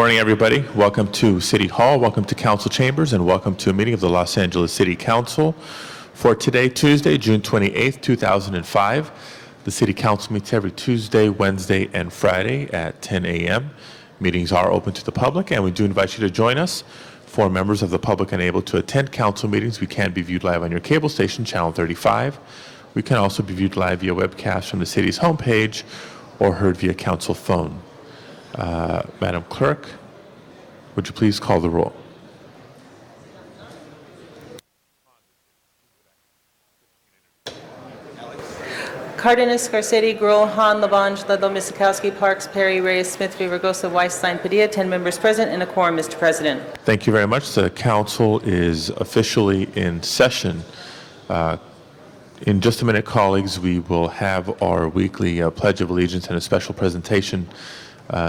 morning, everybody. Welcome to City Hall, welcome to Council Chambers, and welcome to a meeting of the Los Angeles City Council for today, Tuesday, June 28th, 2005. The City Council meets every Tuesday, Wednesday, and Friday at 10 a.m. Meetings are open to the public, and we do invite you to join us. For members of the public unable to attend council meetings, we can be viewed live on your cable station, Channel 35. We can also be viewed live via webcast from the city's homepage or heard via council phone. Madam Clerk, would you please call the roll? Cardenas, Garcetti, Gruel, Hahn, Labange, Ludlow, Miskowski, Parks, Perry, Reyes, Smith, Villaraigosa, Weisstein, Padilla, 10 members present and a quorum, Mr. President. Thank you very much. The council is officially in session. In just a minute, colleagues, we will have our weekly Pledge of Allegiance and a special presentation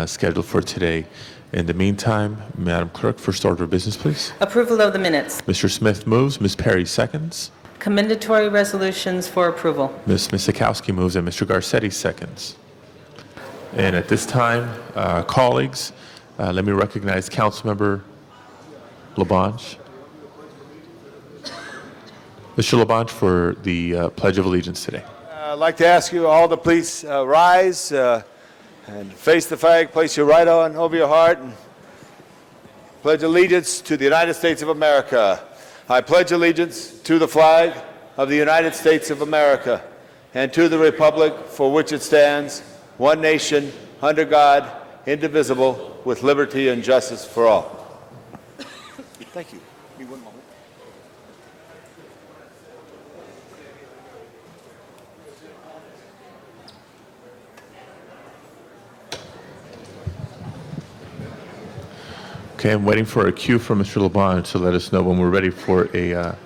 scheduled for today. In the meantime, Madam Clerk, first order of business, please. Approval of the minutes. Mr. Smith moves, Ms. Perry seconds. Commendatory resolutions for approval. Ms. Miskowski moves and Mr. Garcetti seconds. And at this time, colleagues, let me recognize Councilmember Labange. Mr. Labange for the Pledge of Allegiance today. I'd like to ask you all to please rise and face the flag, place your right arm over your heart, and pledge allegiance to the United States of America. I pledge allegiance to the flag of the United States of America and to the republic for which it stands, one nation, under God, indivisible, with liberty and justice for all. Thank you. Give me one moment. Okay, I'm waiting for a cue from Mr. Labange to let us know when we're ready for a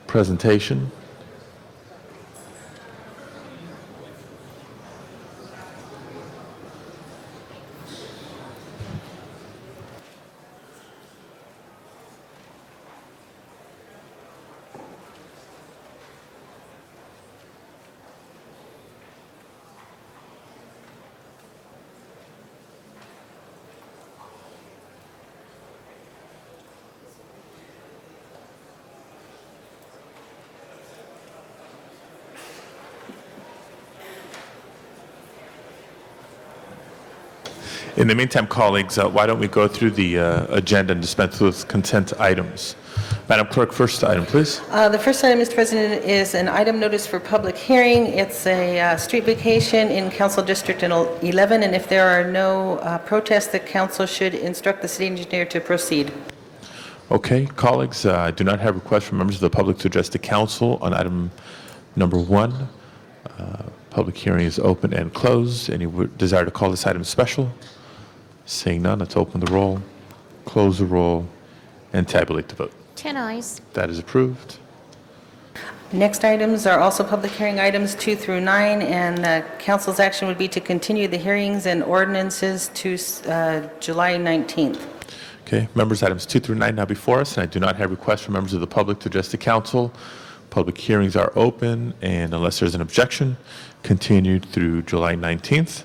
presentation. In the meantime, colleagues, why don't we go through the agenda and dispense with consent items. Madam Clerk, first item, please. The first item, Mr. President, is an item notice for public hearing. It's a street vacation in Council District 11, and if there are no protests, the council should instruct the city engineer to proceed. Okay, colleagues, I do not have requests from members of the public to address the council on item number 1. Public hearing is open and closed. Any desire to call this item special? Seeing none, let's open the roll, close the roll, and tabulate the vote. 10 ayes. That is approved. Next items are also public hearing items 2 through 9, and the council's action would be to continue the hearings and ordinances to July 19th. Okay, members, items 2 through 9 now before us, and I do not have requests from members of the public to address the council. Public hearings are open, and unless there's an objection, continued through July 19th.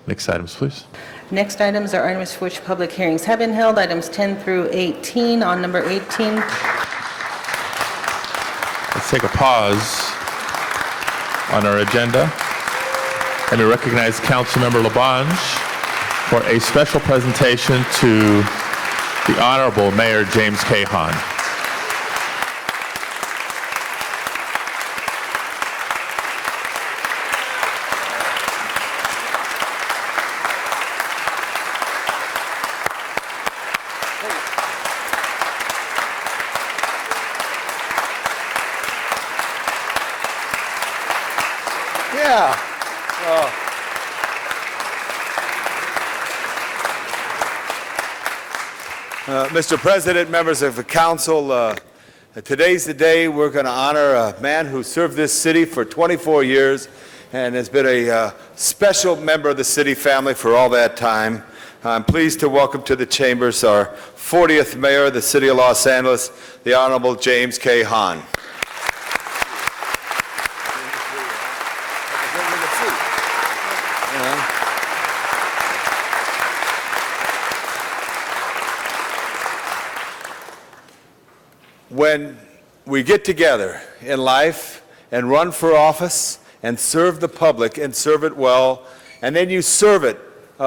Next items, please. Next items are items for which public hearings have been held, items 10 through 18. On number 18, Let's take a pause on our agenda. Let me recognize Councilmember Labange for a special presentation to the Honorable Mayor James K. Hahn. Mr. President, members of the council, today's the day we're going to honor a man who served this city for 24 years and has been a special member of the city family for all that time. I'm pleased to welcome to the chambers our 40th mayor of the city of Los Angeles, the Honorable James K. Hahn. when we get together in life and run for office and serve the public and serve it well, and then you serve it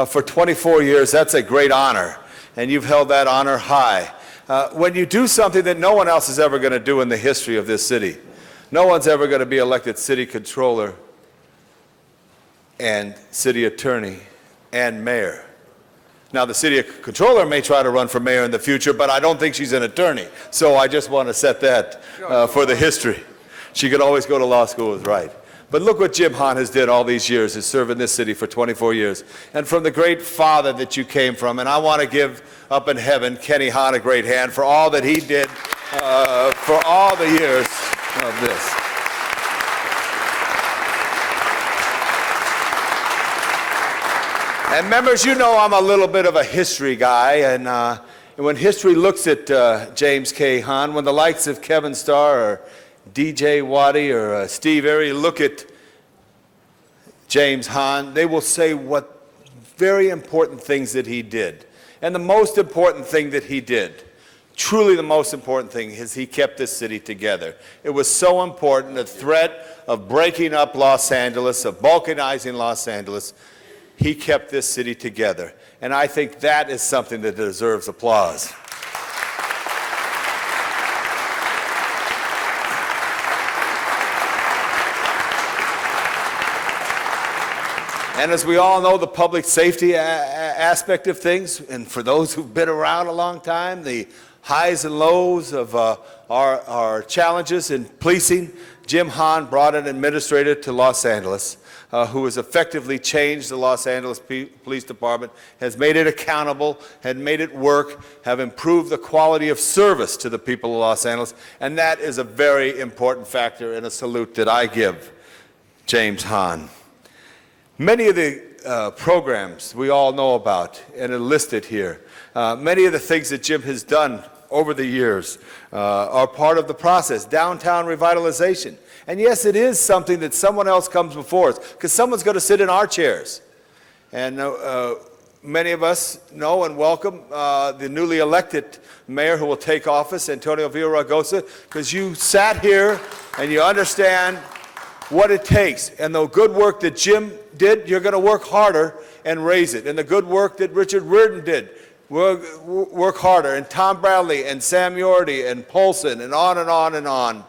for 24 years, that's a great honor, and you've held that honor high. When you do something that no one else is ever going to do in the history of this city, no one's ever going to be elected city controller and city attorney and mayor. Now, the city controller may try to run for mayor in the future, but I don't think she's an attorney. So I just want to set that for the history. She could always go to law school, is right. But look what Jim Hahn has did all these years, is serve in this city for 24 years. And from the great father that you came from, and I want to give up in heaven Kenny Hahn a great hand for all that he did for all the years of this. And members, you know I'm a little bit of a history guy, and when history looks at James K. Hahn, when the likes of Kevin Starr or DJ Waddy or Steve Airy look at James Hahn, they will say what very important things that he did. And the most important thing that he did, truly the most important thing, is he kept this city together. It was so important, the threat of breaking up Los Angeles, of balkanizing Los Angeles, he kept this city together. And I think that is something that deserves applause. And as we all know, the public safety aspect of things, and for those who've been around a long time, the highs and lows of our challenges in policing, Jim Hahn brought an administrator to Los Angeles who has effectively changed the Los Angeles Police Department, has made it accountable, had made it work, have improved the quality of service to the people of Los Angeles, and that is a very important factor and a salute that I give James Hahn. Many of the programs we all know about and are listed here, many of the things that Jim has done over the years are part of the process. Downtown revitalization. And yes, it is something that someone else comes before us, because someone's going to sit in our chairs. And many of us know and welcome the newly elected mayor who will take office, Antonio Villaraigosa, because you sat here and you understand what it takes. And the good work that Jim did, you're going to work harder and raise it. And the good work that Richard Reardon did, work harder. And Tom Bradley and Sam Yorty and Polson and on and on and on,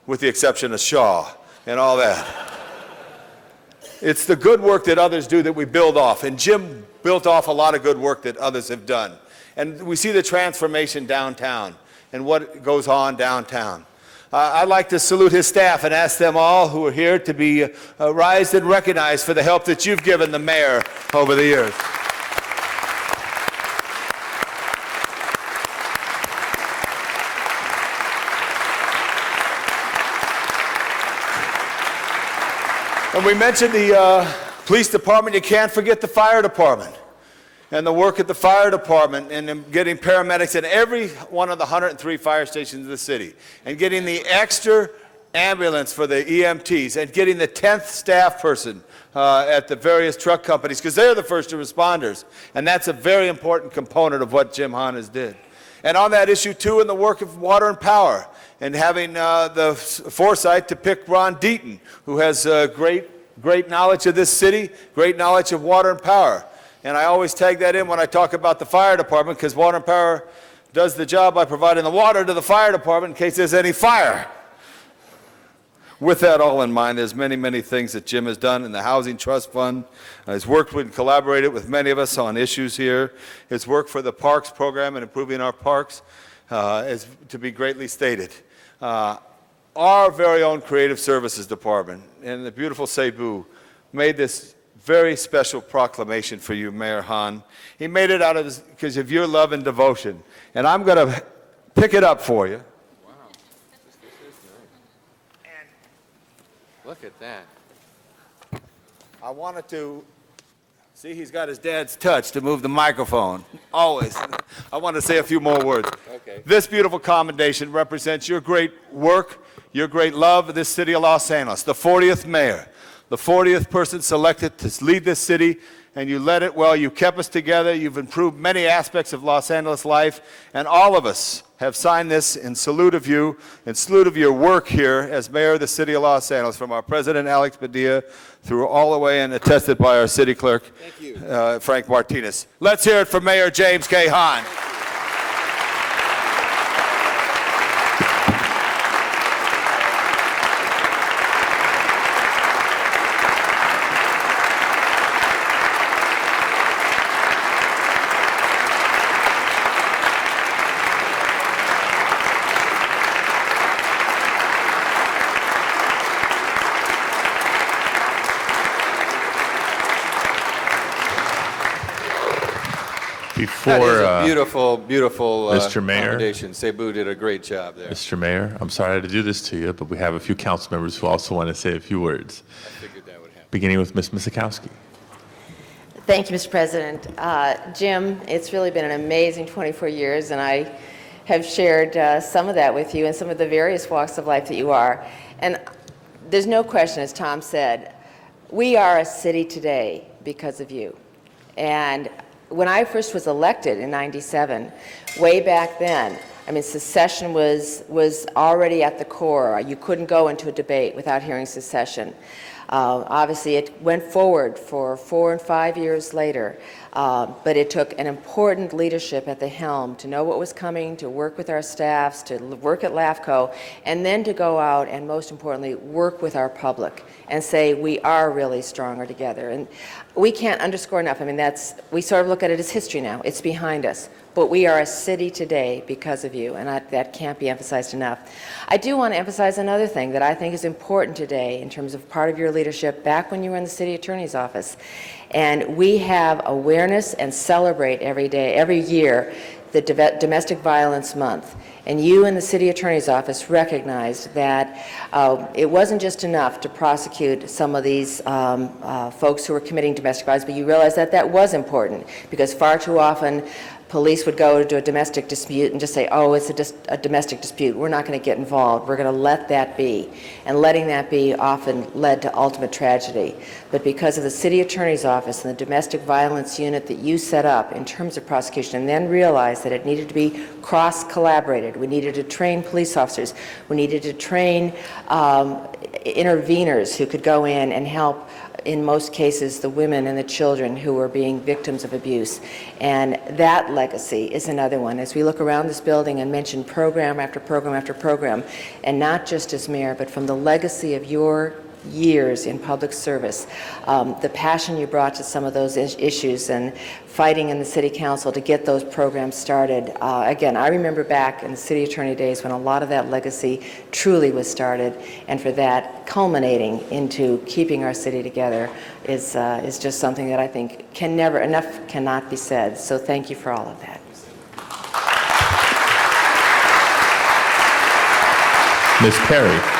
with the exception of Shaw and all that. It's the good work that others do that we build off. And Jim built off a lot of good work that others have done. And we see the transformation downtown and what goes on downtown. I'd like to salute his staff and ask them all who are here to be raised and recognized for the help that you've given the mayor over the years. And we mentioned the police department, you can't forget the fire department. And the work at the fire department and getting paramedics in every one of the 103 fire stations in the city. And getting the extra ambulance for the EMTs and getting the 10th staff person at the various truck companies, because they're the first responders. And that's a very important component of what Jim Hahn has did. And on that issue, too, in the work of water and power, and having the foresight to pick Ron Deaton, who has great knowledge of this city, great knowledge of water and power. And I always tag that in when I talk about the fire department, because water and power does the job by providing the water to the fire department in case there's any fire. With that all in mind, there's many, many things that Jim has done in the Housing Trust Fund. He's worked with and collaborated with many of us on issues here. His work for the Parks Program and improving our parks is to be greatly stated. Our very own Creative Services Department and the beautiful Cebu made this very special proclamation for you, Mayor Hahn. He made it out of because of your love and devotion. And I'm going to pick it up for you. Wow, this is nice. Look at that. I wanted to, see, he's got his dad's touch to move the microphone, always. I want to say a few more words. Okay. This beautiful commendation represents your great work, your great love of this city of Los Angeles, the 40th mayor, the 40th person selected to lead this city and you led it well. You kept us together. You've improved many aspects of Los Angeles life, and all of us have signed this in salute of you, in salute of your work here as mayor of the city of Los Angeles, from our president, Alex Padilla, through all the way, and attested by our city clerk, Frank Martinez. Let's hear it for Mayor James K. Hahn. That is Before, a beautiful, beautiful Mr. Mayor. commendation. Cebu did a great job there. Mr. Mayor, I'm sorry to do this to you, but we have a few council members who also want to say a few words, I figured that would happen. beginning with Ms. Misikowski. Thank you, Mr. President. Jim, it's really been an amazing 24 years, and I have shared some of that with you and some of the various walks of life that you are. And there's no question, as Tom said, we are a city today because of you. And when I first was elected in '97, way back then, I mean, secession was already at the core. You couldn't go into a debate without hearing secession. Obviously, it went forward for 4 and 5 years later, but it took an important leadership at the helm to know what was coming, to work with our staffs, to work at LAFCO, and then to go out and, most importantly, work with our public and say we are really stronger together. And we can't underscore enough. I mean, we sort of look at it as history now. It's behind us. But we are a city today because of you, and that can't be emphasized enough. I do want to emphasize another thing that I think is important today in terms of part of your leadership back when you were in the city attorney's office. And we have awareness and celebrate every day, every year, the Domestic Violence Month. And you in the city attorney's office recognized that it wasn't just enough to prosecute some of these folks who were committing domestic violence, but you realized that that was important, because far too often police would go to a domestic dispute and just say, oh, it's a domestic dispute. We're not going to get involved. We're going to let that be. And letting that be often led to ultimate tragedy. But because of the city attorney's office and the domestic violence unit that you set up in terms of prosecution, and then realized that it needed to be cross-collaborated. We needed to train police officers. We needed to train interveners who could go in and help, in most cases, the women and the children who were being victims of abuse. And that legacy is another one. As we look around this building and mention program after program after program, and not just as mayor, but from the legacy of your years in public service, the passion you brought to some of those issues and fighting in the city council to get those programs started. Again, I remember back in the city attorney days when a lot of that legacy truly was started, and for that culminating into keeping our city together is just something that I think cannot be said. So thank you for all of that. Ms. Perry.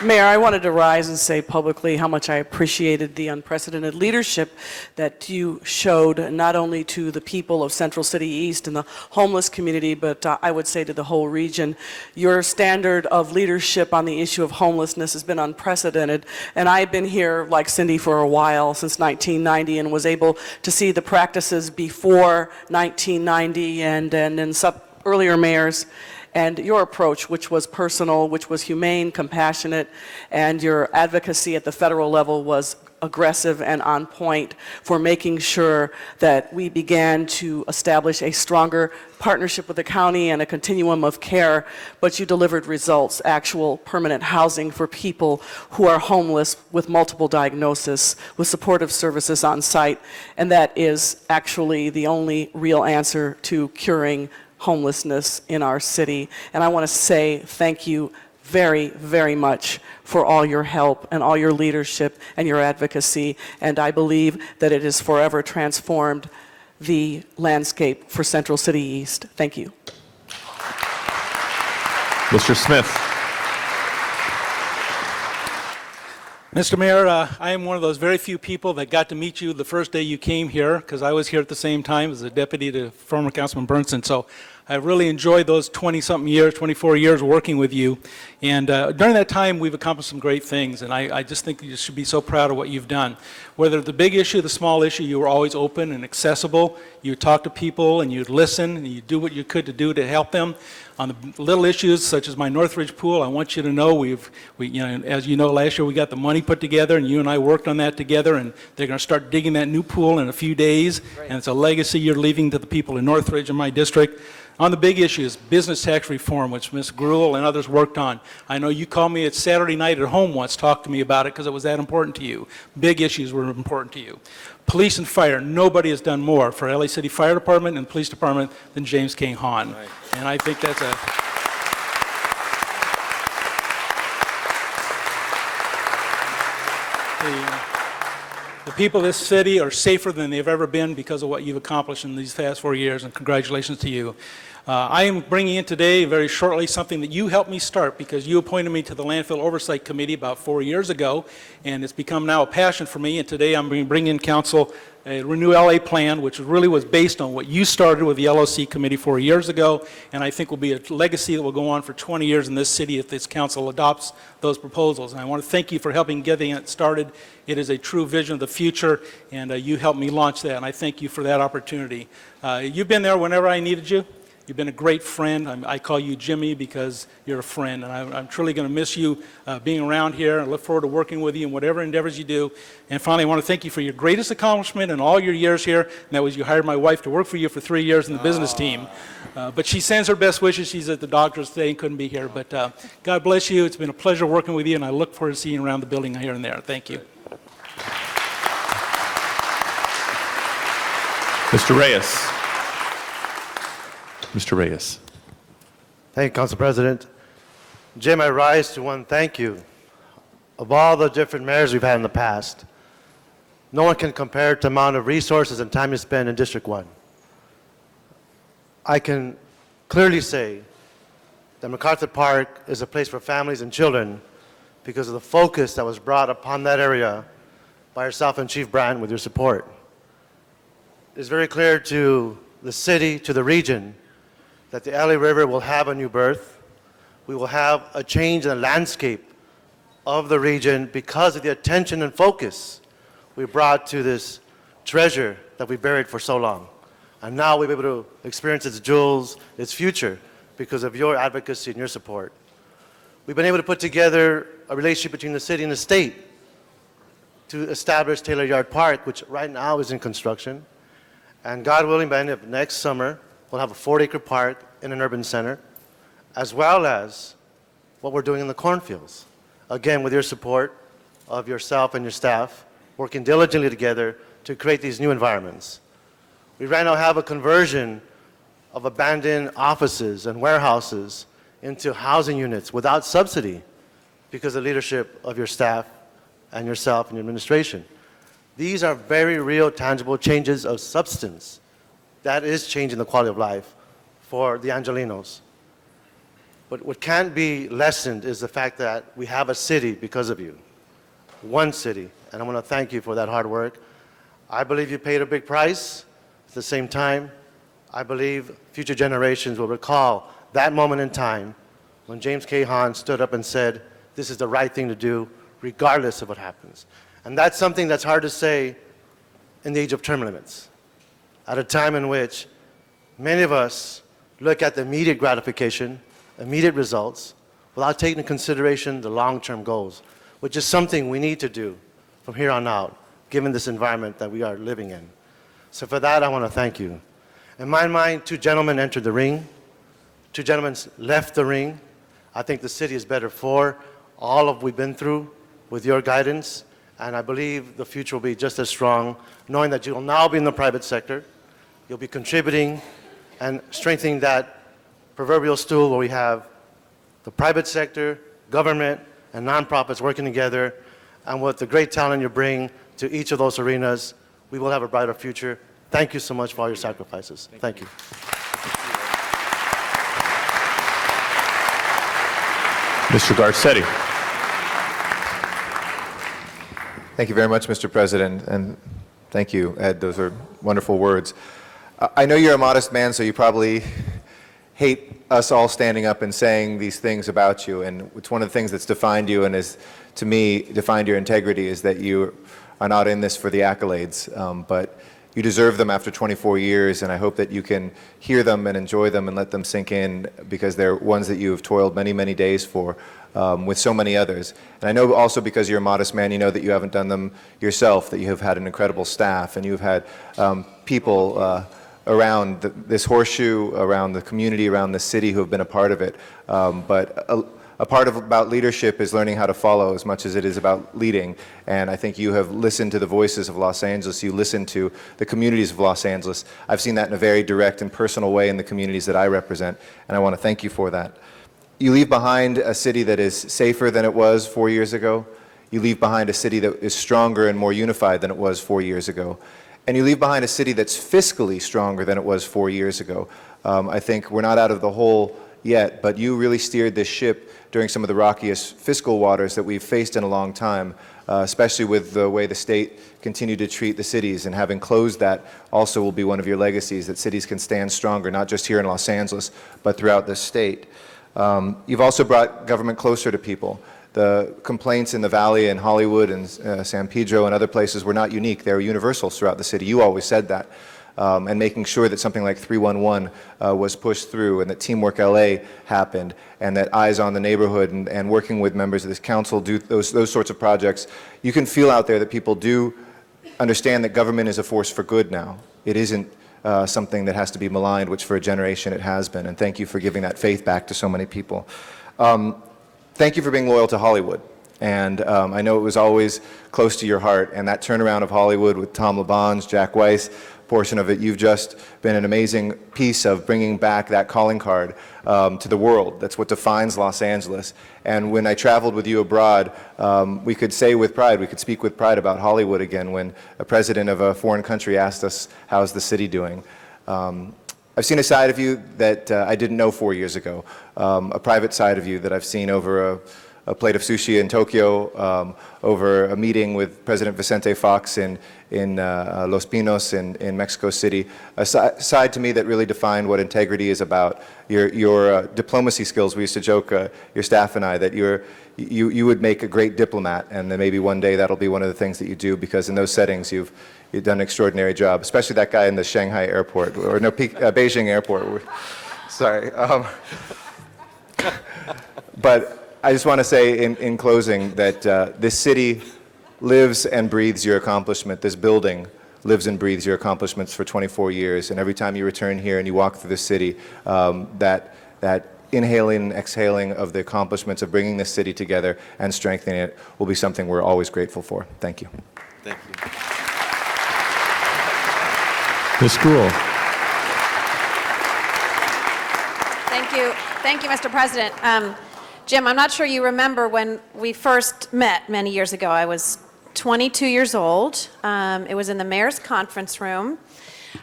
Mayor, I wanted to rise and say publicly how much I appreciated the unprecedented leadership that you showed, not only to the people of Central City East and the homeless community, but I would say to the whole region. Your standard of leadership on the issue of homelessness has been unprecedented, and I've been here, like Cindy, for a while, since 1990, and was able to see the practices before 1990 and in some earlier mayors. And your approach, which was personal, which was humane, compassionate, and your advocacy at the federal level was aggressive and on point for making sure that we began to establish a stronger partnership with the county and a continuum of care, but you delivered results, actual permanent housing for people who are homeless with multiple diagnoses, with supportive services on site, and that is actually the only real answer to curing homelessness in our city. And I want to say thank you very, very much for all your help and all your leadership and your advocacy. And I believe that it has forever transformed the landscape for Central City East. Thank you. Mr. Smith. Mr. Mayor, I am one of those very few people that got to meet you the first day you came here, because I was here at the same time as a deputy to former Councilman Bernson. So I really enjoyed those 20-something years, 24 years working with you. And during that time, we've accomplished some great things, and I just think you should be so proud of what you've done. Whether the big issue, the small issue, you were always open and accessible. You would talk to people, and you'd listen, and you'd do what you could to do to help them. On the little issues, such as my Northridge pool, I want you to know as you know, last year we got the money put together, and you and I worked on that together, and they're going to start digging that new pool in a few days, and it's a legacy you're leaving to the people in Northridge in my district. On the big issues, business tax reform, which Ms. Gruhl and others worked on. I know you called me at Saturday night at home once, talked to me about it because it was that important to you. Big issues were important to you. Police and fire, nobody has done more for LA City Fire Department and Police Department than James K. Hahn. Right. And I think that's the people of this city are safer than they've ever been because of what you've accomplished in these past 4 years, and congratulations to you. I am bringing in today, very shortly, something that you helped me start because you appointed me to the Landfill Oversight Committee about 4 years ago, and it's become now a passion for me, and today I'm bringing in council a Renew LA plan, which really was based on what you started with the LOC committee 4 years ago, and I think will be a legacy that will go on for 20 years in this city if this council adopts those proposals. And I want to thank you for helping getting it started. It is a true vision of the future, and you helped me launch that, and I thank you for that opportunity. You've been there whenever I needed you. You've been a great friend. I call you Jimmy because you're a friend, and I'm truly going to miss you being around here, and look forward to working with you in whatever endeavors you do. And finally, I want to thank you for your greatest accomplishment in all your years here, and that was you hired my wife to work for you for 3 years in the business team. But she sends her best wishes. She's at the doctor's today and couldn't be here. But God bless you. It's been a pleasure working with you, and I look forward to seeing you around the building here and there. Thank you. Mr. Reyes. Mr. Reyes. Thank you, Council President. Jim, I rise to one thank you. Of all the different mayors we've had in the past, no one can compare to the amount of resources and time you spend in District 1. I can clearly say that MacArthur Park is a place for families and children because of the focus that was brought upon that area by yourself and Chief Brandt with your support. It's very clear to the city, to the region, that the LA River will have a new birth. We will have a change in the landscape of the region because of the attention and focus we brought to this treasure that we buried for so long. And now we'll be able to experience its jewels, its future, because of your advocacy and your support. We've been able to put together a relationship between the city and the state to establish Taylor Yard Park, which right now is in construction. And God willing, by the end of next summer, we'll have a 40-acre park in an urban center, as well as what we're doing in the cornfields. Again, with your support of yourself and your staff, working diligently together to create these new environments. We right now have a conversion of abandoned offices and warehouses into housing units without subsidy because of the leadership of your staff and yourself and your administration. These are very real, tangible changes of substance. That is changing the quality of life for the Angelenos. But what can't be lessened is the fact that we have a city because of you. One city, and I want to thank you for that hard work. I believe you paid a big price. At the same time, I believe future generations will recall that moment in time when James K. Hahn stood up and said, this is the right thing to do, regardless of what happens. And that's something that's hard to say in the age of term limits, at a time in which many of us look at the immediate gratification, immediate results, without taking into consideration the long-term goals, which is something we need to do from here on out, given this environment that we are living in. So for that, I want to thank you. In my mind, 2 gentlemen entered the ring. 2 gentlemen left the ring. I think the city is better for all of what we've been through with your guidance, and I believe the future will be just as strong, knowing that you will now be in the private sector. You'll be contributing and strengthening that proverbial stool where we have the private sector, government, and nonprofits working together, and with the great talent you bring to each of those arenas, we will have a brighter future. Thank you so much for all your sacrifices. Thank you. Mr. Garcetti. Thank you very much, Mr. President, and thank you, Ed. Those are wonderful words. I know you're a modest man, so you probably hate us all standing up and saying these things about you, and it's one of the things that's defined you and is, to me, defined your integrity, is that you are not in this for the accolades, but you deserve them after 24 years, and I hope that you can hear them and enjoy them and let them sink in, because they're ones that you have toiled many, many days for with so many others. And I know also, because you're a modest man, you know that you haven't done them yourself, that you have had an incredible staff, and you've had people around this horseshoe, around the community, around the city who have been a part of it. But a part of about leadership is learning how to follow as much as it is about leading. And I think you have listened to the voices of Los Angeles. You listen to the communities of Los Angeles. I've seen that in a very direct and personal way in the communities that I represent, and I want to thank you for that. You leave behind a city that is safer than it was 4 years ago. You leave behind a city that is stronger and more unified than it was 4 years ago. And you leave behind a city that's fiscally stronger than it was 4 years ago. I think we're not out of the hole yet, but you really steered this ship during some of the rockiest fiscal waters that we've faced in a long time, especially with the way the state continued to treat the cities. And having closed that also will be one of your legacies, that cities can stand stronger, not just here in Los Angeles, but throughout the state. You've also brought government closer to people. The complaints in the Valley and Hollywood and San Pedro and other places were not unique. They were universal throughout the city. You always said that. And making sure that something like 311 was pushed through, and that Teamwork LA happened, and that Eyes on the Neighborhood and working with members of this council do those sorts of projects. You can feel out there that people do understand that government is a force for good now. It isn't something that has to be maligned, which for a generation it has been. And thank you for giving that faith back to so many people. Thank you for being loyal to Hollywood. And I know it was always close to your heart. And that turnaround of Hollywood with Tom LeBon's, Jack Weiss, portion of it, you've just been an amazing piece of bringing back that calling card to the world. That's what defines Los Angeles. And when I traveled with you abroad, we could say with pride, we could speak with pride about Hollywood again when a president of a foreign country asked us, how's the city doing? I've seen a side of you that I didn't know 4 years ago, a private side of you that I've seen over a plate of sushi in Tokyo, over a meeting with President Vicente Fox in Los Pinos in Mexico City, a side to me that really defined what integrity is about. Your diplomacy skills, we used to joke, your staff and I, that you would make a great diplomat, and then maybe one day that'll be one of the things that you do, because in those settings you've done an extraordinary job, especially that guy in the Shanghai airport, or no, Beijing airport. Sorry. But I just want to say in closing that this city lives and breathes your accomplishment. This building lives and breathes your accomplishments for 24 years. And every time you return here and you walk through the city, that inhaling and exhaling of the accomplishments of bringing this city together and strengthening it will be something we're always grateful for. Thank you. Thank you. Ms. Gruhl. Thank you, Mr. President. Jim, I'm not sure you remember when we first met many years ago. I was 22 years old. It was in the mayor's conference room.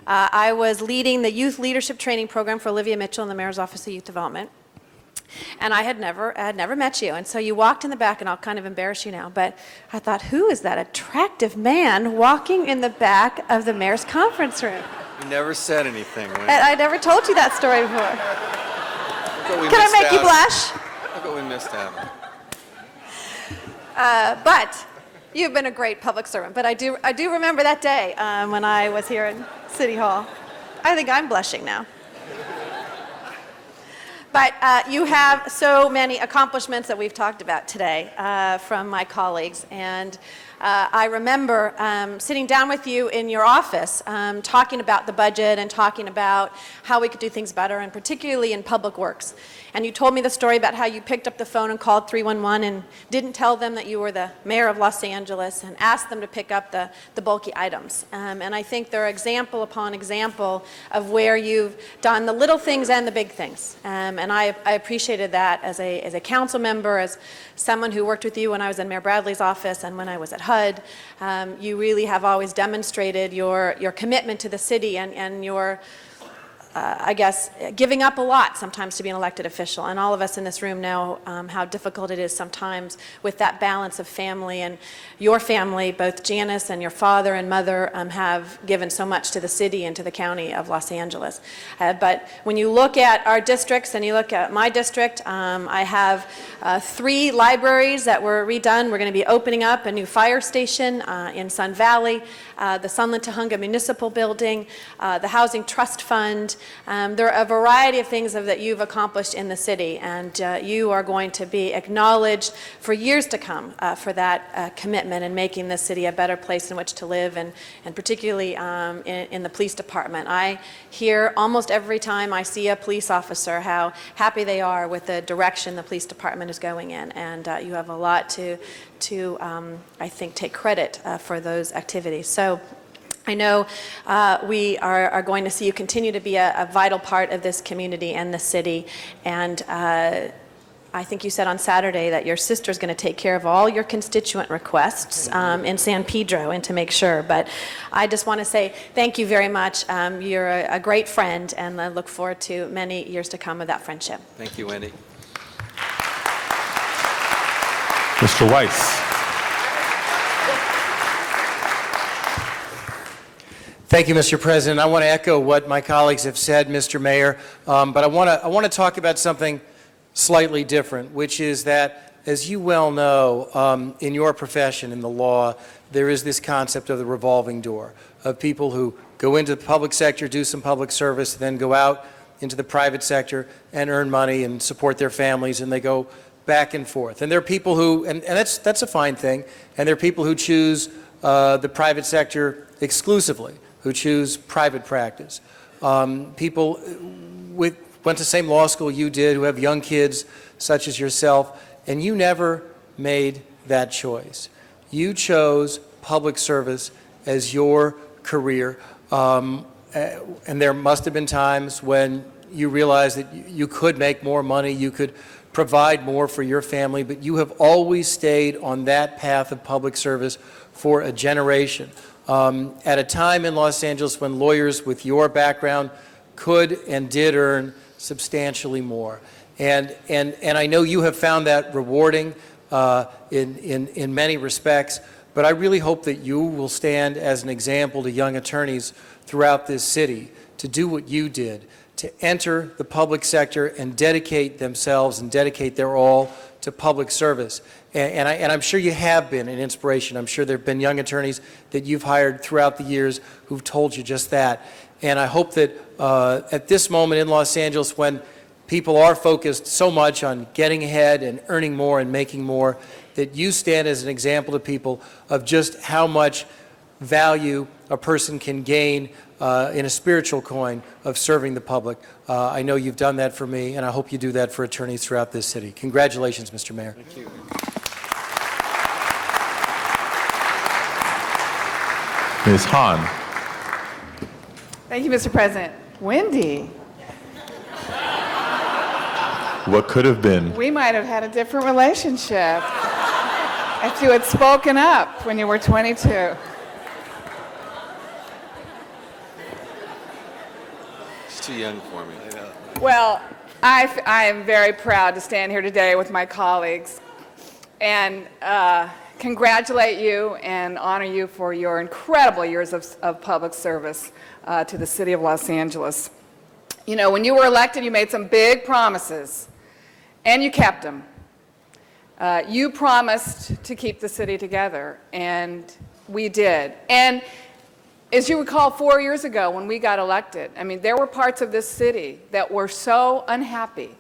I was leading the youth leadership training program for Olivia Mitchell in the mayor's office of youth development. And I had never met you. And so you walked in the back, and I'll kind of embarrass you now, but I thought, who is that attractive man walking in the back of the mayor's conference room? You never said anything, Wayne. And I never told you that story before. Can I make you blush? Look what we missed out on. But you've been a great public servant. But I do remember that day when I was here in City Hall. I think I'm blushing now. But you have so many accomplishments that we've talked about today from my colleagues. And I remember sitting down with you in your office, talking about the budget and talking about how we could do things better, and particularly in public works. And you told me the story about how you picked up the phone and called 311 and didn't tell them that you were the mayor of Los Angeles and asked them to pick up the bulky items. And I think they're example upon example of where you've done the little things and the big things. And I appreciated that as a council member, as someone who worked with you when I was in Mayor Bradley's office and when I was at HUD. You really have always demonstrated your commitment to the city and your I guess, giving up a lot sometimes to be an elected official. And all of us in this room know how difficult it is sometimes with that balance of family. And your family, both Janice and your father and mother, have given so much to the city and to the county of Los Angeles. But when you look at our districts and you look at my district, I have 3 libraries that were redone. We're going to be opening up a new fire station in Sun Valley, the Sunland Tujunga Municipal Building, the Housing Trust Fund. There are a variety of things that you've accomplished in the city, and you are going to be acknowledged for years to come for that commitment in making this city a better place in which to live, and particularly in the police department. I hear almost every time I see a police officer how happy they are with the direction the police department is going in, and you have a lot to I think, take credit for those activities. So I know we are going to see you continue to be a vital part of this community and the city, and I think you said on Saturday that your sister's going to take care of all your constituent requests in San Pedro, and to make sure. But I just want to say thank you very much. You're a great friend, and I look forward to many years to come of that friendship. Thank you, Wendy. Mr. Weiss. Thank you, Mr. President. I want to echo what my colleagues have said, Mr. Mayor, but I want to talk about something slightly different, which is that, as you well know, in your profession, in the law, there is this concept of the revolving door, of people who go into the public sector, do some public service, then go out into the private sector and earn money and support their families, and they go back and forth. And there are people who, and that's a fine thing, and there are people who choose the private sector exclusively, who choose private practice. People went to the same law school you did, who have young kids such as yourself, and you never made that choice. You chose public service as your career, and there must have been times when you realized that you could make more money, you could provide more for your family, but you have always stayed on that path of public service for a generation. At a time in Los Angeles when lawyers with your background could and did earn substantially more. And I know you have found that rewarding in many respects, but I really hope that you will stand as an example to young attorneys throughout this city to do what you did, to enter the public sector and dedicate themselves and dedicate their all to public service. And I'm sure you have been an inspiration. I'm sure there have been young attorneys that you've hired throughout the years who've told you just that. And I hope that at this moment in Los Angeles, when people are focused so much on getting ahead and earning more and making more, that you stand as an example to people of just how much value a person can gain in a spiritual coin of serving the public. I know you've done that for me, and I hope you do that for attorneys throughout this city. Congratulations, Mr. Mayor. Thank you. Ms. Hahn. Thank you, Mr. President. Wendy, What could have been? we might have had a different relationship if you had spoken up when you were 22. She's too young for me. Well, I am very proud to stand here today with my colleagues and congratulate you and honor you for your incredible years of public service to the city of Los Angeles. You know, when you were elected, you made some big promises, and you kept them. You promised to keep the city together, and we did. And as you recall, 4 years ago when we got elected, I mean, there were parts of this city that were so unhappy,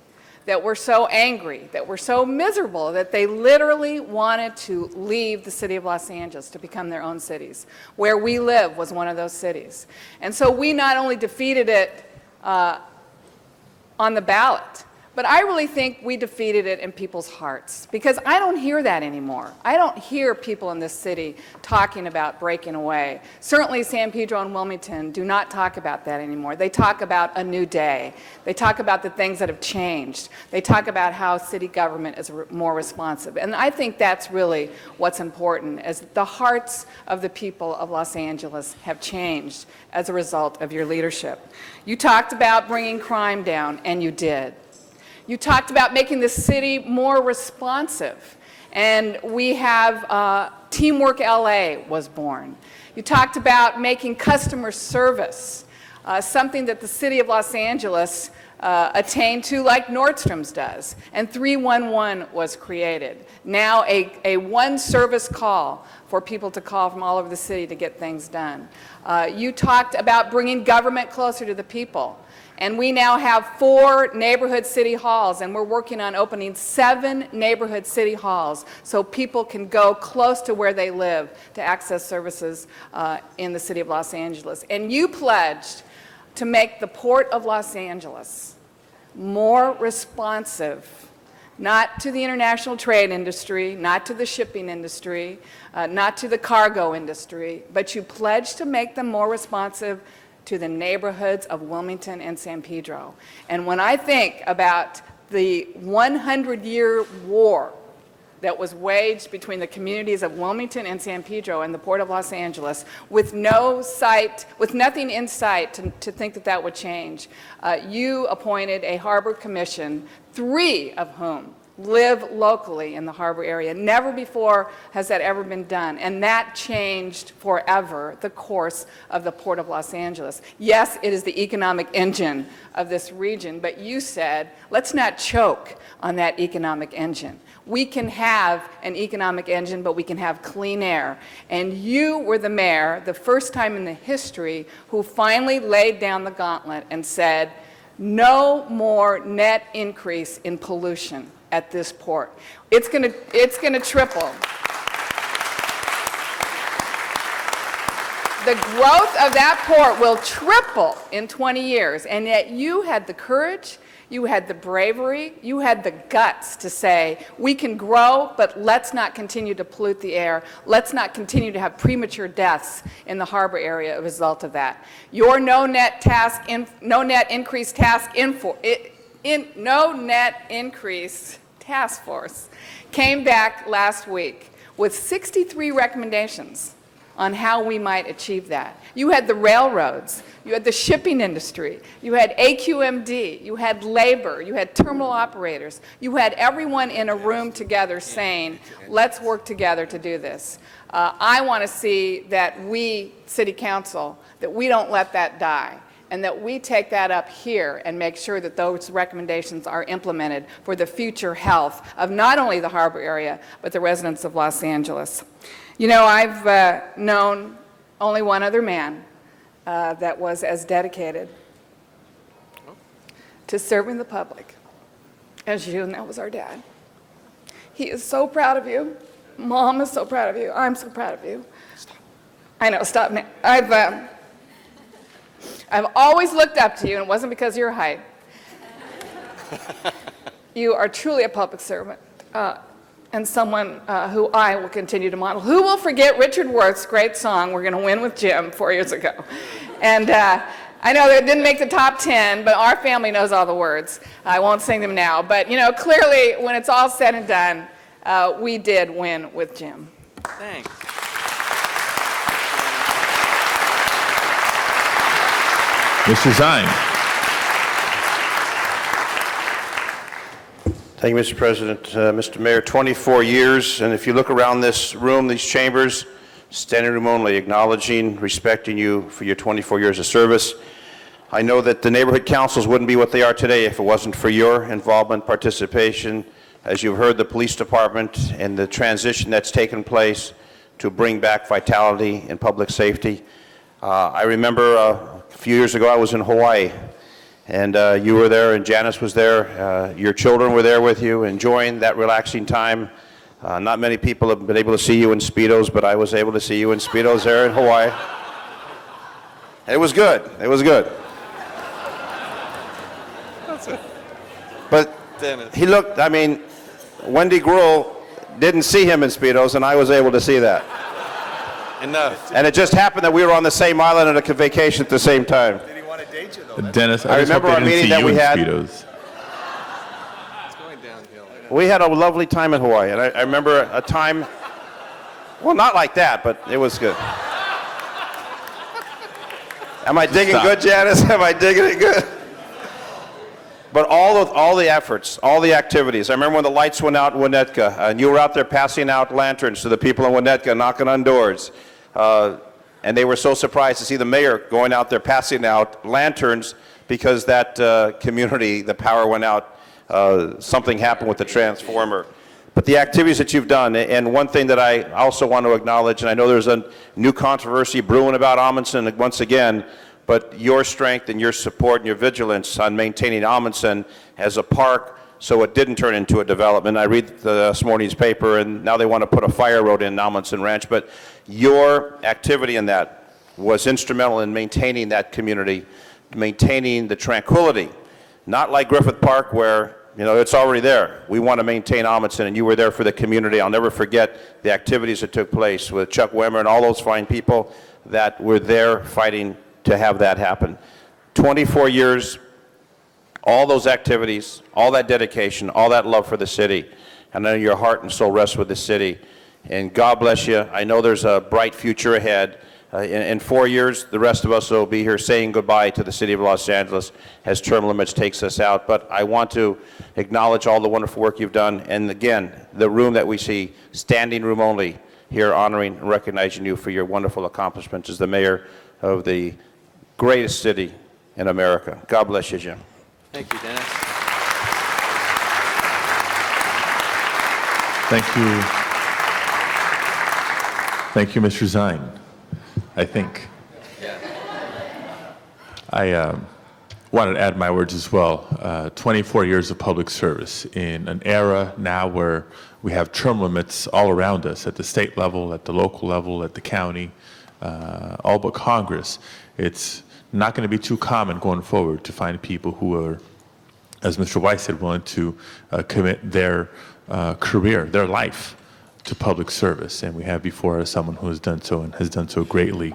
that were so angry, that were so miserable that they literally wanted to leave the city of Los Angeles to become their own cities. Where we live was one of those cities. And so we not only defeated it on the ballot, But I really think we defeated it in people's hearts, because I don't hear that anymore. I don't hear people in this city talking about breaking away. Certainly San Pedro and Wilmington do not talk about that anymore. They talk about a new day. They talk about the things that have changed. They talk about how city government is more responsive. And I think that's really what's important, is the hearts of the people of Los Angeles have changed as a result of your leadership. You talked about bringing crime down, and you did. You talked about making the city more responsive, and we have Teamwork LA was born. You talked about making customer service something that the city of Los Angeles attained to like Nordstrom's does, and 311 was created. Now a one service call for people to call from all over the city to get things done. You talked about bringing government closer to the people. And we now have 4 neighborhood city halls, and we're working on opening 7 neighborhood city halls so people can go close to where they live to access services in the city of Los Angeles. And you pledged to make the Port of Los Angeles more responsive, not to the international trade industry, not to the shipping industry, not to the cargo industry, but you pledged to make them more responsive to the neighborhoods of Wilmington and San Pedro. And when I think about the 100-year war that was waged between the communities of Wilmington and San Pedro and the Port of Los Angeles, with nothing in sight to think that that would change, you appointed a harbor commission, 3 of whom live locally in the harbor area. Never before has that ever been done, and that changed forever the course of the Port of Los Angeles. Yes, it is the economic engine of this region, but you said, let's not choke on that economic engine. We can have an economic engine, but we can have clean air. And you were the mayor, the first time in the history, who finally laid down the gauntlet and said, no more net increase in pollution at this port. It's going to triple. The growth of that port will triple in 20 years, and yet you had the courage, you had the bravery, you had the guts to say, we can grow, but let's not continue to pollute the air. Let's not continue to have premature deaths in the harbor area as a result of that. Your no net increase task force came back last week with 63 recommendations on how we might achieve that. You had the railroads, you had the shipping industry, you had AQMD, you had labor, you had terminal operators, you had everyone in a room together saying, let's work together to do this. I want to see that we, City Council, that we don't let that die, and that we take that up here and make sure that those recommendations are implemented for the future health of not only the harbor area, but the residents of Los Angeles. You know, I've known only one other man that was as dedicated to serving the public as you, and that was our dad. He is so proud of you. Mom is so proud of you. I'm so proud of you. Stop. I know, stop now. I've always looked up to you, and it wasn't because of your height. You are truly a public servant, and someone who I will continue to model. Who will forget Richard Worth's great song, We're Gonna Win with Jim, 4 years ago? And I know that it didn't make the top 10, but our family knows all the words. I won't sing them now, but you know, clearly, when it's all said and done, we did win with Jim. Thanks. Mr. Zine. Thank you, Mr. President. Mr. Mayor, 24 years, and if you look around this room, these chambers, standing room only, acknowledging, respecting you for your 24 years of service. I know that the neighborhood councils wouldn't be what they are today if it wasn't for your involvement, participation, as you've heard, the police department and the transition that's taken place to bring back vitality in public safety. I remember a few years ago I was in Hawaii, and you were there and Janice was there. Your children were there with you, enjoying that relaxing time. Not many people have been able to see you in Speedos, but I was able to see you in Speedos there in Hawaii. It was good. It was good. But Dennis. He looked, I mean, Wendy Gruhl didn't see him in Speedos, and I was able to see that. Enough. And it just happened that we were on the same island on a vacation at the same time. Did he want to date you, though? Dennis, I I just hope remember they our didn't meeting see that you we in had. Speedos. It's going downhill. We had a lovely time in Hawaii, and I remember a time, well, not like that, but it was good. Am I digging Stop. good, Janice? Am I digging it good? But all the efforts, all the activities. I remember when the lights went out in Winnetka, and you were out there passing out lanterns to the people in Winnetka, knocking on doors. And they were so surprised to see the mayor going out there passing out lanterns because that community, the power went out. Something happened with the transformer. But the activities that you've done, and one thing that I also want to acknowledge, and I know there's a new controversy brewing about Amundsen once again, but your strength and your support and your vigilance on maintaining Amundsen as a park so it didn't turn into a development. I read this morning's paper, and now they want to put a fire road in Amundsen Ranch, but your activity in that was instrumental in maintaining that community, maintaining the tranquility, not like Griffith Park where it's already there. We want to maintain Amundsen, and you were there for the community. I'll never forget the activities that took place with Chuck Wemmer and all those fine people that were there fighting to have that happen. 24 years, all those activities, all that dedication, all that love for the city. And I know your heart and soul rests with the city. And God bless you. I know there's a bright future ahead. In 4 years, the rest of us will be here saying goodbye to the city of Los Angeles as term limits takes us out. But I want to acknowledge all the wonderful work you've done. And again, the room that we see, standing room only, here honoring and recognizing you for your wonderful accomplishments as the mayor of the greatest city in America. God bless you, Jim. Thank you, Dennis. Thank you. Thank you, Mr. Zine. I think. I wanted to add my words as well. 24 years of public service in an era now where we have term limits all around us at the state level, at the local level, at the county, all but Congress. It's not going to be too common going forward to find people who are, as Mr. Weiss said, willing to commit their career, their life to public service. And we have before us someone who has done so and has done so greatly.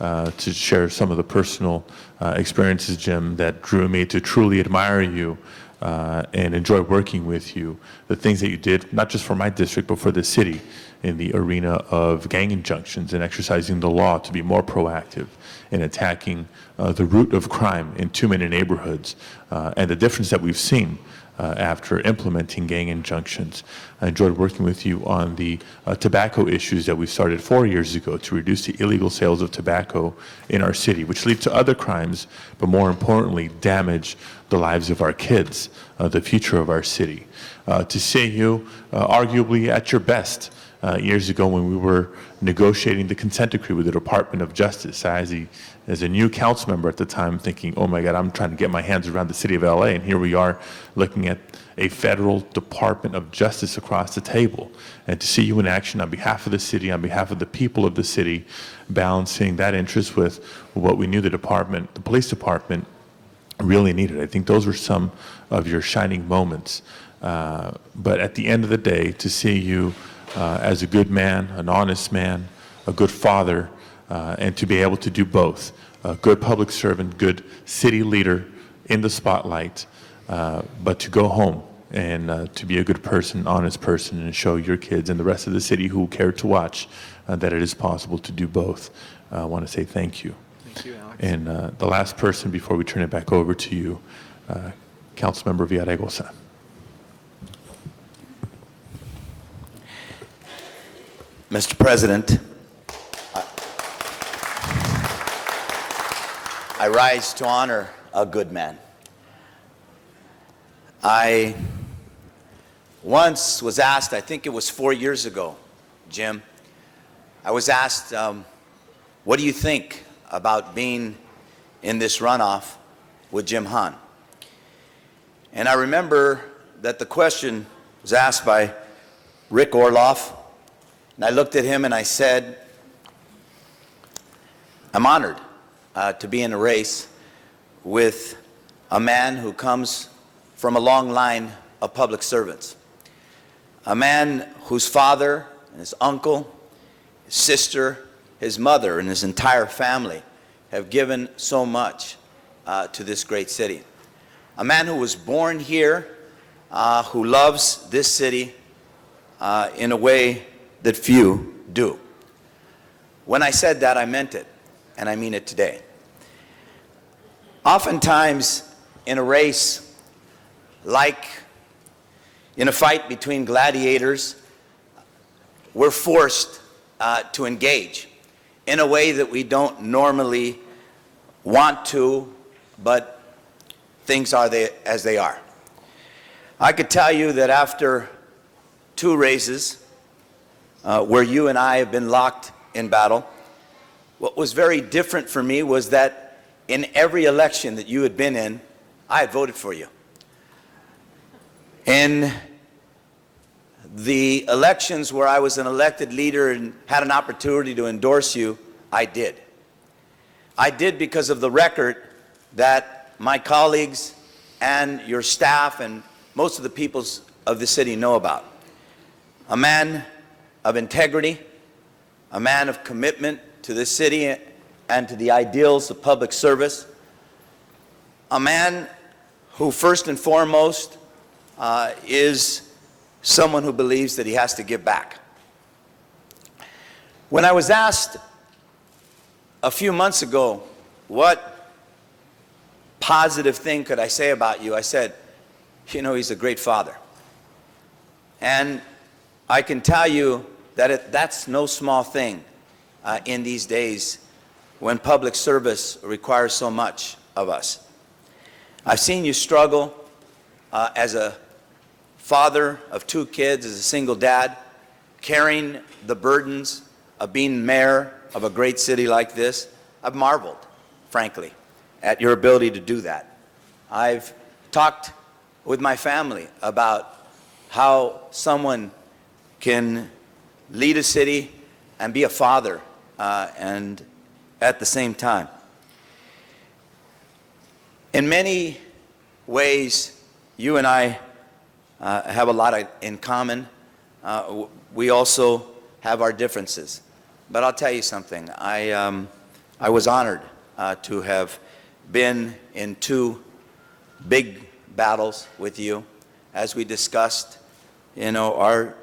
To share some of the personal experiences, Jim, that drew me to truly admire you and enjoy working with you. The things that you did, not just for my district, but for the city in the arena of gang injunctions and exercising the law to be more proactive in attacking the root of crime in too many neighborhoods and the difference that we've seen after implementing gang injunctions. I enjoyed working with you on the tobacco issues that we started 4 years ago to reduce the illegal sales of tobacco in our city, which lead to other crimes, but more importantly, damage the lives of our kids, the future of our city. To see you arguably at your best years ago when we were negotiating the consent decree with the Department of Justice. As a new council member at the time, thinking, oh my God, I'm trying to get my hands around the city of LA, and here we are looking at a federal Department of Justice across the table. And to see you in action on behalf of the city, on behalf of the people of the city, balancing that interest with what we knew the police department really needed. I think those were some of your shining moments. But at the end of the day, to see you as a good man, an honest man, a good father, and to be able to do both, a good public servant, good city leader in the spotlight, but to go home and to be a good person, honest person, and show your kids and the rest of the city who care to watch that it is possible to do both. I want to say thank you. Thank you, Alex. And the last person before we turn it back over to you, Councilmember Villaraigosa. Mr. President, I rise to honor a good man. I once was asked, I think it was 4 years ago, Jim, I was asked, what do you think about being in this runoff with Jim Hahn? And I remember that the question was asked by Rick Orloff, and I looked at him and I said, I'm honored to be in a race with a man who comes from a long line of public servants. A man whose father and his uncle, his sister, his mother, and his entire family have given so much to this great city. A man who was born here, who loves this city in a way that few do. When I said that, I meant it, and I mean it today. Oftentimes, in a race, like in a fight between gladiators, we're forced to engage in a way that we don't normally want to, but things are as they are. I could tell you that after 2 races where you and I have been locked in battle, what was very different for me was that in every election that you had been in, I had voted for you. In the elections where I was an elected leader and had an opportunity to endorse you, I did. I did because of the record that my colleagues and your staff and most of the people of the city know about. A man of integrity, a man of commitment to this city and to the ideals of public service, a man who first and foremost is someone who believes that he has to give back. When I was asked a few months ago, what positive thing could I say about you, I said, you know, he's a great father. And I can tell you that that's no small thing in these days when public service requires so much of us. I've seen you struggle as a father of 2 kids, as a single dad, carrying the burdens of being mayor of a great city like this. I've marveled, frankly, at your ability to do that. I've talked with my family about how someone can lead a city and be a father and at the same time. In many ways, you and I have a lot in common. We also have our differences. But I'll tell you something. I was honored to have been in 2 big battles with you as we discussed, you know, our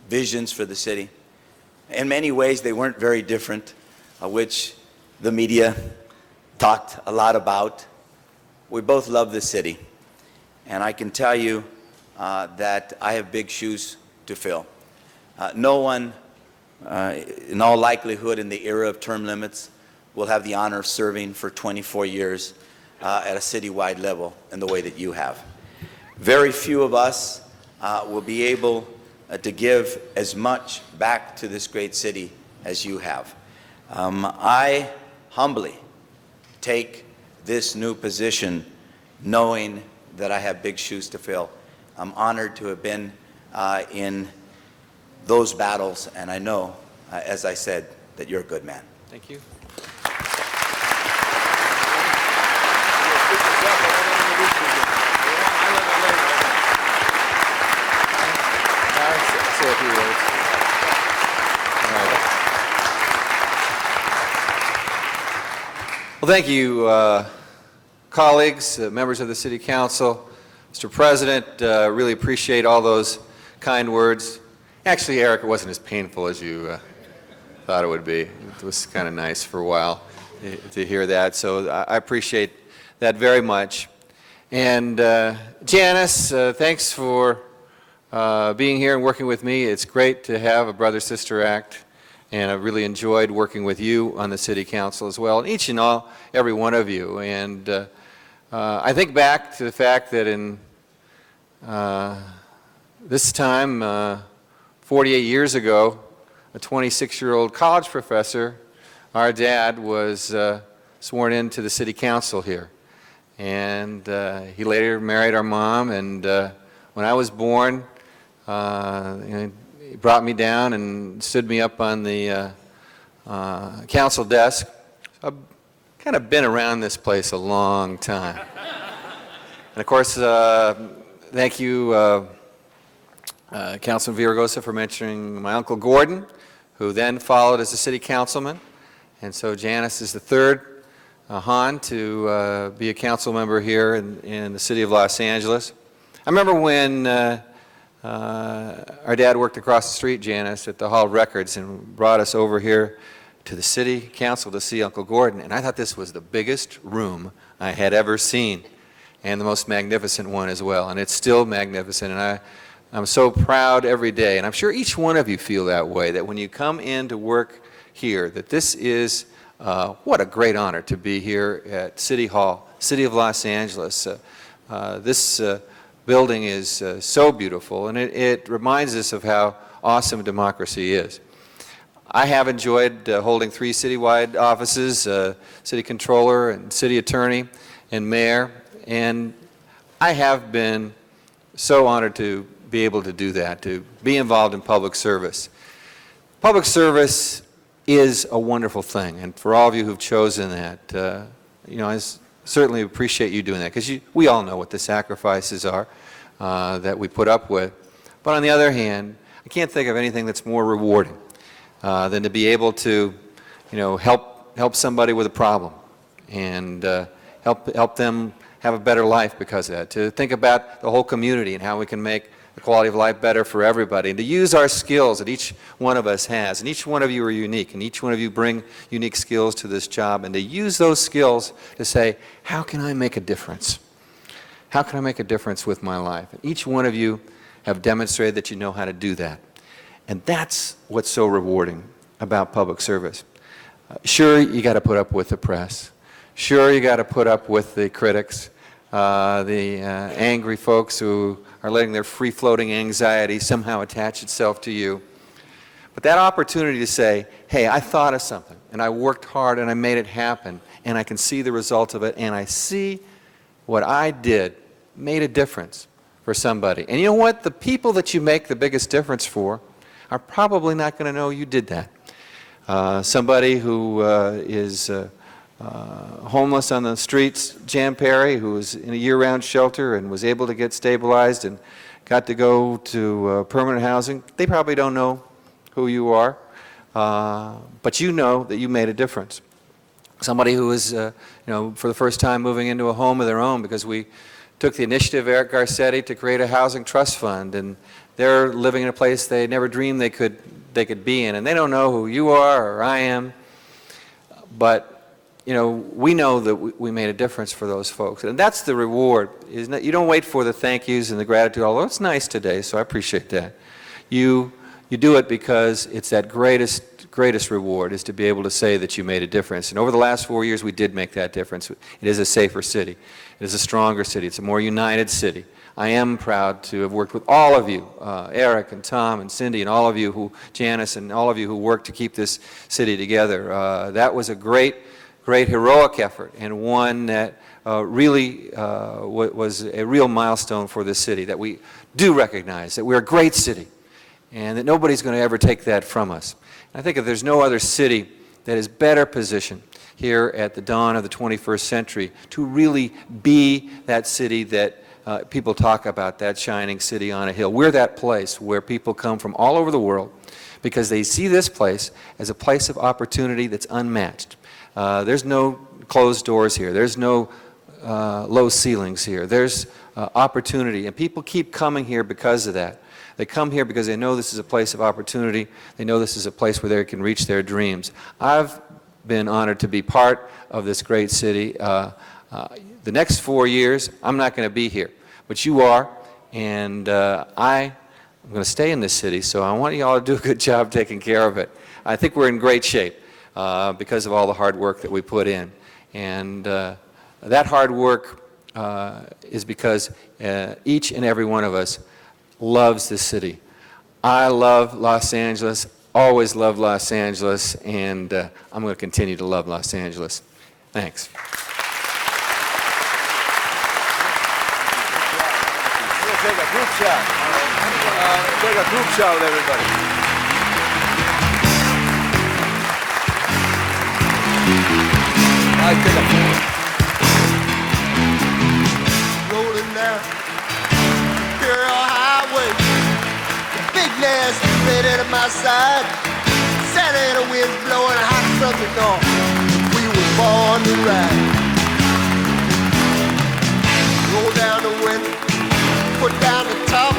visions for the city. In many ways, they weren't very different, which the media talked a lot about. We both love this city, and I can tell you that I have big shoes to fill. No one, in all likelihood, in the era of term limits, will have the honor of serving for 24 years at a citywide level in the way that you have. Very few of us will be able to give as much back to this great city as you have. I humbly take this new position knowing that I have big shoes to fill. I'm honored to have been in those battles, and I know, as I said, that you're a good man. Thank you. Say a few words. All right. Well, thank you, colleagues, members of the City Council, Mr. President. Really appreciate all those kind words. Actually, Eric, it wasn't as painful as you thought it would be. It was kind of nice for a while to hear that, so I appreciate that very much. And Janice, thanks for being here and working with me. It's great to have a Brother-Sister Act, and I've really enjoyed working with you on the City Council as well, and each and every one of you. And I think back to the fact that in this time, 48 years ago, a 26-year-old college professor, our dad, was sworn into the City Council here. And he later married our mom, and when I was born, he brought me down and stood me up on the council desk. I've kind of been around this place a long time. And of course, Thank you, Councilman Villaraigosa, for mentioning my Uncle Gordon, who then followed as a city councilman. And so Janice is the third Han to be a council member here in the city of Los Angeles. I remember when our dad worked across the street, Janice, at the Hall of Records and brought us over here to the city council to see Uncle Gordon. And I thought this was the biggest room I had ever seen, and the most magnificent one as well. And it's still magnificent. And I'm so proud every day, and I'm sure each one of you feel that way, that when you come in to work here, that this is, what a great honor to be here at City Hall, City of Los Angeles. This building is so beautiful, and it reminds us of how awesome democracy is. I have enjoyed holding 3 citywide offices, city controller and city attorney and mayor, and I have been so honored to be able to do that, to be involved in public service. Public service is a wonderful thing, and for all of you who've chosen that, you know, I certainly appreciate you doing that, because we all know what the sacrifices are that we put up with. But on the other hand, I can't think of anything that's more rewarding than to be able to, you know, help somebody with a problem and help them have a better life because of that, to think about the whole community and how we can make the quality of life better for everybody, and to use our skills that each one of us has. And each one of you are unique, and each one of you bring unique skills to this job, and to use those skills to say, how can I make a difference? How can I make a difference with my life? And each one of you have demonstrated that you know how to do that. And that's what's so rewarding about public service. Sure, you got to put up with the press. Sure, you got to put up with the critics, the angry folks who are letting their free-floating anxiety somehow attach itself to you. But that opportunity to say, hey, I thought of something, and I worked hard, and I made it happen, and I can see the result of it, and I see what I did made a difference for somebody. And you know what? The people that you make the biggest difference for are probably not going to know you did that. Somebody who is homeless on the streets, Jan Perry, who was in a year-round shelter and was able to get stabilized and got to go to permanent housing, they probably don't know who you are, but you know that you made a difference. Somebody who is, you know, for the first time moving into a home of their own, because we took the initiative, Eric Garcetti, to create a housing trust fund, and they're living in a place they never dreamed they could be in, and they don't know who you are or I am, but you know, we know that we made a difference for those folks. And that's the reward, isn't it? You don't wait for the thank yous and the gratitude, although it's nice today, so I appreciate that. You do it because it's that greatest reward, is to be able to say that you made a difference. And over the last 4 years, we did make that difference. It is a safer city. It is a stronger city. It's a more united city. I am proud to have worked with all of you, Eric and Tom and Cindy and all of you, Janice and all of you who worked to keep this city together. That was a great heroic effort, and one that really was a real milestone for this city, that we do recognize that we're a great city and that nobody's going to ever take that from us. And I think if there's no other city that is better positioned here at the dawn of the 21st century to really be that city that people talk about, that shining city on a hill. We're that place where people come from all over the world because they see this place as a place of opportunity that's unmatched. There's no closed doors here. There's no low ceilings here. There's opportunity, and people keep coming here because of that. They come here because they know this is a place of opportunity. They know this is a place where they can reach their dreams. I've been honored to be part of this great city. The next 4 years, I'm not going to be here, but you are, and I'm going to stay in this city, so I want you all to do a good job taking care of it. I think we're in great shape. Because of all the hard work that we put in. And that hard work is because each and every one of us loves this city. I love Los Angeles, always loved Los Angeles, and I'm going to continue to love Los Angeles. Thanks. Take a group shot. Take a group shot with everybody. I take a rolling down big nasty redhead at my side. Santa Ana winds blowing hot from the north. We were born to ride. Roll down the window, put down the top.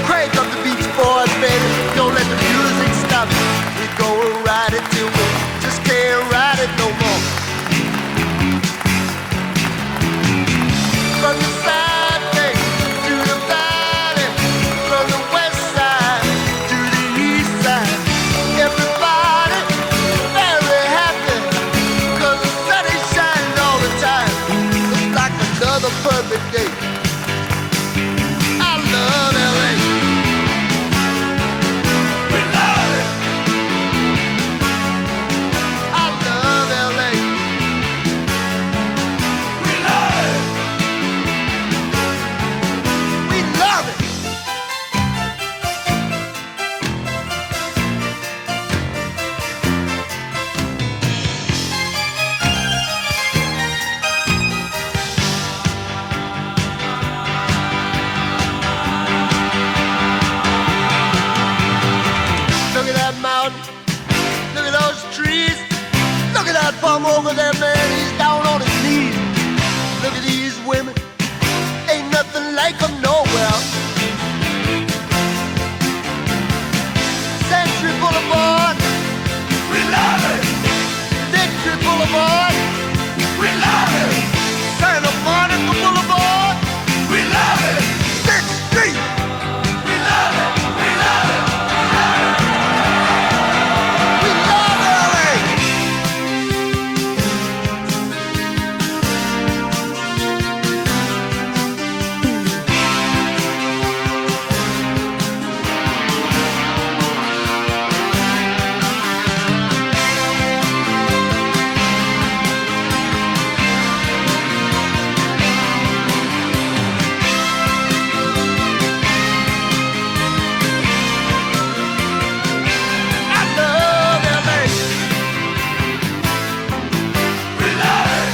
Crank up the Beach Boys, baby. Don't let the music stop. We gonna ride it till we just can't ride it no more. From the side bay to the valley, from the west side to the east side, everybody very happy, 'cause the sun is shining all the time. Looks like another perfect day. I love LA. We love it. I love LA. We love it. We love it. Look at that mountain. Look at those trees. Look at that bum over there, man. He's down on his knees. Look at these women. Ain't nothing like them nowhere. Century Boulevard. We love it. Victory Boulevard. We love it. Santa Monica Boulevard. We love it. Sixth Street. We love it. We love it. We love LA. I love LA. We love it.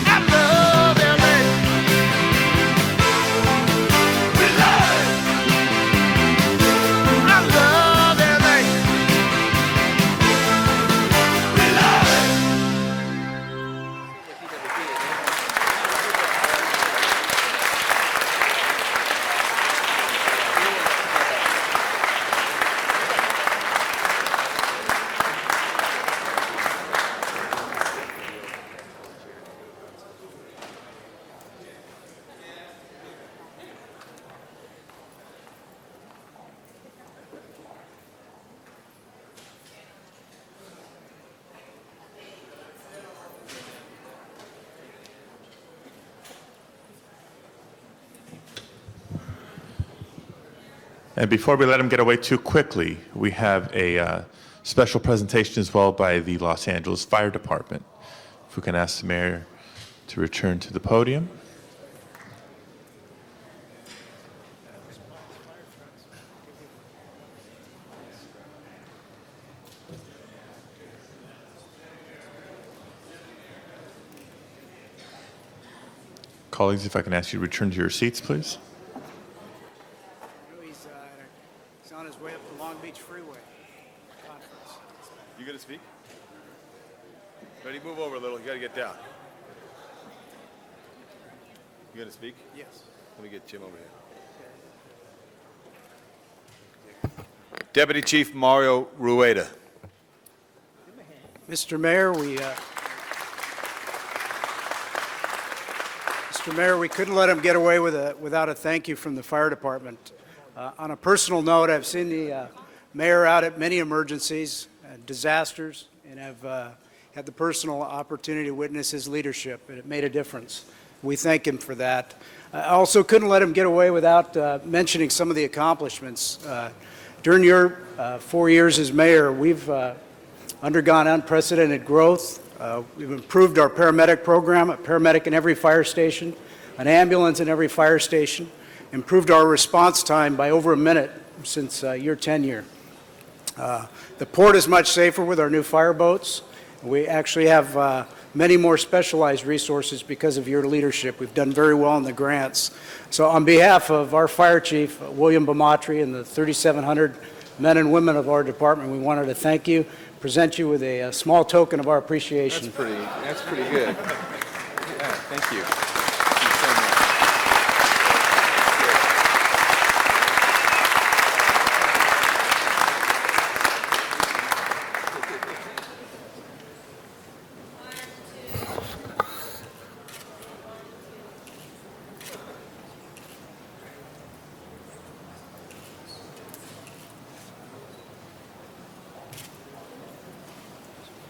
I love LA. We love it. I love LA. We love it. And before we let him get away too quickly, we have a special presentation as well by the Los Angeles Fire Department. If we can ask the mayor to return to the podium. Colleagues, if I can ask you to return to your seats, please. He's on his way up the Long Beach Freeway conference. You gonna speak? Ready? Move over a little. You gotta get down. You gonna speak? Yes. Let me get Jim over here. Deputy Chief Mario Rueda. Mr. Mayor, we couldn't let him get away without a thank you from the fire department. On a personal note, I've seen the mayor out at many emergencies, disasters, and have had the personal opportunity to witness his leadership, and it made a difference. We thank him for that. I also couldn't let him get away without mentioning some of the accomplishments. During your 4 years as mayor, we've undergone unprecedented growth. We've improved our paramedic program, a paramedic in every fire station, an ambulance in every fire station, improved our response time by over a minute since your tenure. The port is much safer with our new fireboats. We actually have many more specialized resources because of your leadership. We've done very well in the grants. So on behalf of our fire chief, William Bamatri, and the 3,700 men and women of our department, we wanted to thank you, present you with a small token of our appreciation. That's pretty good. Yeah, thank you.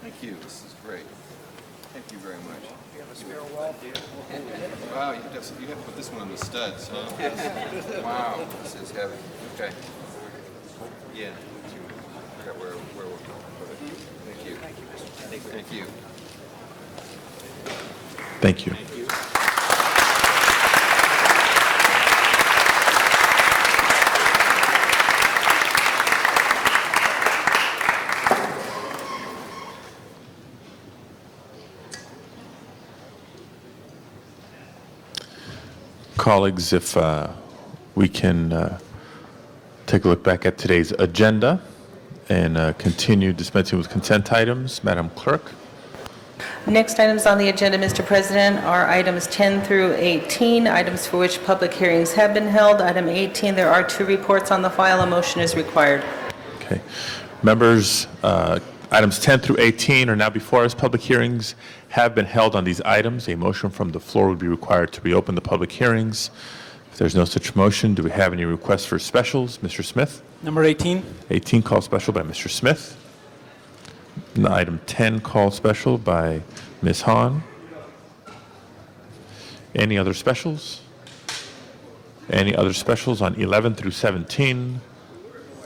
Thank you. This is great. Thank you very much. You have a spare wall? Wow, you have to put this one on the studs, huh? Wow, this is heavy. Okay. Yeah. I forgot where we're going. Thank you. Thank you. Thank you. Colleagues, if we can take a look back at today's agenda and continue dispensing with consent items. Madam Clerk. Next items on the agenda, Mr. President, are items 10 through 18, items for which public hearings have been held. Item 18, there are 2 reports on the file. A motion is required. Okay. Members, items 10 through 18 are now before us. Public hearings have been held on these items. A motion from the floor would be required to reopen the public hearings. If there's no such motion, do we have any requests for specials? Mr. Smith? Number 18. 18, call special by Mr. Smith. Item 10, call special by Ms. Hahn. Any other specials? Any other specials on 11 through 17?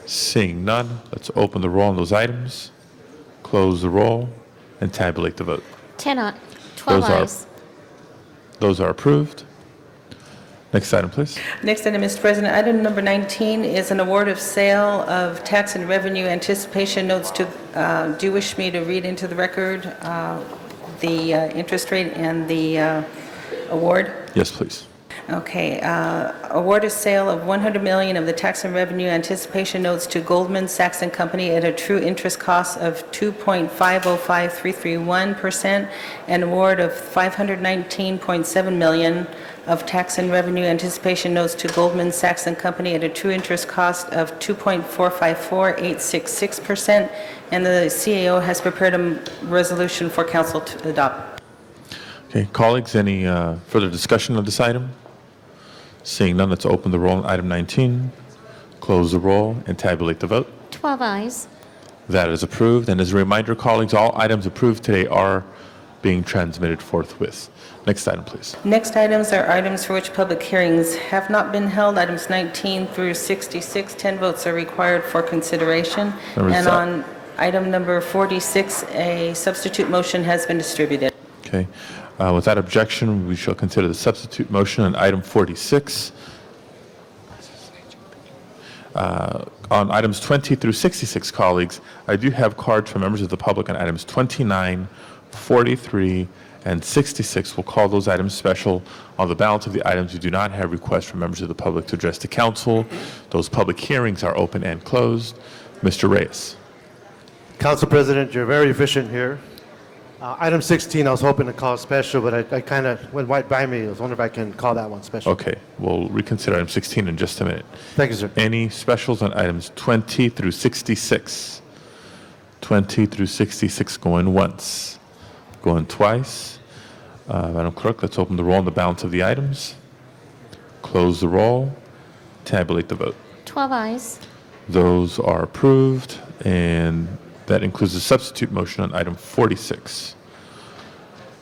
Seeing none, let's open the roll on those items, close the roll, and tabulate the vote. 12 ayes. Those are approved. Next item, please. Next item, Mr. President, item number 19 is an award of sale of tax and revenue anticipation notes to, do you wish me to read into the record the interest rate and the award? Yes, please. Okay, award of sale of $100 million of the tax and revenue anticipation notes to Goldman Sachs and Company at a true interest cost of 2.505331%, and award of $519.7 million of tax and revenue anticipation notes to Goldman Sachs and Company at a true interest cost of 2.454866%, and the CAO has prepared a resolution for council to adopt. Okay, colleagues, any further discussion of this item? Seeing none, let's open the roll on item 19, close the roll, and tabulate the vote. 12 ayes. That is approved. And as a reminder, colleagues, all items approved today are being transmitted forthwith. Next item, please. Next items are items for which public hearings have not been held. Items 19 through 66, 10 votes are required for consideration. And on item number 46, a substitute motion has been distributed. Okay. Without objection, we shall consider the substitute motion on item 46. On items 20 through 66, colleagues, I do have cards from members of the public on items 29, 43, and 66. We'll call those items special. On the balance of the items, we do not have requests from members of the public to address the council. Those public hearings are open and closed. Mr. Reyes. Council President, you're very efficient here. Item 16, I was hoping to call special, but I kind of went right by me. I was wondering if I can call that one special. Okay, we'll reconsider item 16 in just a minute. Thank you, sir. Any specials on items 20 through 66? 20 through 66 going once, going twice. Madam Clerk, let's open the roll on the balance of the items. Close the roll. Tabulate the vote. 12 ayes. Those are approved, and that includes the substitute motion on item 46.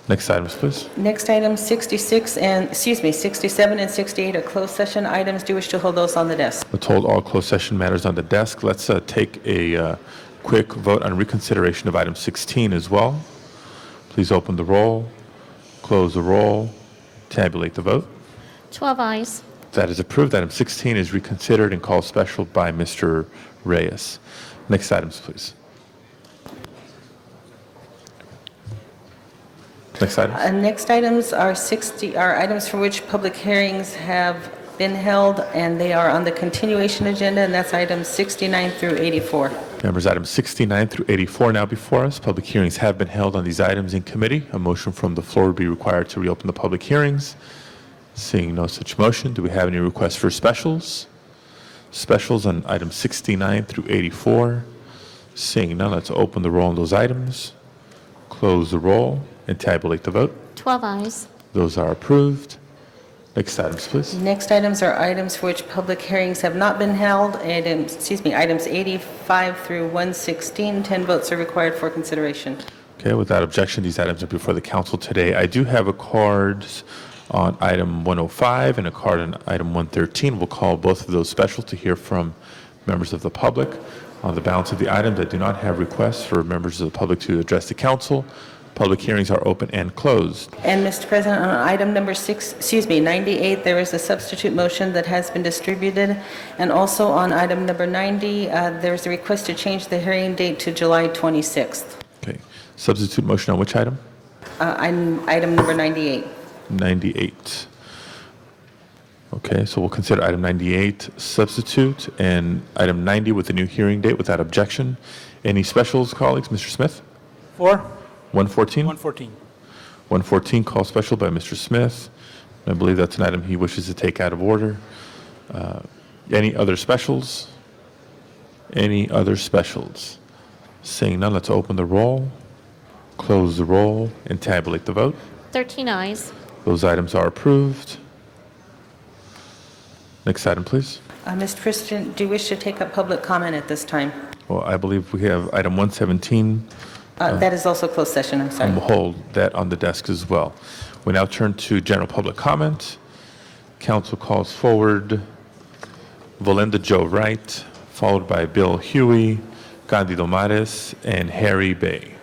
Next items, please. Next item 67 and 68 are closed session items. Do you wish to hold those on the desk? Let's hold all closed session matters on the desk. Let's take a quick vote on reconsideration of item 16 as well. Please open the roll, close the roll, tabulate the vote. 12 ayes. That is approved. Item 16 is reconsidered and called special by Mr. Reyes. Next items, please. Next item. Next items are items for which public hearings have been held, and they are on the continuation agenda, and that's items 69 through 84. Members, items 69 through 84 now before us. Public hearings have been held on these items in committee. A motion from the floor would be required to reopen the public hearings. Seeing no such motion, do we have any requests for specials? Specials on items 69 through 84. Seeing none, let's open the roll on those items, close the roll, and tabulate the vote. 12 eyes. Those are approved. Next items, please. Next items are items for which public hearings have not been held, items 85 through 116. 10 votes are required for consideration. Okay, without objection, these items are before the council today. I do have a card on item 105 and a card on item 113. We'll call both of those special to hear from members of the public. On the balance of the items, I do not have requests for members of the public to address the council. Public hearings are open and closed. And Mr. President, on item number 98, there is a substitute motion that has been distributed. And also on item number 90, there is a request to change the hearing date to July 26th. Okay, substitute motion on which item? Item number 98. 98. Okay, so we'll consider item 98 substitute and item 90 with the new hearing date without objection. Any specials, colleagues? Mr. Smith? For? 114? 114. 114, call special by Mr. Smith. I believe that's an item he wishes to take out of order. Any other specials? Any other specials? Seeing none, let's open the roll, close the roll, and tabulate the vote. 13 eyes. Those items are approved. Next item, please. Mr. President, do you wish to take up public comment at this time? Well, I believe we have item 117. That is also closed session, I'm sorry. And we'll hold that on the desk as well. We now turn to general public comment. Council calls forward Valinda Joe Wright, followed by Bill Huey, Gandhi Domares, and Harry Bay.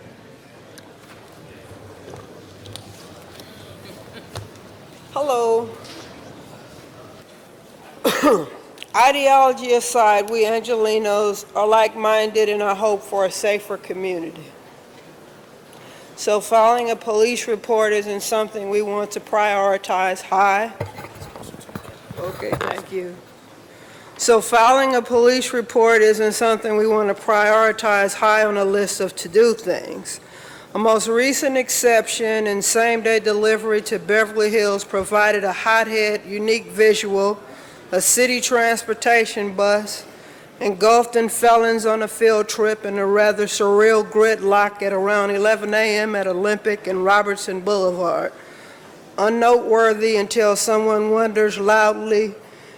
Hello. Ideology aside, we Angelenos are like-minded in our hope for a safer community. So filing a police report isn't something we want to prioritize high. Okay, thank you. So filing a police report isn't something we want to prioritize high on a list of to-do things. A most recent exception in same-day delivery to Beverly Hills provided a hothead, unique visual, a city transportation bus, engulfed in felons on a field trip in a rather surreal gridlock at around 11 a.m. at Olympic and Robertson Boulevard. Unnoteworthy until someone wonders loudly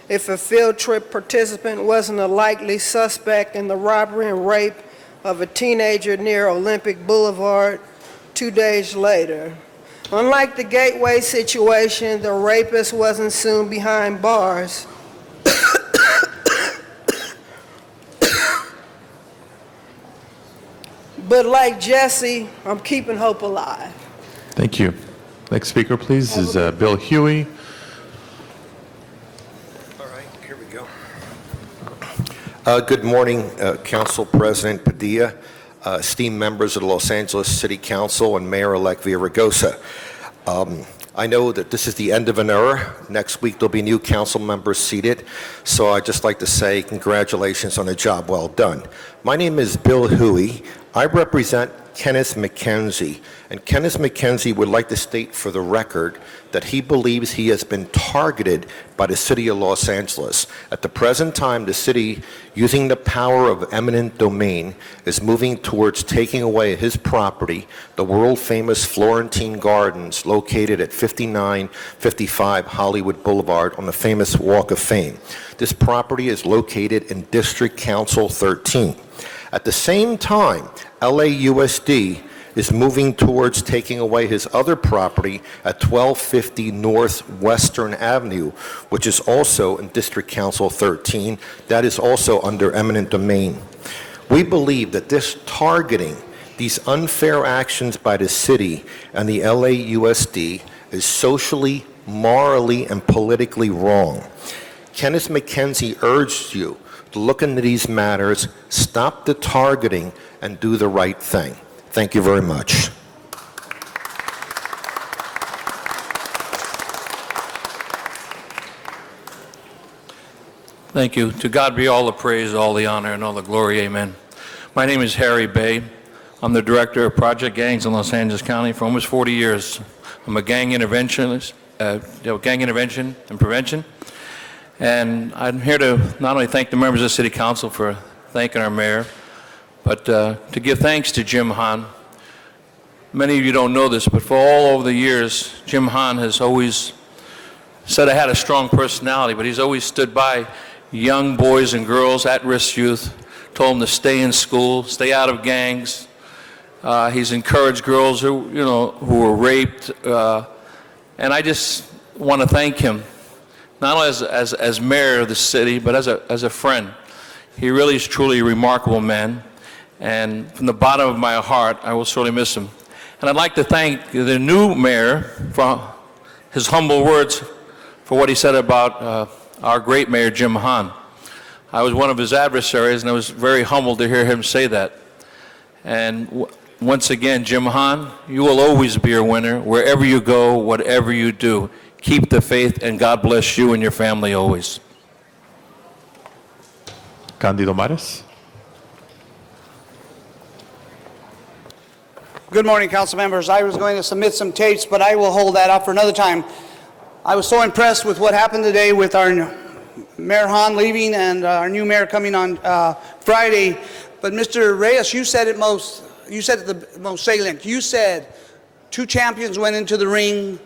if a field trip participant wasn't a likely suspect in the robbery and rape of a teenager near Olympic Boulevard 2 days later. Unlike the Gateway situation, the rapist wasn't soon behind bars. But like Jesse, I'm keeping hope alive. Thank you. Next speaker, please, is Bill Huey. All right, here we go. Good morning, Council President Padilla, esteemed members of the Los Angeles City Council, and Mayor-elect Villaraigosa. I know that this is the end of an era. Next week, there'll be new council members seated. So I'd just like to say congratulations on a job well done. My name is Bill Huey. I represent Kenneth McKenzie. And Kenneth McKenzie would like to state for the record that he believes he has been targeted by the city of Los Angeles. At the present time, the city, using the power of eminent domain, is moving towards taking away his property, the world-famous Florentine Gardens, located at 5955 Hollywood Boulevard on the famous Walk of Fame. This property is located in District Council 13. At the same time, LAUSD is moving towards taking away his other property at 1250 North Western Avenue, which is also in District Council 13. That is also under eminent domain. We believe that this targeting, these unfair actions by the city and the LAUSD is socially, morally, and politically wrong. Kenneth McKenzie urged you to look into these matters, stop the targeting, and do the right thing. Thank you very much. Thank you. To God be all the praise, all the honor, and all the glory. Amen. My name is Harry Bay. I'm the director of Project Gangs in Los Angeles County for almost 40 years. I'm a gang interventionist, gang intervention and prevention. And I'm here to not only thank the members of the City Council for thanking our mayor, but to give thanks to Jim Hahn. Many of you don't know this, but for all over the years, Jim Hahn has always said I had a strong personality, but he's always stood by young boys and girls, at-risk youth, told them to stay in school, stay out of gangs. He's encouraged girls who were raped, and I just want to thank him, not only as mayor of the city, but as a friend. He really is truly a remarkable man, and from the bottom of my heart, I will sorely miss him. And I'd like to thank the new mayor for his humble words for what he said about our great mayor, Jim Hahn. I was one of his adversaries, and I was very humbled to hear him say that. And once again, Jim Hahn, you will always be a winner wherever you go, whatever you do. Keep the faith, and God bless you and your family always. Candido Mares. Good morning, council members. I was going to submit some tapes, but I will hold that up for another time. I was so impressed with what happened today with our Mayor Hahn leaving and our new mayor coming on Friday. But Mr. Reyes, you said it the most salient. You said 2 champions went into the ring,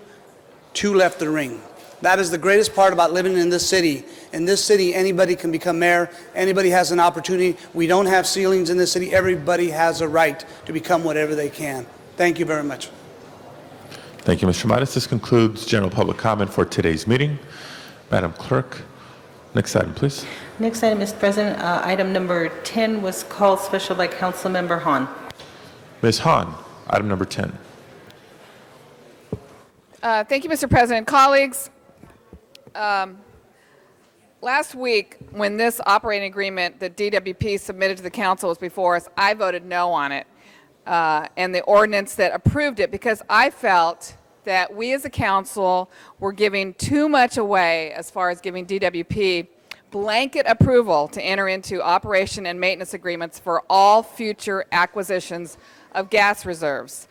2 left the ring. That is the greatest part about living in this city. In this city, anybody can become mayor. Anybody has an opportunity. We don't have ceilings in this city. Everybody has a right to become whatever they can. Thank you very much. Thank you, Mr. Mares. This concludes general public comment for today's meeting. Madam Clerk, next item, please. Next item, Mr. President, item number 10 was called special by Councilmember Hahn. Ms. Hahn, item number 10. Thank you, Mr. President. Colleagues, last week, when this operating agreement that DWP submitted to the council was before us, I voted no on it and the ordinance that approved it, because I felt that we as a council were giving too much away as far as giving DWP blanket approval to enter into operation and maintenance agreements for all future acquisitions of gas reserves.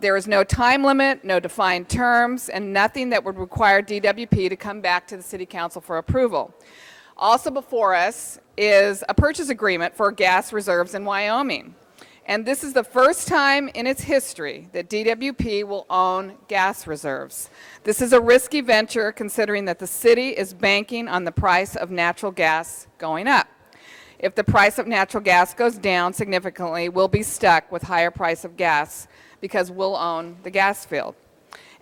There is no time limit, no defined terms, and nothing that would require DWP to come back to the City Council for approval. Also before us is a purchase agreement for gas reserves in Wyoming. And this is the first time in its history that DWP will own gas reserves. This is a risky venture, considering that the city is banking on the price of natural gas going up. If the price of natural gas goes down significantly, we'll be stuck with higher price of gas because we'll own the gas field.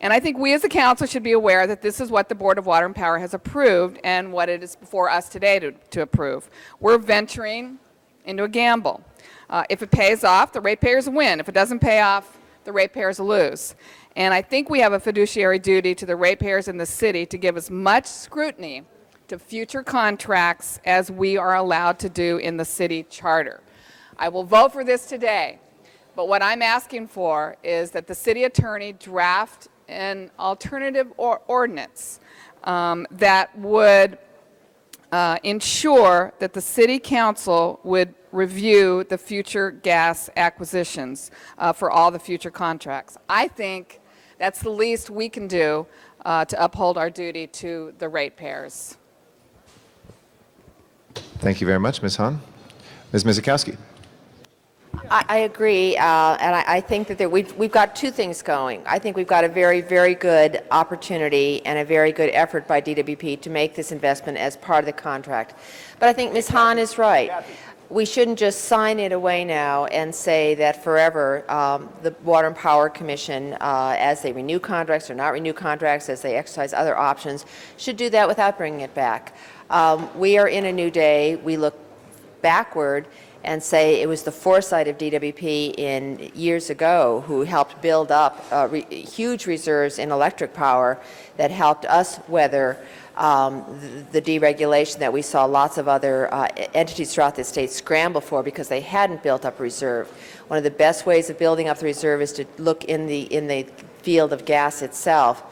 And I think we as a council should be aware that this is what the Board of Water and Power has approved and what it is before us today to approve. We're venturing into a gamble. If it pays off, the ratepayers win. If it doesn't pay off, the ratepayers lose. And I think we have a fiduciary duty to the ratepayers in the city to give as much scrutiny to future contracts as we are allowed to do in the city charter. I will vote for this today, but what I'm asking for is that the city attorney draft an alternative ordinance that would ensure that the city council would review the future gas acquisitions for all the future contracts. I think that's the least we can do to uphold our duty to the ratepayers. Thank you very much, Ms. Hahn. Ms. Mizikowski. I agree, and I think that we've got 2 things going. I think we've got a very, very good opportunity and a very good effort by DWP to make this investment as part of the contract. But I think Ms. Hahn is right. We shouldn't just sign it away now and say that forever the Water and Power Commission, as they renew contracts or not renew contracts, as they exercise other options, should do that without bringing it back. We are in a new day. We look backward and say it was the foresight of DWP in years ago who helped build up huge reserves in electric power that helped us weather the deregulation that we saw lots of other entities throughout the state scramble for because they hadn't built up a reserve. One of the best ways of building up the reserve is to look in the field of gas itself.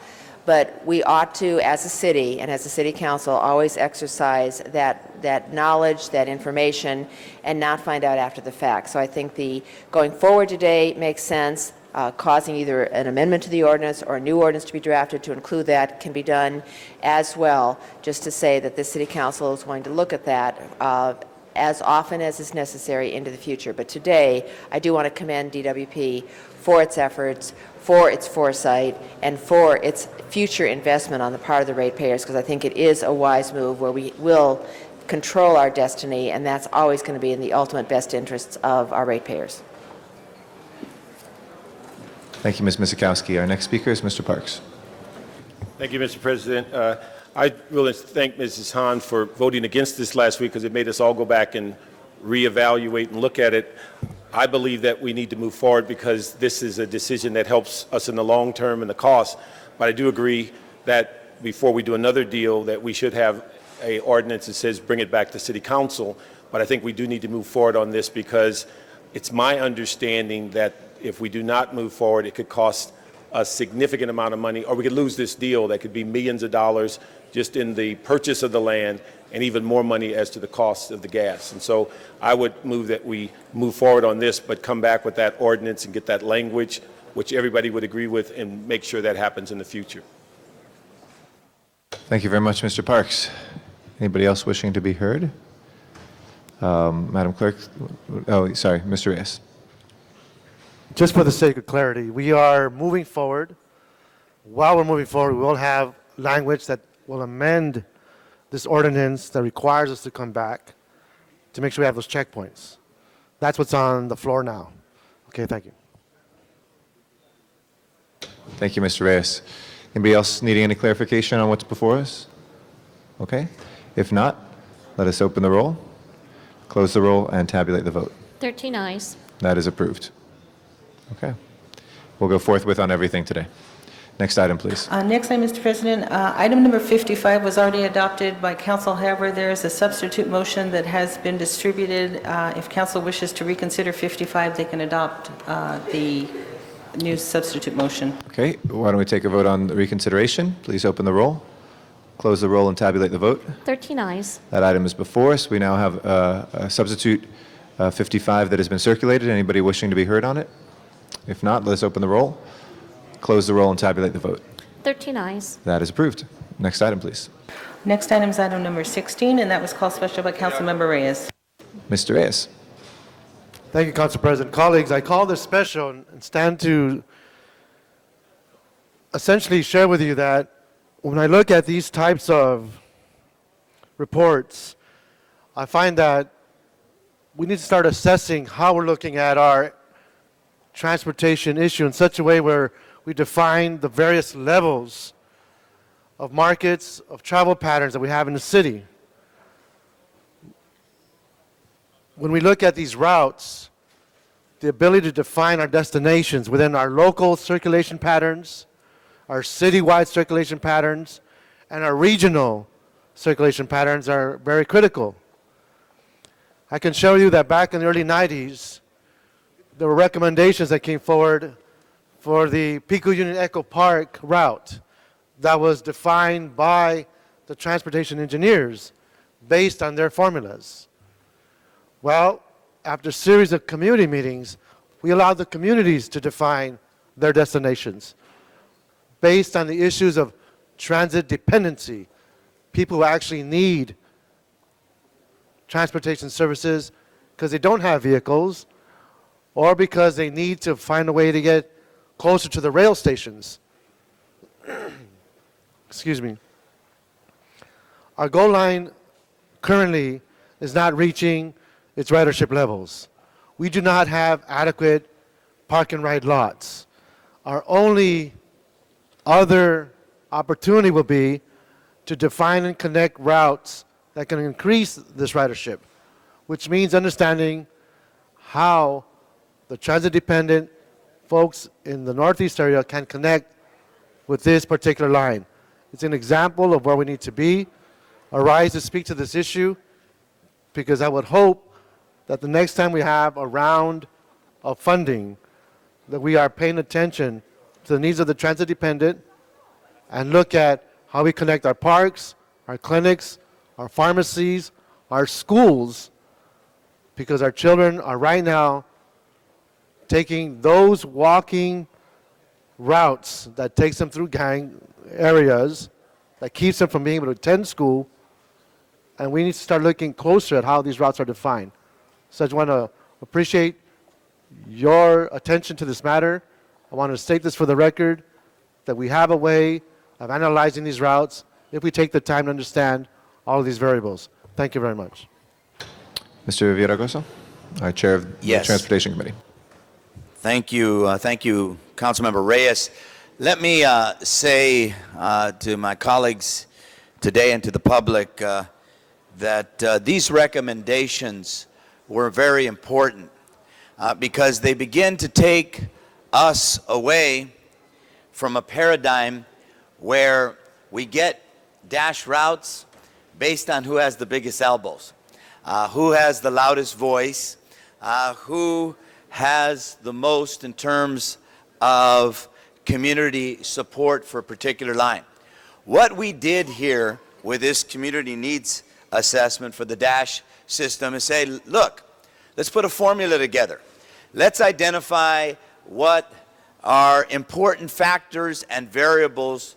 but we ought to, as a city and as a city council, always exercise that knowledge, that information, and not find out after the fact. So I think the going forward today makes sense. Causing either an amendment to the ordinance or a new ordinance to be drafted to include that can be done as well, just to say that the city council is going to look at that as often as is necessary into the future. But today, I do want to commend DWP for its efforts, for its foresight, and for its future investment on the part of the ratepayers, because I think it is a wise move where we will control our destiny, and that's always going to be in the ultimate best interests of our ratepayers. Thank you, Ms. Misikowski. Our next speaker is Mr. Parks. Thank you, Mr. President. I really thank Mrs. Hahn for voting against this last week because it made us all go back and reevaluate and look at it. I believe that we need to move forward because this is a decision that helps us in the long term and the cost. But I do agree that before we do another deal that we should have an ordinance that says bring it back to City Council. But I think we do need to move forward on this because it's my understanding that if we do not move forward, it could cost a significant amount of money, or we could lose this deal that could be millions of dollars just in the purchase of the land and even more money as to the cost of the gas. And so I would move that we move forward on this, but come back with that ordinance and get that language, which everybody would agree with, and make sure that happens in the future. Thank you very much, Mr. Parks. Anybody else wishing to be heard? Madam Clerk, oh, sorry, Mr. Reyes. Just for the sake of clarity, we are moving forward. While we're moving forward, we will have language that will amend this ordinance that requires us to come back to make sure we have those checkpoints. That's what's on the floor now. Okay, thank you. Thank you, Mr. Reyes. Anybody else needing any clarification on what's before us? Okay. If not, let us open the roll, close the roll, and tabulate the vote. 13 ayes. That is approved. Okay. We'll go forthwith on everything today. Next item, please. Next item, Mr. President, item number 55 was already adopted by council. However, there is a substitute motion that has been distributed. If council wishes to reconsider 55, they can adopt the new substitute motion. Okay. Why don't we take a vote on the reconsideration? Please open the roll, close the roll, and tabulate the vote. 13 ayes. That item is before us. We now have a substitute 55 that has been circulated. Anybody wishing to be heard on it? If not, let's open the roll, close the roll, and tabulate the vote. 13 ayes. That is approved. Next item, please. Next item is item number 16, and that was called special by Councilmember Reyes. Mr. Reyes. Thank you, Council President. Colleagues, I call this special and stand to essentially share with you that when I look at these types of reports, I find that we need to start assessing how we're looking at our transportation issue in such a way where we define the various levels of markets, of travel patterns that we have in the city. When we look at these routes, the ability to define our destinations within our local circulation patterns, our citywide circulation patterns, and our regional circulation patterns are very critical. I can show you that back in the early 90s, there were recommendations that came forward for the Pico Union Echo Park route that was defined by the transportation engineers based on their formulas. Well, after a series of community meetings, we allowed the communities to define their destinations based on the issues of transit dependency, people who actually need transportation services because they don't have vehicles or because they need to find a way to get closer to the rail stations. Excuse me. Our goal line currently is not reaching its ridership levels. We do not have adequate park and ride lots. Our only other opportunity will be to define and connect routes that can increase this ridership, which means understanding how the transit-dependent folks in the Northeast area can connect with this particular line. It's an example of where we need to be. I rise to speak to this issue because I would hope that the next time we have a round of funding, that we are paying attention to the needs of the transit-dependent and look at how we connect our parks, our clinics, our pharmacies, our schools, because our children are right now taking those walking routes that takes them through gang areas, that keeps them from being able to attend school, and we need to start looking closer at how these routes are defined. So I just want to appreciate your attention to this matter. I want to state this for the record, that we have a way of analyzing these routes if we take the time to understand all of these variables. Thank you very much. Mr. Villaraigosa, Chair of the Yes. Transportation Committee. Thank you, Councilmember Reyes. Let me say to my colleagues today and to the public that these recommendations were very important because they begin to take us away from a paradigm where we get dash routes based on who has the biggest elbows, who has the loudest voice, who has the most in terms of community support for a particular line. What we did here with this community needs assessment for the DASH system is say, look, let's put a formula together. Let's identify what are important factors and variables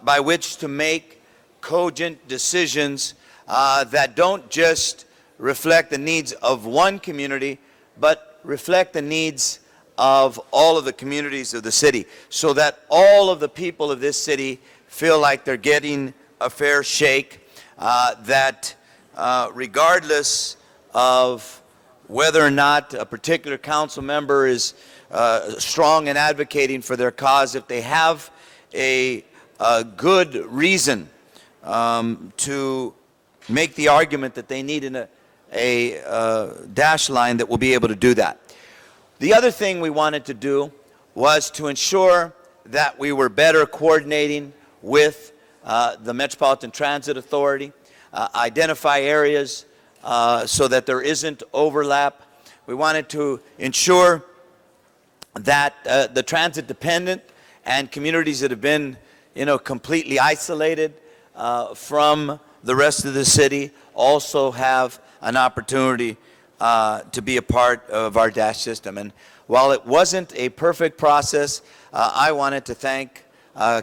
by which to make cogent decisions that don't just reflect the needs of one community, but reflect the needs of all of the communities of the city, so that all of the people of this city feel like they're getting a fair shake, that regardless of whether or not a particular council member is strong in advocating for their cause, if they have a good reason to make the argument that they need a dash line, that will be able to do that. The other thing we wanted to do was to ensure that we were better coordinating with the Metropolitan Transit Authority, identify areas so that there isn't overlap. We wanted to ensure that the transit dependent and communities that have been, completely isolated from the rest of the city also have an opportunity to be a part of our DASH system. And while it wasn't a perfect process, I wanted to thank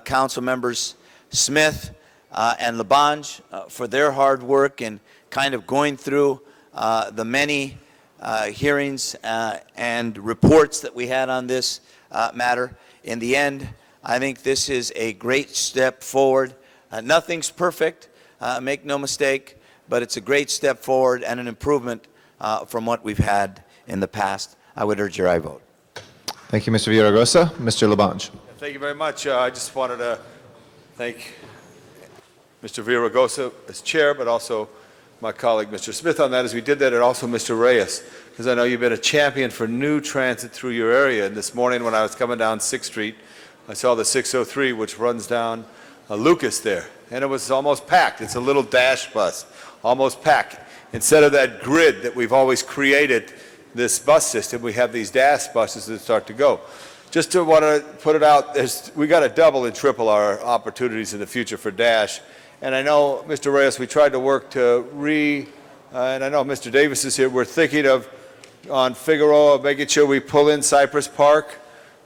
Council Members Smith and Labange for their hard work in kind of going through the many hearings and reports that we had on this matter. In the end, I think this is a great step forward. Nothing's perfect, make no mistake, but it's a great step forward and an improvement from what we've had in the past. I would urge your aye vote. Thank you, Mr. Villaraigosa. Mr. Labange. Thank you very much. I just wanted to thank Mr. Villaraigosa as chair, but also my colleague, Mr. Smith, on that, as we did that, and also Mr. Reyes, because I know you've been a champion for new transit through your area. And this morning when I was coming down 6th Street, I saw the 603, which runs down Lucas there, and it was almost packed. It's a little dash bus, almost packed. Instead of that grid that we've always created, this bus system, we have these dash buses that start to go. Just to want to put it out, we got to double and triple our opportunities in the future for dash. And I know, Mr. Reyes, we tried to work to and I know Mr. Davis is here, we're thinking of, on Figueroa, making sure we pull in Cypress Park.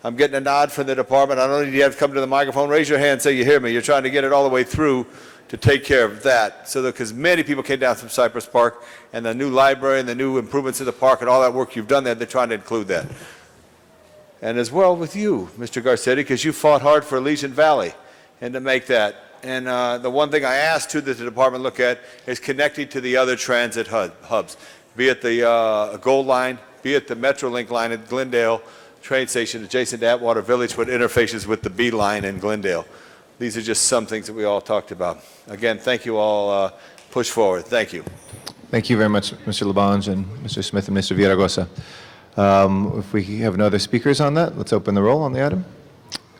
I'm getting a nod from the department. I don't need you to have to come to the microphone. Raise your hand and say you hear me. You're trying to get it all the way through to take care of that. So because many people came down from Cypress Park, and the new library and the new improvements to the park and all that work you've done there, they're trying to include that. And as well with you, Mr. Garcetti, because you fought hard for Elysian Valley and to make that. And the one thing I asked too that the department look at is connecting to the other transit hubs, be it the Gold Line, be it the Metrolink line at Glendale train station adjacent to Atwater Village, with interfaces with the B line in Glendale. These are just some things that we all talked about. Again, thank you all. Push forward. Thank you. Thank you very much, Mr. Labange and Mr. Smith and Mr. Villaraigosa. If we have no other speakers on that, let's open the roll on the item,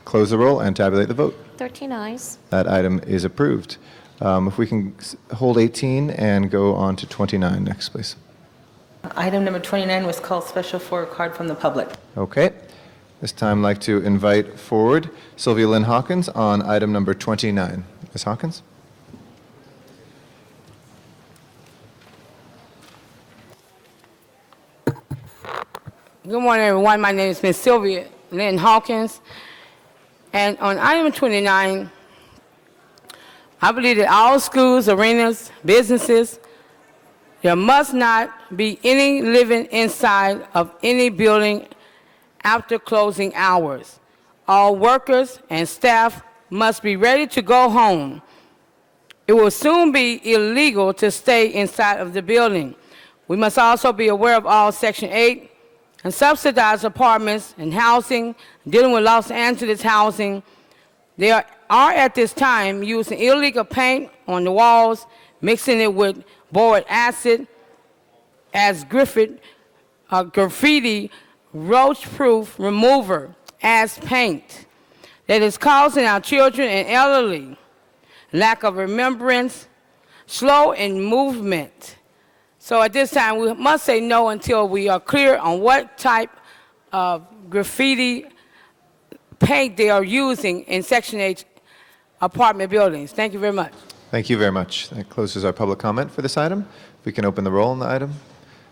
close the roll, and tabulate the vote. 13 ayes. That item is approved. If we can hold 18 and go on to 29 next, please. Item number 29 was called special for a card from the public. Okay. This time, I'd like to invite forward Sylvia Lynn Hawkins on item number 29. Ms. Hawkins? Good morning, everyone. My name is Ms. Sylvia Lynn Hawkins. And on item 29, I believe that all schools, arenas, businesses, there must not be any living inside of any building after closing hours. All workers and staff must be ready to go home. It will soon be illegal to stay inside of the building. We must also be aware of all Section 8 and subsidized apartments and housing, dealing with Los Angeles housing. They are at this time using illegal paint on the walls, mixing it with boric acid as graffiti roach-proof remover as paint that is causing our children and elderly lack of remembrance, slow in movement. So at this time, we must say no until we are clear on what type of graffiti paint they are using in Section 8 apartment buildings. Thank you very much. Thank you very much. That closes our public comment for this item. If we can open the roll on the item,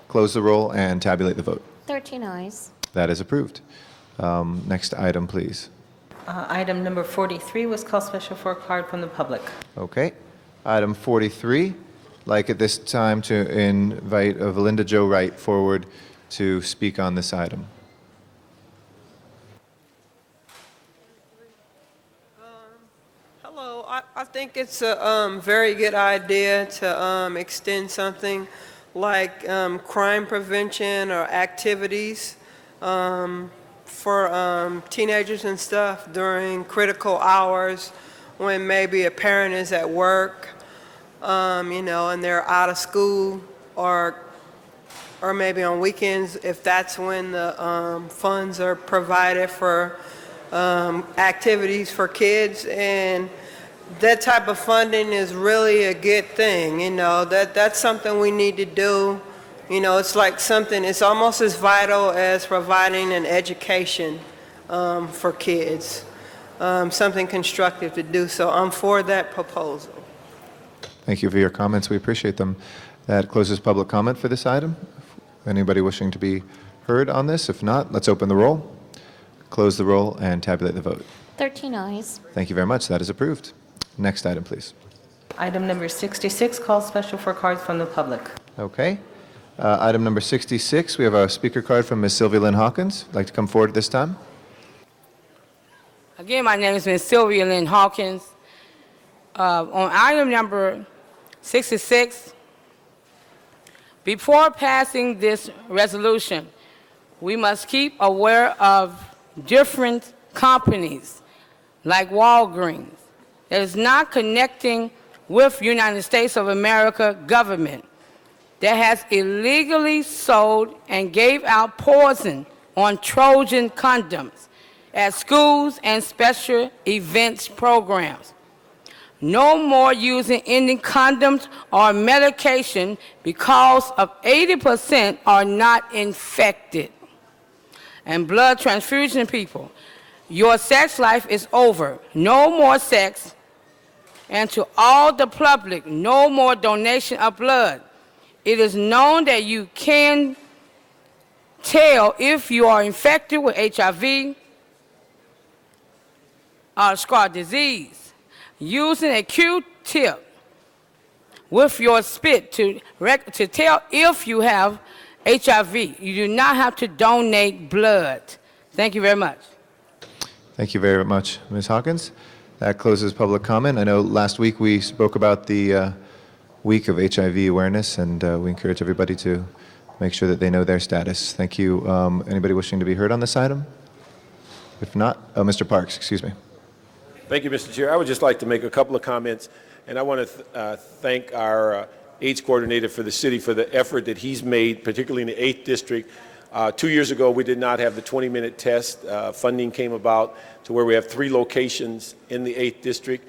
close the roll, and tabulate the vote. 13 eyes. That is approved. Next item, please. Item number 43 was called special for a card from the public. Okay. Item 43, like at this time to invite Valinda Jo Wright forward to speak on this item. Hello, I think it's a very good idea to extend something like crime prevention or activities for teenagers and stuff during critical hours when maybe a parent is at work, you know, and they're out of school, or maybe on weekends if that's when the funds are provided for activities for kids. And that type of funding is really a good thing, you know, that's something we need to do. You know, it's like something, it's almost as vital as providing an education for kids, something constructive to do. So I'm for that proposal. Thank you for your comments. We appreciate them. That closes public comment for this item. Anybody wishing to be heard on this? If not, let's open the roll, close the roll, and tabulate the vote. 13 eyes. Thank you very much. That is approved. Next item, please. Item number 66, called special for cards from the public. Okay. Item number 66, we have a speaker card from Ms. Sylvia Lynn Hawkins. Like to come forward at this time? Again, my name is Ms. Sylvia Lynn Hawkins. On item number 66, before passing this resolution, we must keep aware of different companies like Walgreens that is not connecting with United States of America government, that has illegally sold and gave out poison on Trojan condoms at schools and special events programs. No more using any condoms or medication because of 80% are not infected. And blood transfusion people, your sex life is over. No more sex. And to all the public, no more donation of blood. It is known that you can tell if you are infected with HIV or scar disease using a Q-tip with your spit to tell if you have HIV. You do not have to donate blood. Thank you very much. Thank you very much, Ms. Hawkins. That closes public comment. I know last week we spoke about the week of HIV awareness, and we encourage everybody to make sure that they know their status. Thank you. Anybody wishing to be heard on this item? If not, Mr. Parks, excuse me. Thank you, Mr. Chair. I would just like to make a couple of comments, and I want to thank our AIDS coordinator for the city for the effort that he's made, particularly in the 8th District. 2 years ago, we did not have the 20-minute test. Funding came about to where we have 3 locations in the 8th District,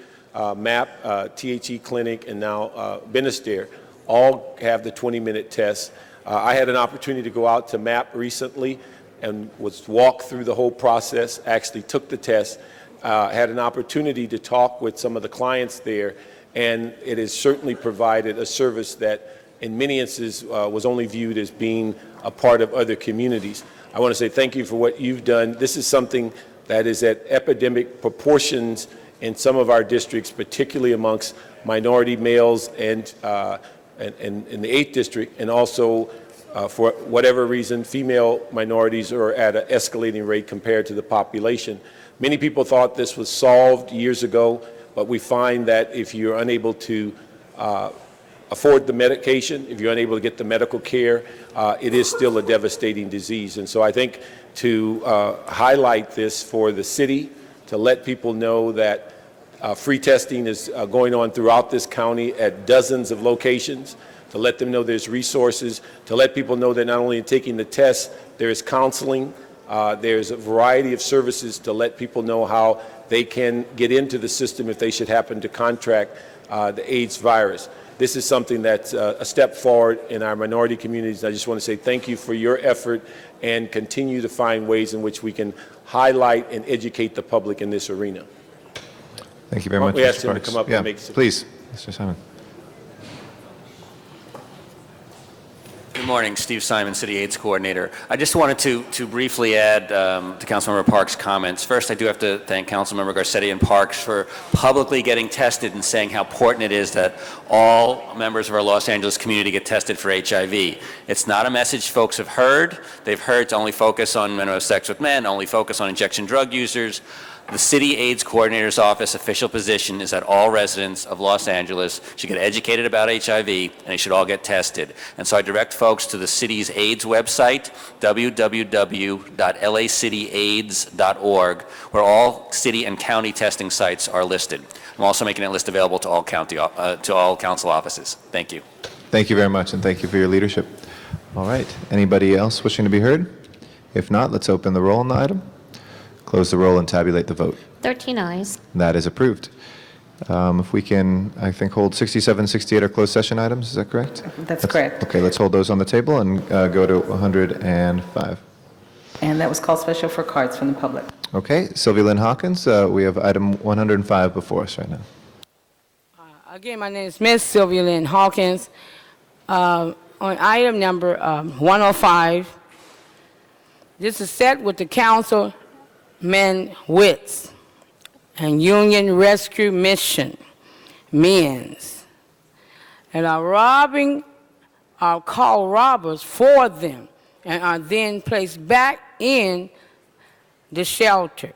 MAP, THE Clinic, and now Benistair, all have the 20-minute test. I had an opportunity to go out to MAP recently, and was walked through the whole process, actually took the test, had an opportunity to talk with some of the clients there, and it has certainly provided a service that in many instances was only viewed as being a part of other communities. I want to say thank you for what you've done. This is something that is at epidemic proportions in some of our districts, particularly amongst minority males and in the 8th district, and also for whatever reason, female minorities are at an escalating rate compared to the population. Many people thought this was solved years ago, but we find that if you're unable to afford the medication, if you're unable to get the medical care, it is still a devastating disease. And so I think to highlight this for the city, to let people know that free testing is going on throughout this county at dozens of locations, to let them know there's resources, to let people know that not only in taking the test, there is counseling, there's a variety of services to let people know how they can get into the system if they should happen to contract the AIDS virus. This is something that's a step forward in our minority communities. I just want to say thank you for your effort and continue to find ways in which we can highlight and educate the public in this arena. Thank you very much, We Mr. asked him to Parks. come up Yeah, and make some. please, Mr. Simon. Good morning, Steve Simon, City AIDS Coordinator. I just wanted to briefly add to Councilmember Parks' comments. First, I do have to thank Councilmember Garcetti and Parks for publicly getting tested and saying how important it is that all members of our Los Angeles community get tested for HIV. It's not a message folks have heard. They've heard to only focus on men who have sex with men, only focus on injection drug users. The City AIDS Coordinator's Office official position is that all residents of Los Angeles should get educated about HIV and they should all get tested. And so I direct folks to the city's AIDS website, www.lacityaidс.org, where all city and county testing sites are listed. I'm also making that list available to all council offices. Thank you. Thank you very much, and thank you for your leadership. All right, anybody else wishing to be heard? If not, let's open the roll on the item, close the roll, and tabulate the vote. 13 eyes. That is approved. If we can, I think, hold 67, 68 are closed session items, is that correct? That's correct. Okay, let's hold those on the table and go to 105. And that was called special for cards from the public. Okay, Sylvia Lynn Hawkins, we have item 105 before us right now. Again, my name is Ms. Sylvia Lynn Hawkins. On item number 105, this is set with the Councilman Witts and Union Rescue Mission men's and are robbing, are called robbers for them and are then placed back in the shelter.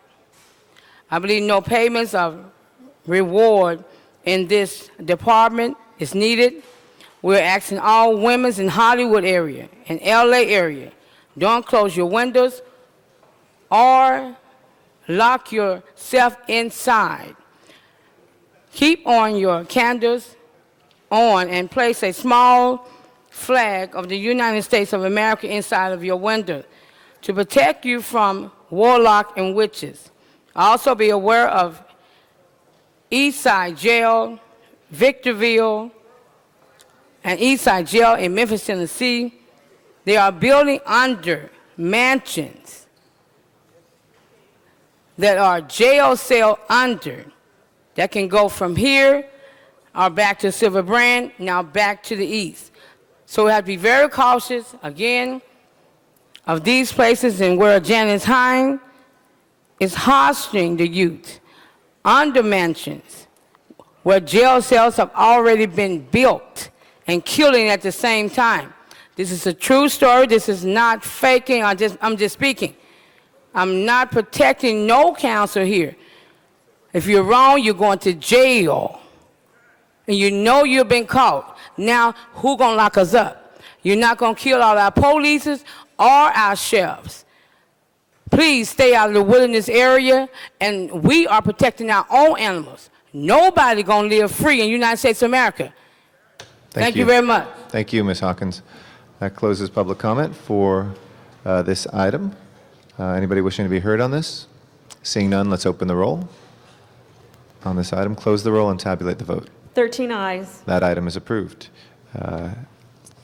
I believe no payments of reward in this department is needed. We're asking all women in Hollywood area and LA area, don't close your windows or lock yourself inside. Keep on your candles on and place a small flag of the United States of America inside of your window to protect you from warlock and witches. Also be aware of Eastside Jail, Victorville, and Eastside Jail in Memphis, Tennessee. They are building under mansions that are jail cell under, that can go from here or back to Silver Brand, now back to the east. So we have to be very cautious, again, of these places and where Janice Hine is hosting the youth under mansions where jail cells have already been built and killing at the same time. This is a true story. This is not faking. I'm just speaking. I'm not protecting no council here. If you're wrong, you're going to jail. And you know you've been caught. Now, who gonna lock us up? You're not gonna kill all our polices or our sheriffs. Please stay out of the wilderness area, and we are protecting our own animals. Nobody gonna live free in the United States of America. Thank you very much. Thank you, Ms. Hawkins. That closes public comment for this item. Anybody wishing to be heard on this? Seeing none, let's open the roll on this item, close the roll, and tabulate the vote. 13 eyes. That item is approved.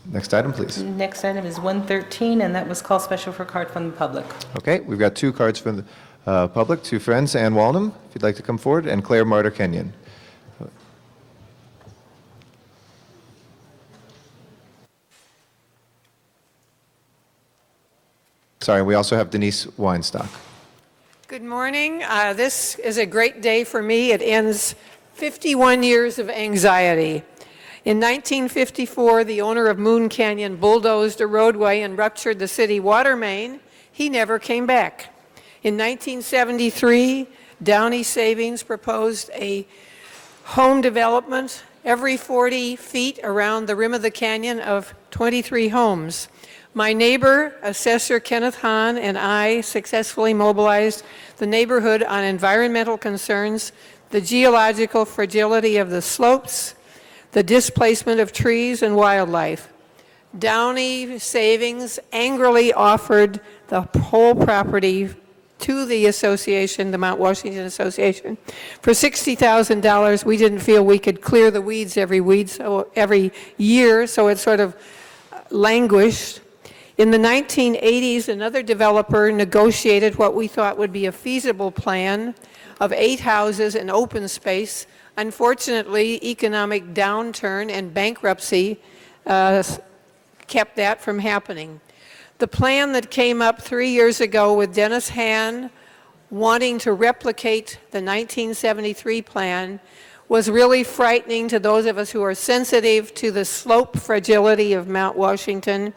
Next item, please. Next item is 113, and that was call special for card from the public. Okay, we've got two cards from the public, two friends, Ann Walnum, if you'd like to come forward, and Claire Martyr Kenyon. Sorry, we also have Denise Weinstock. Good morning. This is a great day for me. It ends 51 years of anxiety. In 1954, the owner of Moon Canyon bulldozed a roadway and ruptured the city water main. He never came back. In 1973, Downey Savings proposed a home development every 40 feet around the rim of the canyon of 23 homes. My neighbor, Assessor Kenneth Hahn, and I successfully mobilized the neighborhood on environmental concerns, the geological fragility of the slopes, the displacement of trees and wildlife. Downey Savings angrily offered the whole property to the association, the Mount Washington Association. For $60,000, we didn't feel we could clear the weeds every year, so it sort of languished. In the 1980s, another developer negotiated what we thought would be a feasible plan of 8 houses and open space. Unfortunately, economic downturn and bankruptcy kept that from happening. The plan that came up 3 years ago with Dennis Hahn wanting to replicate the 1973 plan was really frightening to those of us who are sensitive to the slope fragility of Mount Washington,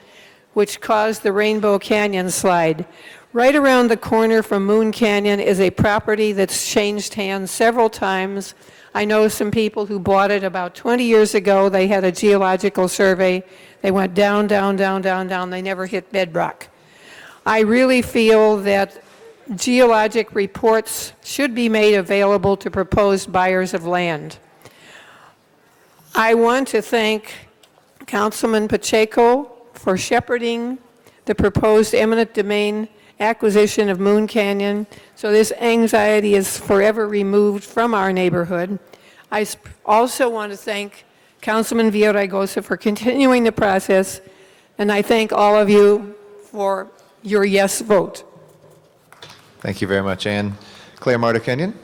which caused the Rainbow Canyon slide. Right around the corner from Moon Canyon is a property that's changed hands several times. I know some people who bought it about 20 years ago. They had a geological survey. They went down, down, down, down, down. They never hit bedrock. I really feel that geologic reports should be made available to proposed buyers of land. I want to thank Councilman Pacheco for shepherding the proposed eminent domain acquisition of Moon Canyon, so this anxiety is forever removed from our neighborhood. I also want to thank Councilman Villaraigosa for continuing the process, and I thank all of you for your yes vote. Thank you very much, Ann. Claire Martyr Kenyon.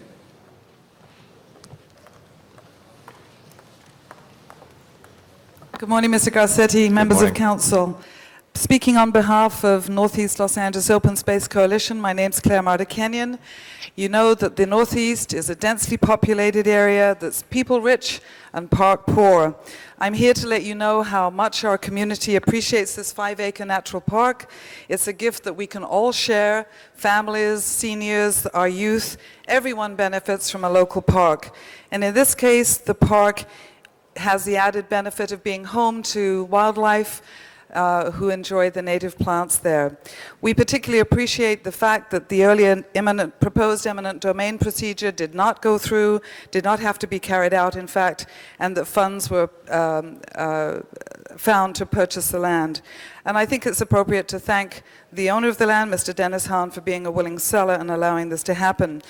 Good morning, Mr. Garcetti, members of council. Speaking on behalf of Northeast Los Angeles Open Space Coalition, my name's Claire Martyr Kenyon. You know that the Northeast is a densely populated area that's people-rich and park-poor. I'm here to let you know how much our community appreciates this 5-acre natural park. It's a gift that we can all share, families, seniors, our youth, everyone benefits from a local park. And in this case, the park has the added benefit of being home to wildlife who enjoy the native plants there. We particularly appreciate the fact that the earlier proposed eminent domain procedure did not go through, did not have to be carried out, in fact, and that funds were found to purchase the land. And I think it's appropriate to thank the owner of the land, Mr. Dennis Hahn, for being a willing seller and allowing this to happen.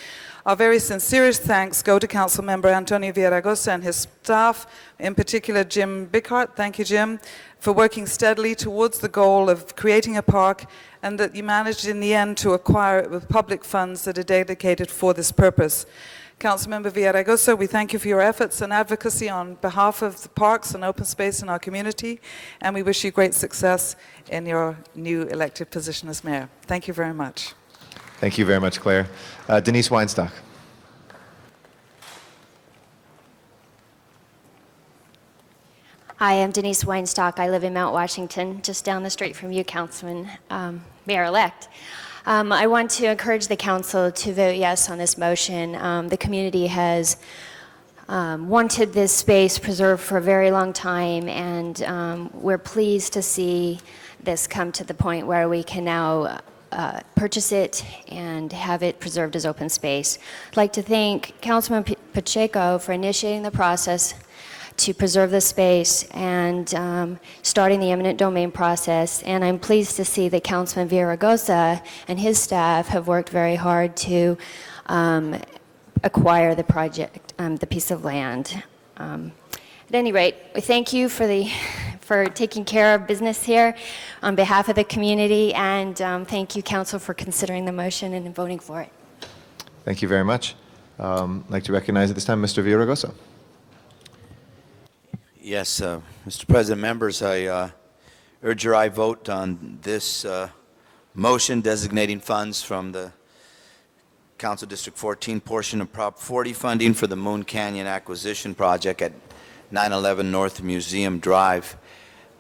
Our very sincerest thanks go to Councilmember Antonio Villaraigosa and his staff, in particular Jim Bickart. Thank you, Jim, for working steadily towards the goal of creating a park, and that you managed in the end to acquire it with public funds that are dedicated for this purpose. Councilmember Villaraigosa, we thank you for your efforts and advocacy on behalf of the parks and open space in our community, and we wish you great success in your new elected position as mayor. Thank you very much. Thank you very much, Claire. Denise Weinstock. Hi, I'm Denise Weinstock. I live in Mount Washington, just down the street from you, Councilman, Mayor-elect. I want to encourage the council to vote yes on this motion. The community has wanted this space preserved for a very long time, and we're pleased to see this come to the point where we can now purchase it and have it preserved as open space. I'd like to thank Councilman Pacheco for initiating the process to preserve the space and starting the eminent domain process. And I'm pleased to see that Councilman Villaraigosa and his staff have worked very hard to acquire the project, the piece of land. At any rate, we thank you for for taking care of business here on behalf of the community, and thank you, Council, for considering the motion and voting for it. Thank you very much. I'd like to recognize at this time Mr. Villaraigosa. Yes, Mr. President, members, I urge your aye vote on this motion designating funds from the Council District 14 portion of Prop 40 funding for the Moon Canyon acquisition project at 911 North Museum Drive.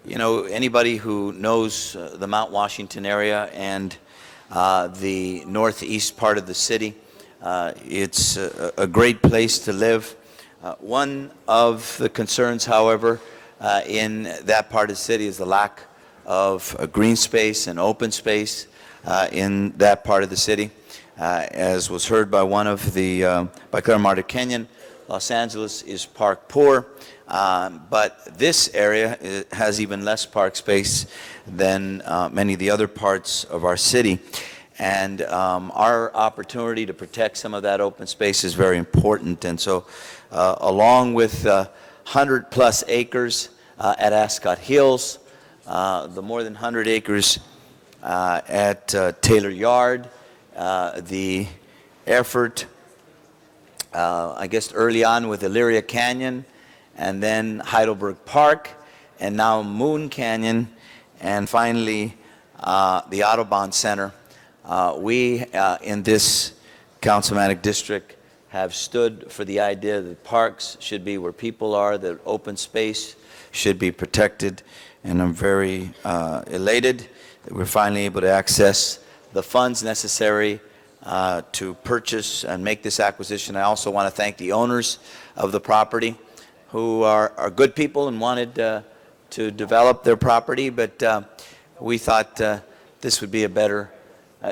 You know, anybody who knows the Mount Washington area and the northeast part of the city, it's a great place to live. One of the concerns, however, in that part of the city is the lack of green space and open space in that part of the city. As was heard by one of the, by Claire Marder-Kenyon, Los Angeles is park poor, but this area has even less park space than many of the other parts of our city. And our opportunity to protect some of that open space is very important. And so along with 100+ acres at Ascot Hills, the more than 100 acres at Taylor Yard, the effort, I guess early on with Elyria Canyon, and then Heidelberg Park, and now Moon Canyon, and finally the Audubon Center. We in this councilmanic district have stood for the idea that parks should be where people are, that open space should be protected, and I'm very elated that we're finally able to access the funds necessary to purchase and make this acquisition. I also want to thank the owners of the property who are good people and wanted to develop their property, but we thought this would be a better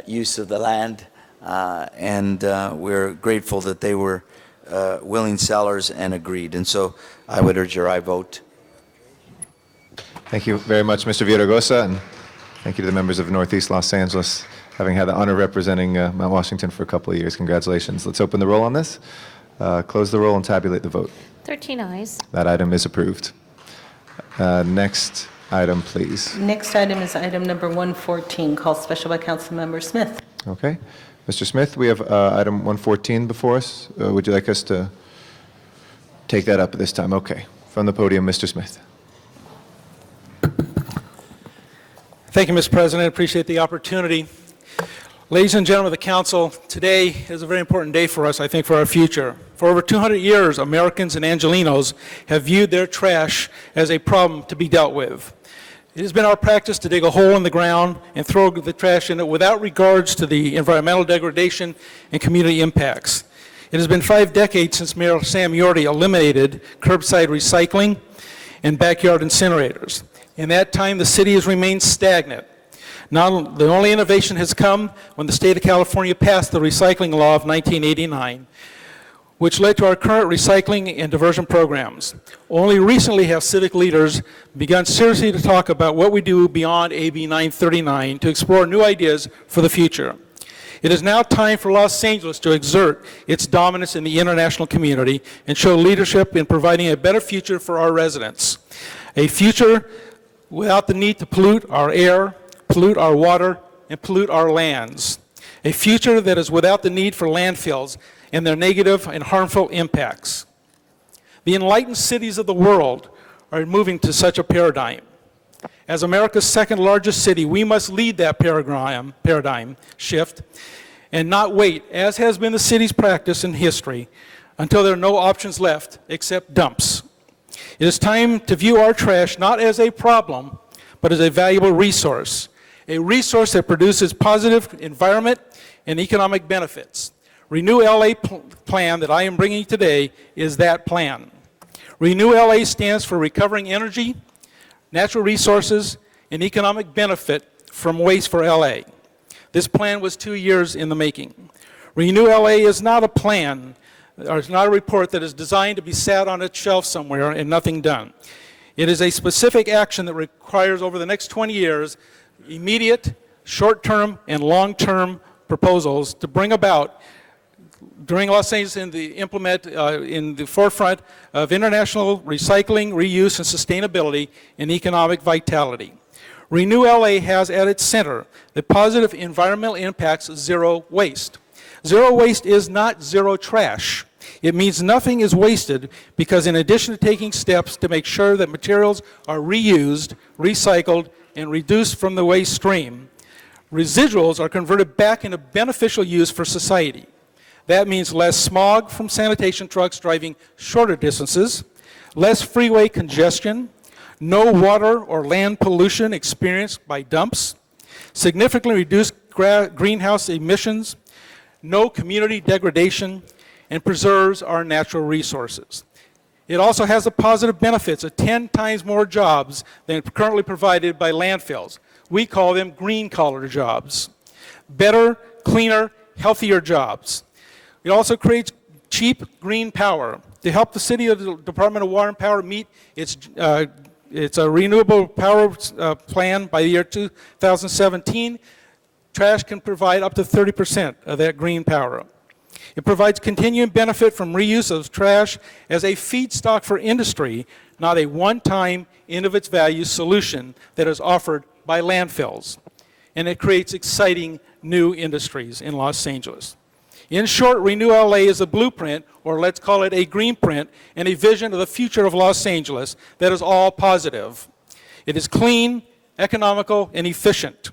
use of the land, and we're grateful that they were willing sellers and agreed. And so I would urge your aye vote. Thank you very much, Mr. Villaraigosa, and thank you to the members of Northeast Los Angeles, having had the honor of representing Mount Washington for a couple of years. Congratulations. Let's open the roll on this, close the roll, and tabulate the vote. 13 ayes. That item is approved. Next item, please. Next item is item number 114, called special by Councilmember Smith. Okay. Mr. Smith, we have item 114 before us. Would you like us to take that up at this time? Okay. From the podium, Mr. Smith. Thank you, Mr. President. I appreciate the opportunity. Ladies and gentlemen of the council, today is a very important day for us, I think, for our future. For over 200 years, Americans and Angelenos have viewed their trash as a problem to be dealt with. It has been our practice to dig a hole in the ground and throw the trash in it without regards to the environmental degradation and community impacts. It has been 5 decades since Mayor Sam Yorty eliminated curbside recycling and backyard incinerators. In that time, the city has remained stagnant. Now, the only innovation has come when the state of California passed the recycling law of 1989, which led to our current recycling and diversion programs. Only recently have civic leaders begun seriously to talk about what we do beyond AB 939 to explore new ideas for the future. It is now time for Los Angeles to exert its dominance in the international community and show leadership in providing a better future for our residents. A future without the need to pollute our air, pollute our water, and pollute our lands. A future that is without the need for landfills and their negative and harmful impacts. The enlightened cities of the world are moving to such a paradigm. As America's second largest city, we must lead that paradigm shift and not wait, as has been the city's practice in history, until there are no options left except dumps. It is time to view our trash not as a problem, but as a valuable resource that produces positive environment and economic benefits. Renew LA plan that I am bringing today is that plan. Renew LA stands for recovering energy, natural resources, and economic benefit from waste for LA. This plan was 2 years in the making. Renew LA is not a plan, or it's not a report that is designed to be sat on its shelf somewhere and nothing done. It is a specific action that requires over the next 20 years immediate, short-term, and long-term proposals to bring about during Los Angeles in the forefront of international recycling, reuse, and sustainability and economic vitality. Renew LA has at its center the positive environmental impacts of zero waste. Zero waste is not zero trash. It means nothing is wasted because in addition to taking steps to make sure that materials are reused, recycled, and reduced from the waste stream, residuals are converted back into beneficial use for society. That means less smog from sanitation trucks driving shorter distances, less freeway congestion, no water or land pollution experienced by dumps, significantly reduced greenhouse emissions, no community degradation, and preserves our natural resources. It also has the positive benefits of 10 times more jobs than currently provided by landfills. We call them green-collar jobs. Better, cleaner, healthier jobs. It also creates cheap green power to help the city of the Department of Water and Power meet its renewable power plan by the year 2017. Trash can provide up to 30% of that green power. It provides continuing benefit from reuse of trash as a feedstock for industry, not a one-time, end-of-its-value solution that is offered by landfills. And it creates exciting new industries in Los Angeles. In short, Renew LA is a blueprint, or let's call it a green print, and a vision of the future of Los Angeles that is all positive. It is clean, economical, and efficient.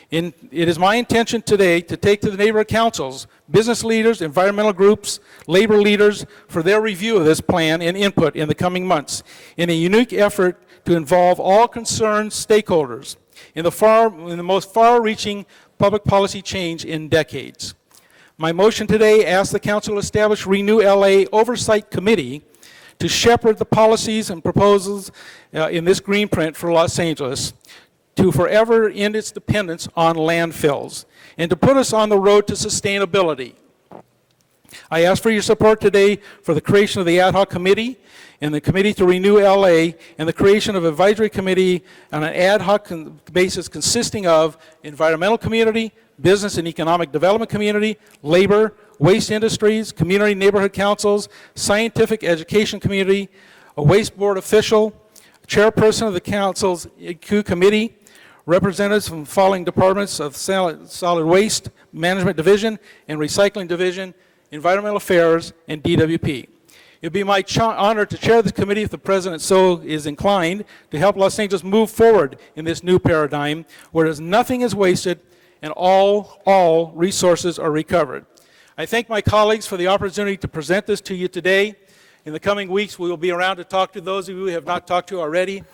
It is my intention today to take to the neighborhood councils, business leaders, environmental groups, labor leaders for their review of this plan and input in the coming months in a unique effort to involve all concerned stakeholders in the most far-reaching public policy change in decades. My motion today asks the council to establish Renew LA Oversight Committee to shepherd the policies and proposals in this green print for Los Angeles, to forever end its dependence on landfills, and to put us on the road to sustainability. I ask for your support today for the creation of the ad hoc committee and the committee to Renew LA and the creation of an advisory committee on an ad hoc basis consisting of environmental community, business and economic development community, labor, waste industries, community neighborhood councils, scientific education community, a waste board official, chairperson of the council's EQ committee, representatives from the following departments of Solid Waste Management Division and Recycling Division, Environmental Affairs, and DWP. It would be my honor to chair this committee if the President so is inclined to help Los Angeles move forward in this new paradigm where nothing is wasted and all resources are recovered. I thank my colleagues for the opportunity to present this to you today. In the coming weeks, we will be around to talk to those of you who have not talked to already.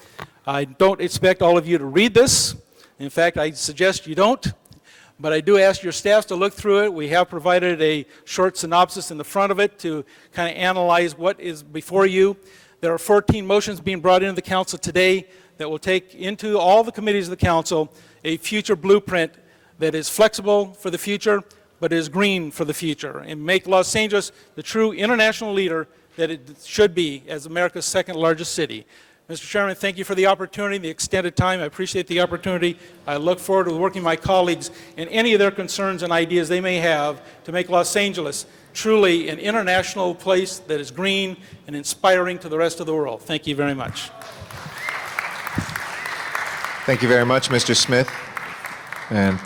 I don't expect all of you to read this. In fact, I suggest you don't. But I do ask your staffs to look through it. We have provided a short synopsis in the front of it to kind of analyze what is before you. There are 14 motions being brought into the council today that will take into all the committees of the council a future blueprint that is flexible for the future, but is green for the future, and make Los Angeles the true international leader that it should be as America's second largest city. Mr. Chairman, thank you for the opportunity, the extended time. I appreciate the opportunity. I look forward to working with my colleagues in any of their concerns and ideas they may have to make Los Angeles truly an international place that is green and inspiring to the rest of the world. Thank you very much. Thank you very much, Mr. Smith. And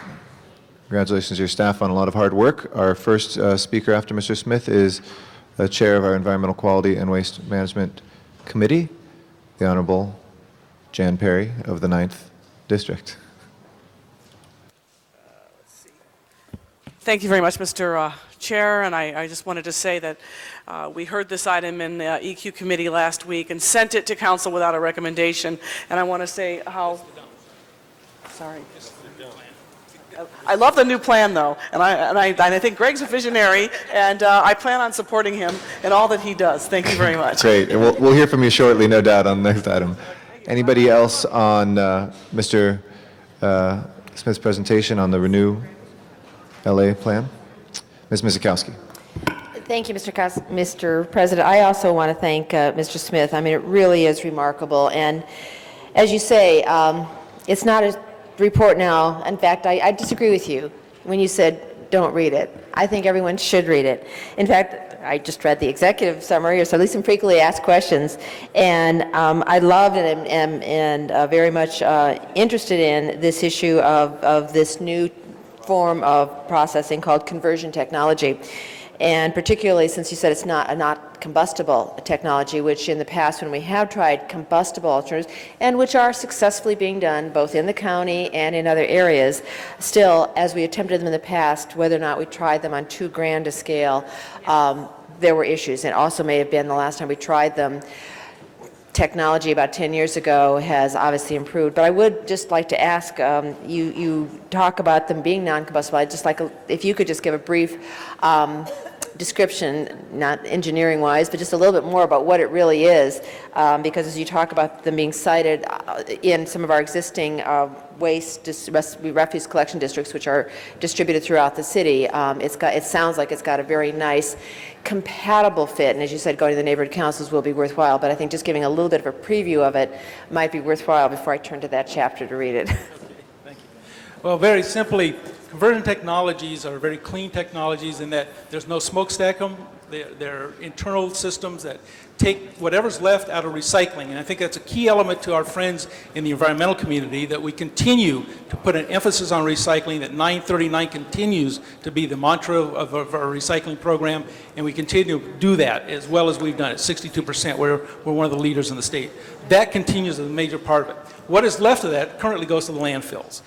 congratulations to your staff on a lot of hard work. Our first speaker after Mr. Smith is the chair of our Environmental Quality and Waste Management Committee, the Honorable Jan Perry of the 9th District. Thank you very much, Mr. Chair, and I just wanted to say that we heard this item in the EQ committee last week and sent it to council without a recommendation, and I want to say how, sorry. I love the new plan, though, and I think Greg's a visionary, and I plan on supporting him in all that he does. Thank you very much. Great, and we'll hear from you shortly, no doubt, on the next item. Anybody else on Mr. Smith's presentation on the Renew LA plan? Ms. Mizikowski. Thank you, Mr. President. I also want to thank Mr. Smith. I mean, it really is remarkable, and as you say, it's not a report now. In fact, I disagree with you when you said don't read it. I think everyone should read it. In fact, I just read the executive summary, or so at least some frequently asked questions, and I loved and am very much interested in this issue of this new form of processing called conversion technology. And particularly since you said it's not combustible technology, which in the past when we have tried combustible alternatives, and which are successfully being done both in the county and in other areas, still, as we attempted them in the past, whether or not we tried them on too grand a scale, there were issues. It also may have been the last time we tried them. Technology about 10 years ago has obviously improved, but I would just like to ask, you talk about them being non-combustible. I'd just like if you could just give a brief description, not engineering-wise, but just a little bit more about what it really is, because as you talk about them being cited in some of our existing refuse collection districts, which are distributed throughout the city, it sounds like it's got a very nice compatible fit, and as you said, going to the neighborhood councils will be worthwhile, but I think just giving a little bit of a preview of it might be worthwhile before I turn to that chapter to read it. Thank you. Well, very simply, conversion technologies are very clean technologies in that there's no smokestack them. They're internal systems that take whatever's left out of recycling. And I think that's a key element to our friends in the environmental community, that we continue to put an emphasis on recycling, that 939 continues to be the mantra of our recycling program, and we continue to do that as well as we've done it, 62%. We're one of the leaders in the state. That continues as a major part of it. What is left of that currently goes to the landfills.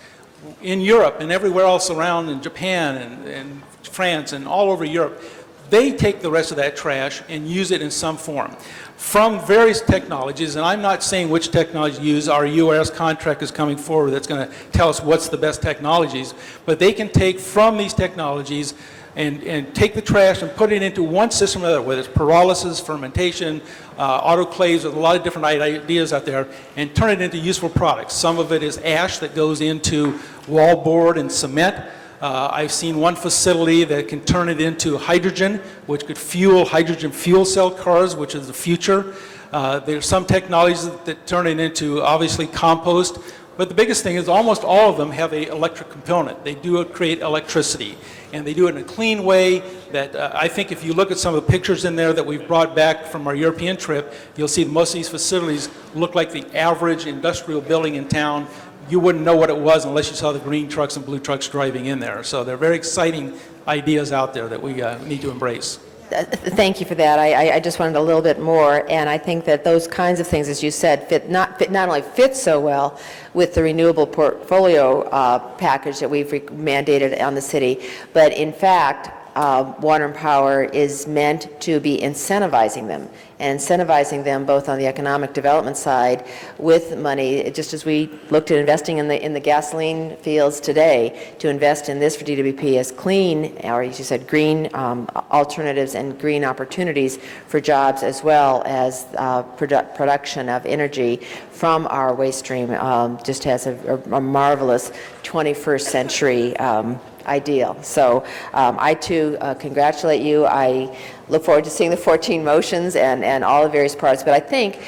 In Europe and everywhere else around, in Japan and France and all over Europe, they take the rest of that trash and use it in some form from various technologies, and I'm not saying which technology to use. Our URS contract is coming forward that's going to tell us what's the best technologies, but they can take from these technologies and take the trash and put it into one system or another, whether it's pyrolysis, fermentation, autoclaves, there's a lot of different ideas out there, and turn it into useful products. Some of it is ash that goes into wallboard and cement. I've seen one facility that can turn it into hydrogen, which could fuel hydrogen fuel cell cars, which is the future. There's some technologies that turn it into, obviously, compost. But the biggest thing is almost all of them have an electric component. They do create electricity, and they do it in a clean way that I think if you look at some of the pictures in there that we've brought back from our European trip, you'll see most of these facilities look like the average industrial building in town. You wouldn't know what it was unless you saw the green trucks and blue trucks driving in there. So they're very exciting ideas out there that we need to embrace. Thank you for that. I just wanted a little bit more, and I think that those kinds of things, as you said, not only fit so well with the renewable portfolio package that we've mandated on the city, but in fact, Water and Power is meant to be incentivizing them, and incentivizing them both on the economic development side with money, just as we looked at investing in the gasoline fields today, to invest in this for DWP as clean, or as you said, green alternatives and green opportunities for jobs, as well as production of energy from our waste stream, just has a marvelous 21st century ideal. So I too congratulate you. I look forward to seeing the 14 motions and all the various parts, but I think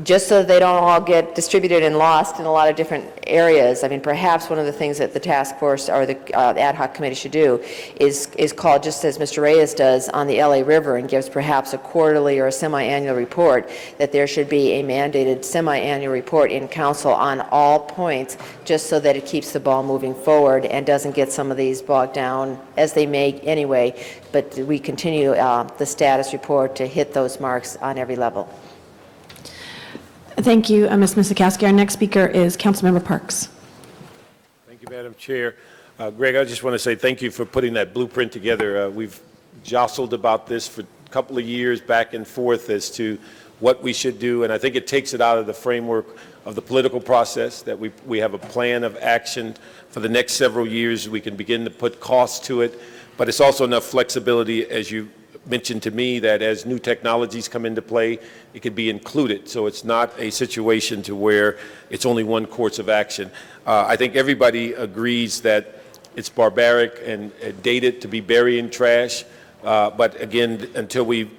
just so they don't all get distributed and lost in a lot of different areas, I mean, perhaps one of the things that the task force or the ad hoc committee should do is called, just as Mr. Reyes does on the LA River, and gives perhaps a quarterly or a semi-annual report, that there should be a mandated semi-annual report in council on all points, just so that it keeps the ball moving forward and doesn't get some of these bogged down, as they may anyway, but we continue the status report to hit those marks on every level. Thank you, Ms. Misikowski. Our next speaker is Councilmember Parks. Thank you, Madam Chair. Greg, I just want to say thank you for putting that blueprint together. We've jostled about this for a couple of years back and forth as to what we should do, and I think it takes it out of the framework of the political process, that we have a plan of action for the next several years. We can begin to put costs to it, but it's also enough flexibility, as you mentioned to me, that as new technologies come into play, it could be included. So it's not a situation to where it's only one course of action. I think everybody agrees that it's barbaric and dated to be burying trash. But again, until we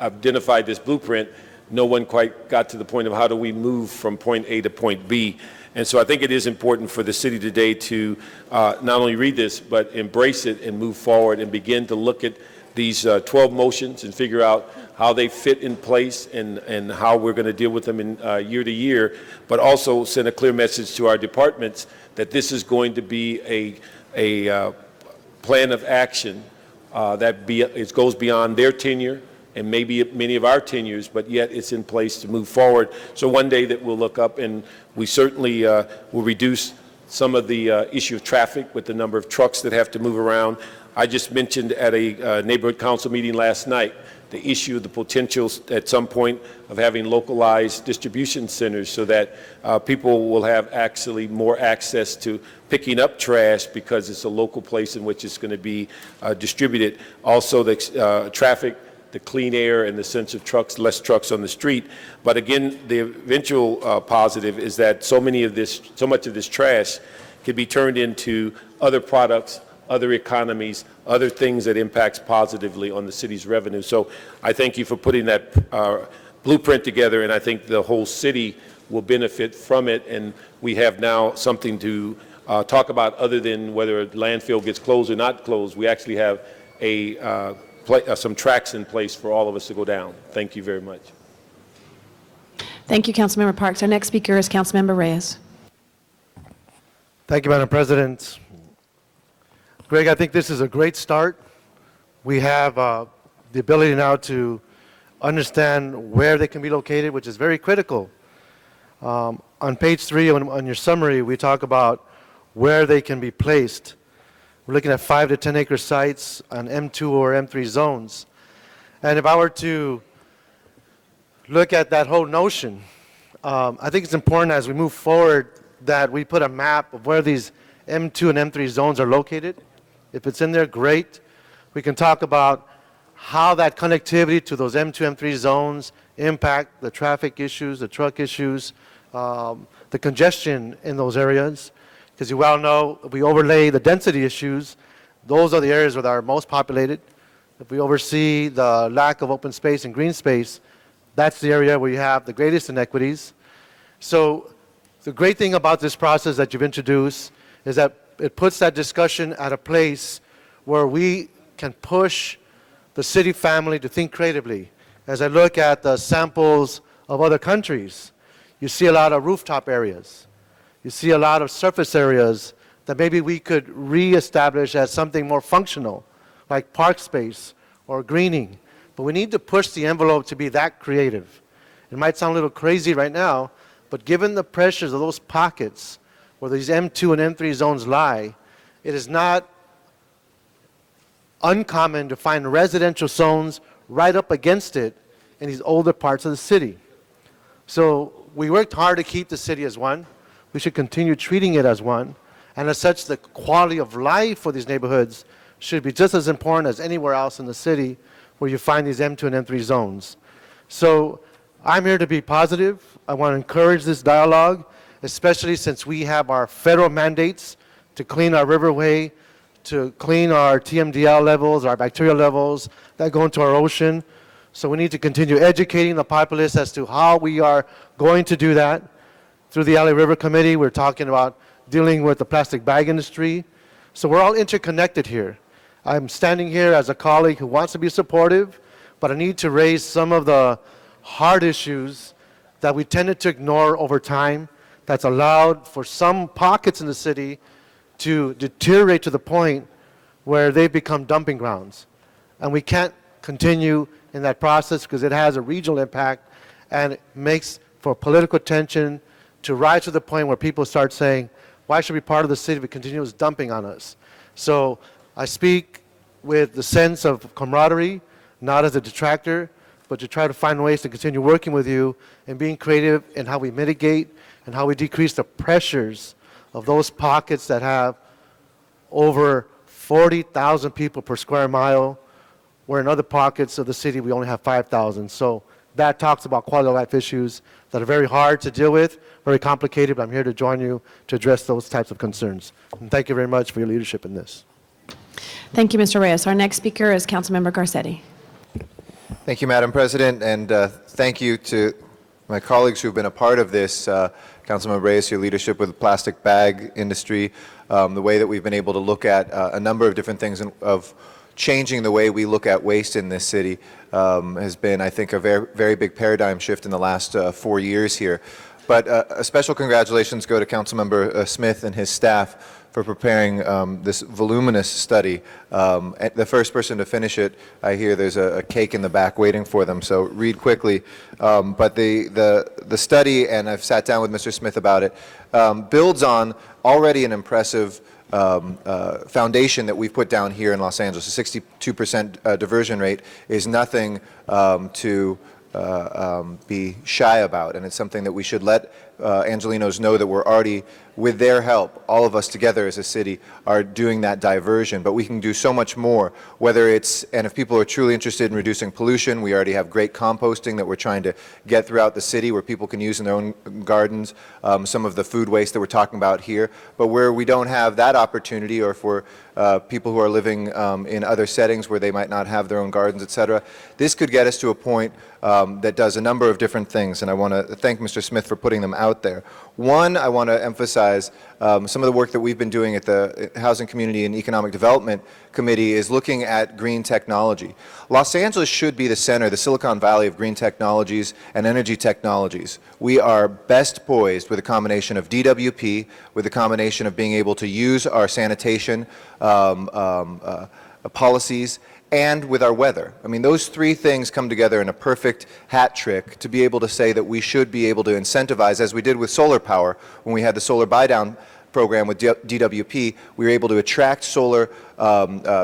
identified this blueprint, no one quite got to the point of how do we move from point A to point B. And so I think it is important for the city today to not only read this, but embrace it and move forward and begin to look at these 12 motions and figure out how they fit in place and how we're going to deal with them in year to year, but also send a clear message to our departments that this is going to be a plan of action it goes beyond their tenure and maybe many of our tenures, but yet it's in place to move forward. So one day that we'll look up and we certainly will reduce some of the issue of traffic with the number of trucks that have to move around. I just mentioned at a neighborhood council meeting last night the issue of the potential at some point of having localized distribution centers so that people will have actually more access to picking up trash because it's a local place in which it's going to be distributed. Also, the traffic, the clean air, and the sense of trucks, less trucks on the street. But again, the eventual positive is that so much of this trash can be turned into other products, other economies, other things that impacts positively on the city's revenue. So I thank you for putting that blueprint together, and I think the whole city will benefit from it. And we have now something to talk about other than whether a landfill gets closed or not closed. We actually have some tracks in place for all of us to go down. Thank you very much. Thank you, Councilmember Parks. Our next speaker is Councilmember Reyes. Thank you, Madam President. Greg, I think this is a great start. We have the ability now to understand where they can be located, which is very critical. On page 3 on your summary, we talk about where they can be placed. We're looking at 5 to 10 acre sites on M2 or M3 zones. And if I were to look at that whole notion, I think it's important as we move forward that we put a map of where these M2 and M3 zones are located. If it's in there, great. We can talk about how that connectivity to those M2, M3 zones impact the traffic issues, the truck issues, the congestion in those areas. Because you well know, if we overlay the density issues, those are the areas that are most populated. If we oversee the lack of open space and green space, that's the area where you have the greatest inequities. So the great thing about this process that you've introduced is that it puts that discussion at a place where we can push the city family to think creatively. As I look at the samples of other countries, you see a lot of rooftop areas. You see a lot of surface areas that maybe we could reestablish as something more functional, like park space or greening. But we need to push the envelope to be that creative. It might sound a little crazy right now, but given the pressures of those pockets where these M2 and M3 zones lie, it is not uncommon to find residential zones right up against it in these older parts of the city. So we worked hard to keep the city as one. We should continue treating it as one. And as such, the quality of life for these neighborhoods should be just as important as anywhere else in the city where you find these M2 and M3 zones. So I'm here to be positive. I want to encourage this dialogue, especially since we have our federal mandates to clean our riverway, to clean our TMDL levels, our bacterial levels that go into our ocean. So we need to continue educating the populace as to how we are going to do that. Through the LA River Committee, we're talking about dealing with the plastic bag industry. So we're all interconnected here. I'm standing here as a colleague who wants to be supportive, but I need to raise some of the hard issues that we tended to ignore over time that's allowed for some pockets in the city to deteriorate to the point where they've become dumping grounds. And we can't continue in that process because it has a regional impact and it makes for political tension to rise to the point where people start saying, why should we be part of the city if it continues dumping on us? So I speak with the sense of camaraderie, not as a detractor, but to try to find ways to continue working with you and being creative in how we mitigate and how we decrease the pressures of those pockets that have over 40,000 people per square mile, where in other pockets of the city we only have 5,000. So that talks about quality of life issues that are very hard to deal with, very complicated, but I'm here to join you to address those types of concerns. And thank you very much for your leadership in this. Thank you, Mr. Reyes. Our next speaker is Councilmember Garcetti. Thank you, Madam President, and thank you to my colleagues who have been a part of this Councilmember Reyes, your leadership with the plastic bag industry, the way that we've been able to look at a number of different things of changing the way we look at waste in this city has been, I think, a very, very big paradigm shift in the last 4 years here. But a special congratulations go to Councilmember Smith and his staff for preparing this voluminous study. The first person to finish it, I hear there's a cake in the back waiting for them, so read quickly. But the study, and I've sat down with Mr. Smith about it, builds on already an impressive foundation that we've put down here in Los Angeles. A 62% diversion rate is nothing to be shy about, and it's something that we should let Angelenos know that we're already, with their help, all of us together as a city are doing that diversion. But we can do so much more, whether it's, and if people are truly interested in reducing pollution, we already have great composting that we're trying to get throughout the city where people can use in their own gardens, some of the food waste that we're talking about here. But where we don't have that opportunity, or for people who are living in other settings where they might not have their own gardens, etc., this could get us to a point that does a number of different things, and I want to thank Mr. Smith for putting them out there. One, I want to emphasize some of the work that we've been doing at the Housing, Community, and Economic Development Committee is looking at green technology. Los Angeles should be the center, the Silicon Valley of green technologies and energy technologies. We are best poised with a combination of DWP, with a combination of being able to use our sanitation policies, and with our weather. I mean, those three things come together in a perfect hat trick to be able to say that we should be able to incentivize, as we did with solar power when we had the solar buy-down program with DWP, we were able to attract solar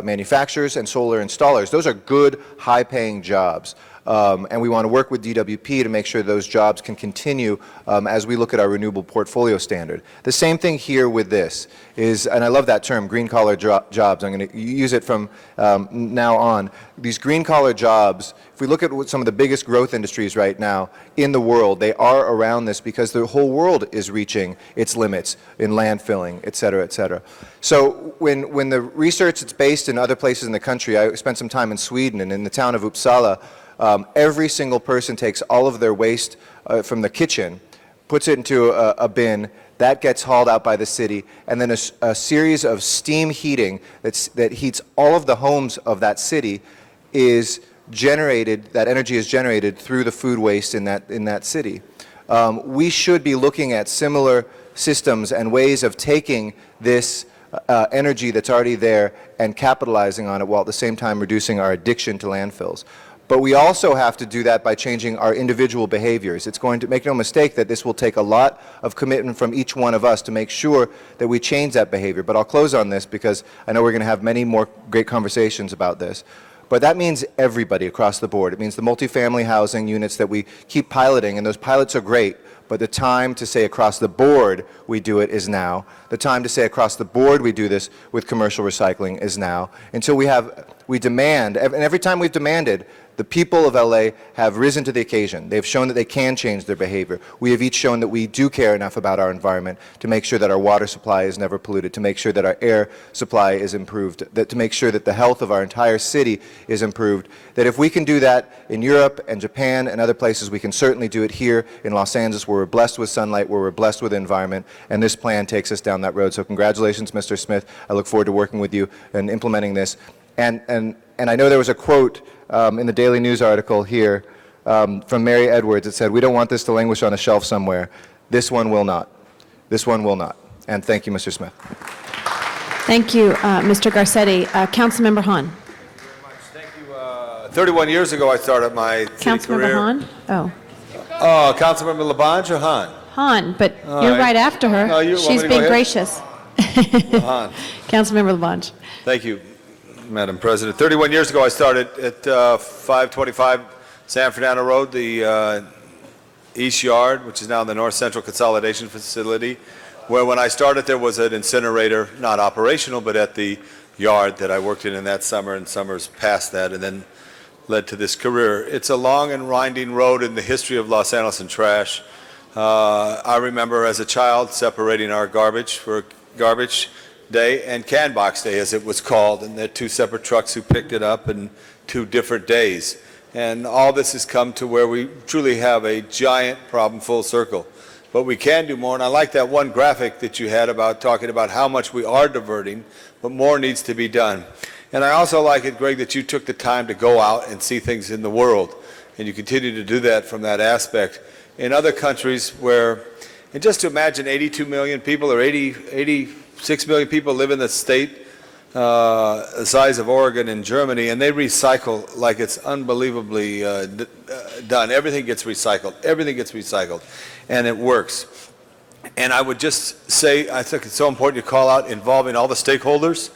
manufacturers and solar installers. Those are good, high-paying jobs. And we want to work with DWP to make sure those jobs can continue as we look at our renewable portfolio standard. The same thing here with this is, and I love that term, green-collar jobs. I'm going to use it from now on. These green-collar jobs, if we look at what some of the biggest growth industries right now in the world, they are around this because the whole world is reaching its limits in landfilling, et cetera, et cetera. So when the research is based in other places in the country, I spent some time in Sweden and in the town of Uppsala. Every single person takes all of their waste from the kitchen, puts it into a bin, that gets hauled out by the city, and then a series of steam heating that heats all of the homes of that city is generated, that energy is generated through the food waste in that city. We should be looking at similar systems and ways of taking this energy that's already there and capitalizing on it while at the same time reducing our addiction to landfills. But we also have to do that by changing our individual behaviors. It's going to, make no mistake, that this will take a lot of commitment from each one of us to make sure that we change that behavior. But I'll close on this because I know we're going to have many more great conversations about this. But that means everybody across the board. It means the multifamily housing units that we keep piloting, and those pilots are great, but the time to say across the board we do it is now. The time to say across the board we do this with commercial recycling is now. Until we demand, and every time we've demanded, the people of LA have risen to the occasion. They've shown that they can change their behavior. We have each shown that we do care enough about our environment to make sure that our water supply is never polluted, to make sure that our air supply is improved, to make sure that the health of our entire city is improved. That if we can do that in Europe and Japan and other places, we can certainly do it here in Los Angeles, where we're blessed with sunlight, where we're blessed with the environment, and this plan takes us down that road. So congratulations, Mr. Smith. I look forward to working with you and implementing this. And I know there was a quote in the Daily News article here from Mary Edwards that said, "We don't want this to languish on a shelf somewhere. This one will not. This one will not." And thank you, Mr. Smith. Thank you, Mr. Garcetti. Councilmember Hahn. 31 years ago, I started my city career. Councilmember Hahn? Oh. Oh, Councilmember Labange or Hahn? Hahn, but All you're right. right after her. No, you want me She's to go being ahead? gracious. Hahn. Councilmember Labange. Thank you, Madam President. 31 years ago, I started at 525 San Fernando Road, the East Yard, which is now the North Central Consolidation Facility, where when I started there was an incinerator, not operational, but at the yard that I worked in that summer and summers past that, and then led to this career. It's a long and winding road in the history of Los Angeles and trash. I remember as a child separating our garbage for garbage day and can box day, as it was called, and there are two separate trucks who picked it up in 2 different days. And all this has come to where we truly have a giant problem full circle. but we can do more. And I like that one graphic that you had about talking about how much we are diverting, but more needs to be done. And I also like it, Greg, that you took the time to go out and see things in the world, and you continue to do that from that aspect. In other countries where, and just to imagine 82 million people or 86 million people live in the state the size of Oregon in Germany, and they recycle like it's unbelievably done. Everything gets recycled. Everything gets recycled, and it works. And I would just say, I think it's so important to call out involving all the stakeholders.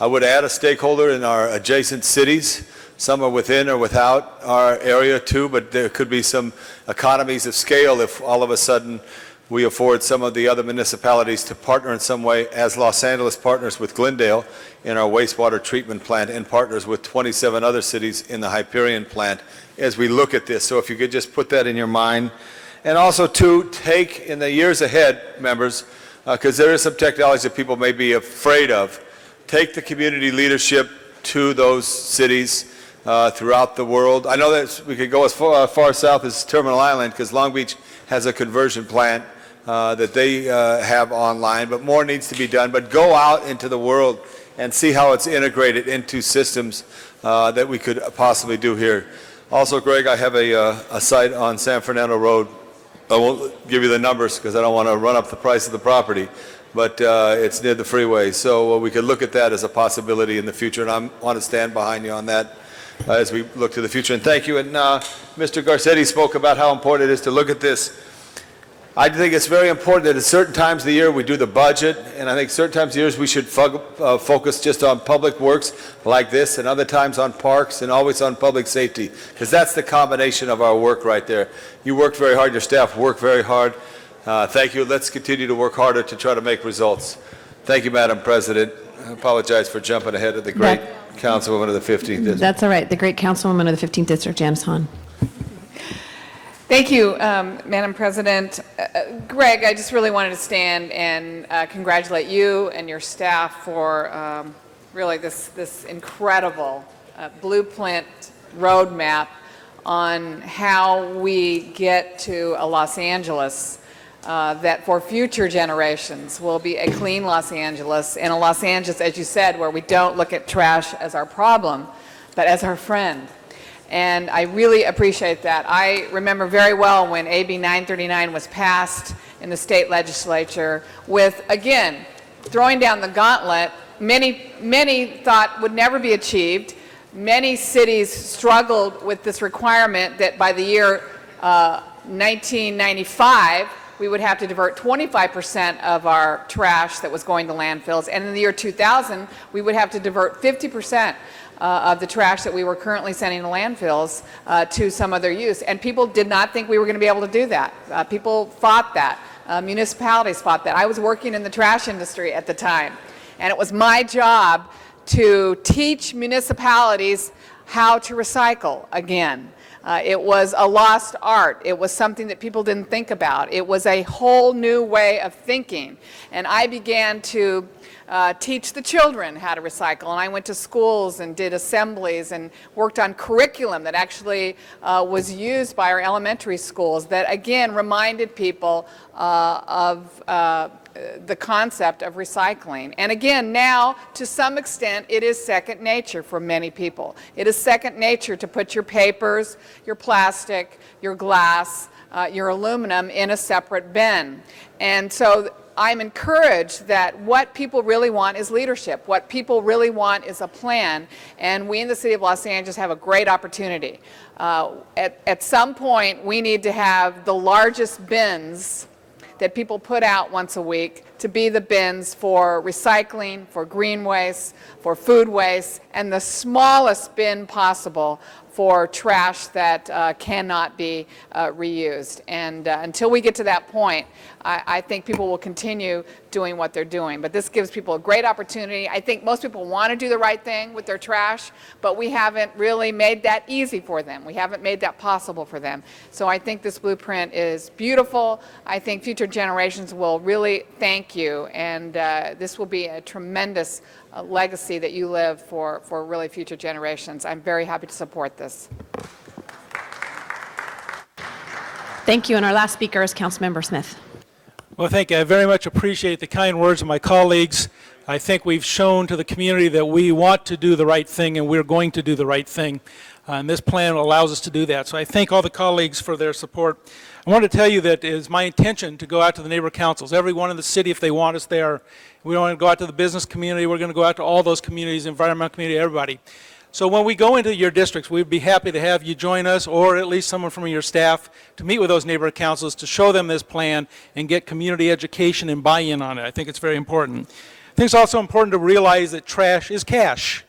I would add a stakeholder in our adjacent cities. Some are within or without our area too, but there could be some economies of scale if all of a sudden we afford some of the other municipalities to partner in some way, as Los Angeles partners with Glendale in our wastewater treatment plant and partners with 27 other cities in the Hyperion plant as we look at this. So if you could just put that in your mind. And also, too, take in the years ahead, members, because there is some technology that people may be afraid of, take the community leadership to those cities throughout the world. I know that we could go as far south as Terminal Island, because Long Beach has a conversion plant that they have online, but more needs to be done. But go out into the world and see how it's integrated into systems that we could possibly do here. Also, Greg, I have a site on San Fernando Road. I won't give you the numbers because I don't want to run up the price of the property, but it's near the freeway. So we could look at that as a possibility in the future, and I want to stand behind you on that as we look to the future. And thank you. And Mr. Garcetti spoke about how important it is to look at this. I think it's very important that at certain times of the year we do the budget, and I think certain times of the years we should focus just on public works like this, and other times on parks, and always on public safety, because that's the combination of our work right there. You work very hard, your staff work very hard. Thank you. Let's continue to work harder to try to make results. Thank you, Madam President. I apologize for jumping ahead of the great Councilwoman of the 15th District. That's all right. The great Councilwoman of the 15th District, Janice Hahn. Thank you, Madam President. Greg, I just really wanted to stand and congratulate you and your staff for really this incredible blueprint roadmap on how we get to a Los Angeles that for future generations will be a clean Los Angeles, and a Los Angeles, as you said, where we don't look at trash as our problem, but as our friend. And I really appreciate that. I remember very well when AB 939 was passed in the state legislature with, again, throwing down the gauntlet. Many thought would never be achieved. Many cities struggled with this requirement that by the year 1995, we would have to divert 25% of our trash that was going to landfills. And in the year 2000, we would have to divert 50% of the trash that we were currently sending to landfills to some other use. And people did not think we were going to be able to do that. People fought that. Municipalities fought that. I was working in the trash industry at the time, and it was my job to teach municipalities how to recycle again. It was a lost art. It was something that people didn't think about. It was a whole new way of thinking. And I began to teach the children how to recycle. And I went to schools and did assemblies and worked on curriculum that actually was used by our elementary schools that, again, reminded people of the concept of recycling. And again, now, to some extent, it is second nature for many people. It is second nature to put your papers, your plastic, your glass, your aluminum in a separate bin. And so I'm encouraged that what people really want is leadership. What people really want is a plan. And we in the City of Los Angeles have a great opportunity. At some point, we need to have the largest bins that people put out once a week to be the bins for recycling, for green waste, for food waste, and the smallest bin possible for trash that cannot be reused. And until we get to that point, I think people will continue doing what they're doing. But this gives people a great opportunity. I think most people want to do the right thing with their trash, but we haven't really made that easy for them. We haven't made that possible for them. So I think this blueprint is beautiful. I think future generations will really thank you, and this will be a tremendous legacy that you live for really future generations. I'm very happy to support this. Thank you. And our last speaker is Councilmember Smith. Well, thank you. I very much appreciate the kind words of my colleagues. I think we've shown to the community that we want to do the right thing and we're going to do the right thing. And this plan allows us to do that. So I thank all the colleagues for their support. I want to tell you that it is my intention to go out to the neighbor councils, everyone in the city if they want us there. We want to go out to the business community. We're going to go out to all those communities, environmental community, everybody. So when we go into your districts, we'd be happy to have you join us, or at least someone from your staff, to meet with those neighborhood councils to show them this plan and get community education and buy-in on it. I think it's very important. I think it's also important to realize that trash is cash.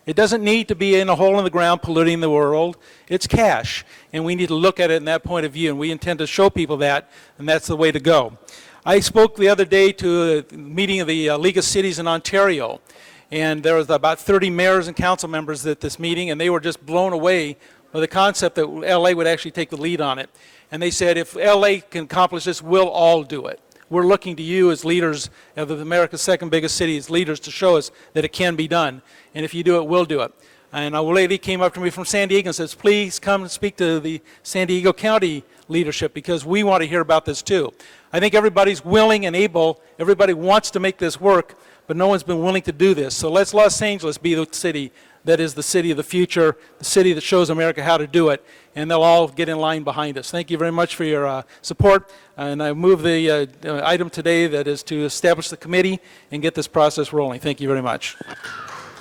It doesn't need to be in a hole in the ground polluting the world. It's cash, and we need to look at it in that point of view, and we intend to show people that, and that's the way to go. I spoke the other day to a meeting of the League of Cities in Ontario, and there was about 30 mayors and council members at this meeting, and they were just blown away by the concept that LA would actually take the lead on it. And they said, if LA can accomplish this, we'll all do it. We're looking to you as leaders of America's second biggest city, as leaders, to show us that it can be done. And if you do it, we'll do it. And a lady came up to me from San Diego and says, please come and speak to the San Diego County leadership because we want to hear about this too. I think everybody's willing and able, everybody wants to make this work, but no one's been willing to do this. So let's Los Angeles be the city that is the city of the future, the city that shows America how to do it, and they'll all get in line behind us. Thank you very much for your support, and I move the item today that is to establish the committee and get this process rolling. Thank you very much.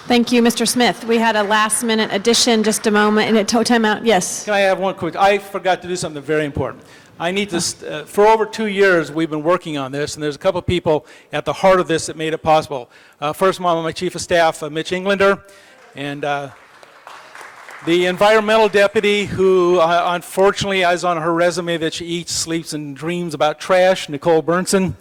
Thank you, Mr. Smith. We had a last-minute addition, just a moment, and time out. Yes. Can I have one quick? I forgot to do something very important. I need to, for over 2 years, we've been working on this, and there's a couple of people at the heart of this that made it possible. First of all, my Chief of Staff, Mitch Englander, and the environmental deputy who, unfortunately, has on her resume that she eats, sleeps, and dreams about trash, Nicole Burnson.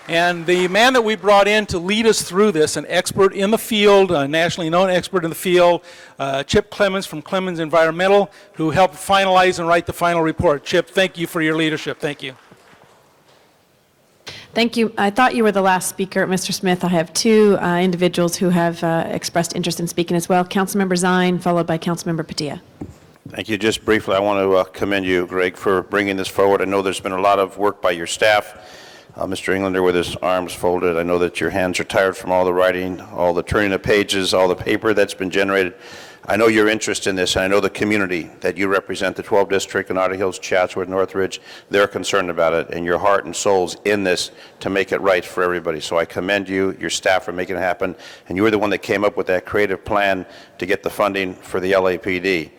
And the man that we brought in to lead us through this, an expert in the field, a nationally known expert in the field, Chip Clemens from Clemens Environmental, who helped finalize and write the final report. Chip, thank you for your leadership. Thank you. Thank you. I thought you were the last speaker, Mr. Smith. I have two individuals who have expressed interest in speaking as well. Councilmember Zine, followed by Councilmember Padilla. Thank you. Just briefly, I want to commend you, Greg, for bringing this forward. I know there's been a lot of work by your staff. Mr. Englander with his arms folded. I know that your hands are tired from all the writing, all the turning of pages, all the paper that's been generated. I know your interest in this, and I know the community that you represent, the 12th District, Otter Hills, Chatsworth, Northridge, they're concerned about it, and your heart and soul's in this to make it right for everybody. So I commend you, your staff, for making it happen, and you were the one that came up with that creative plan to get the funding for the LAPD.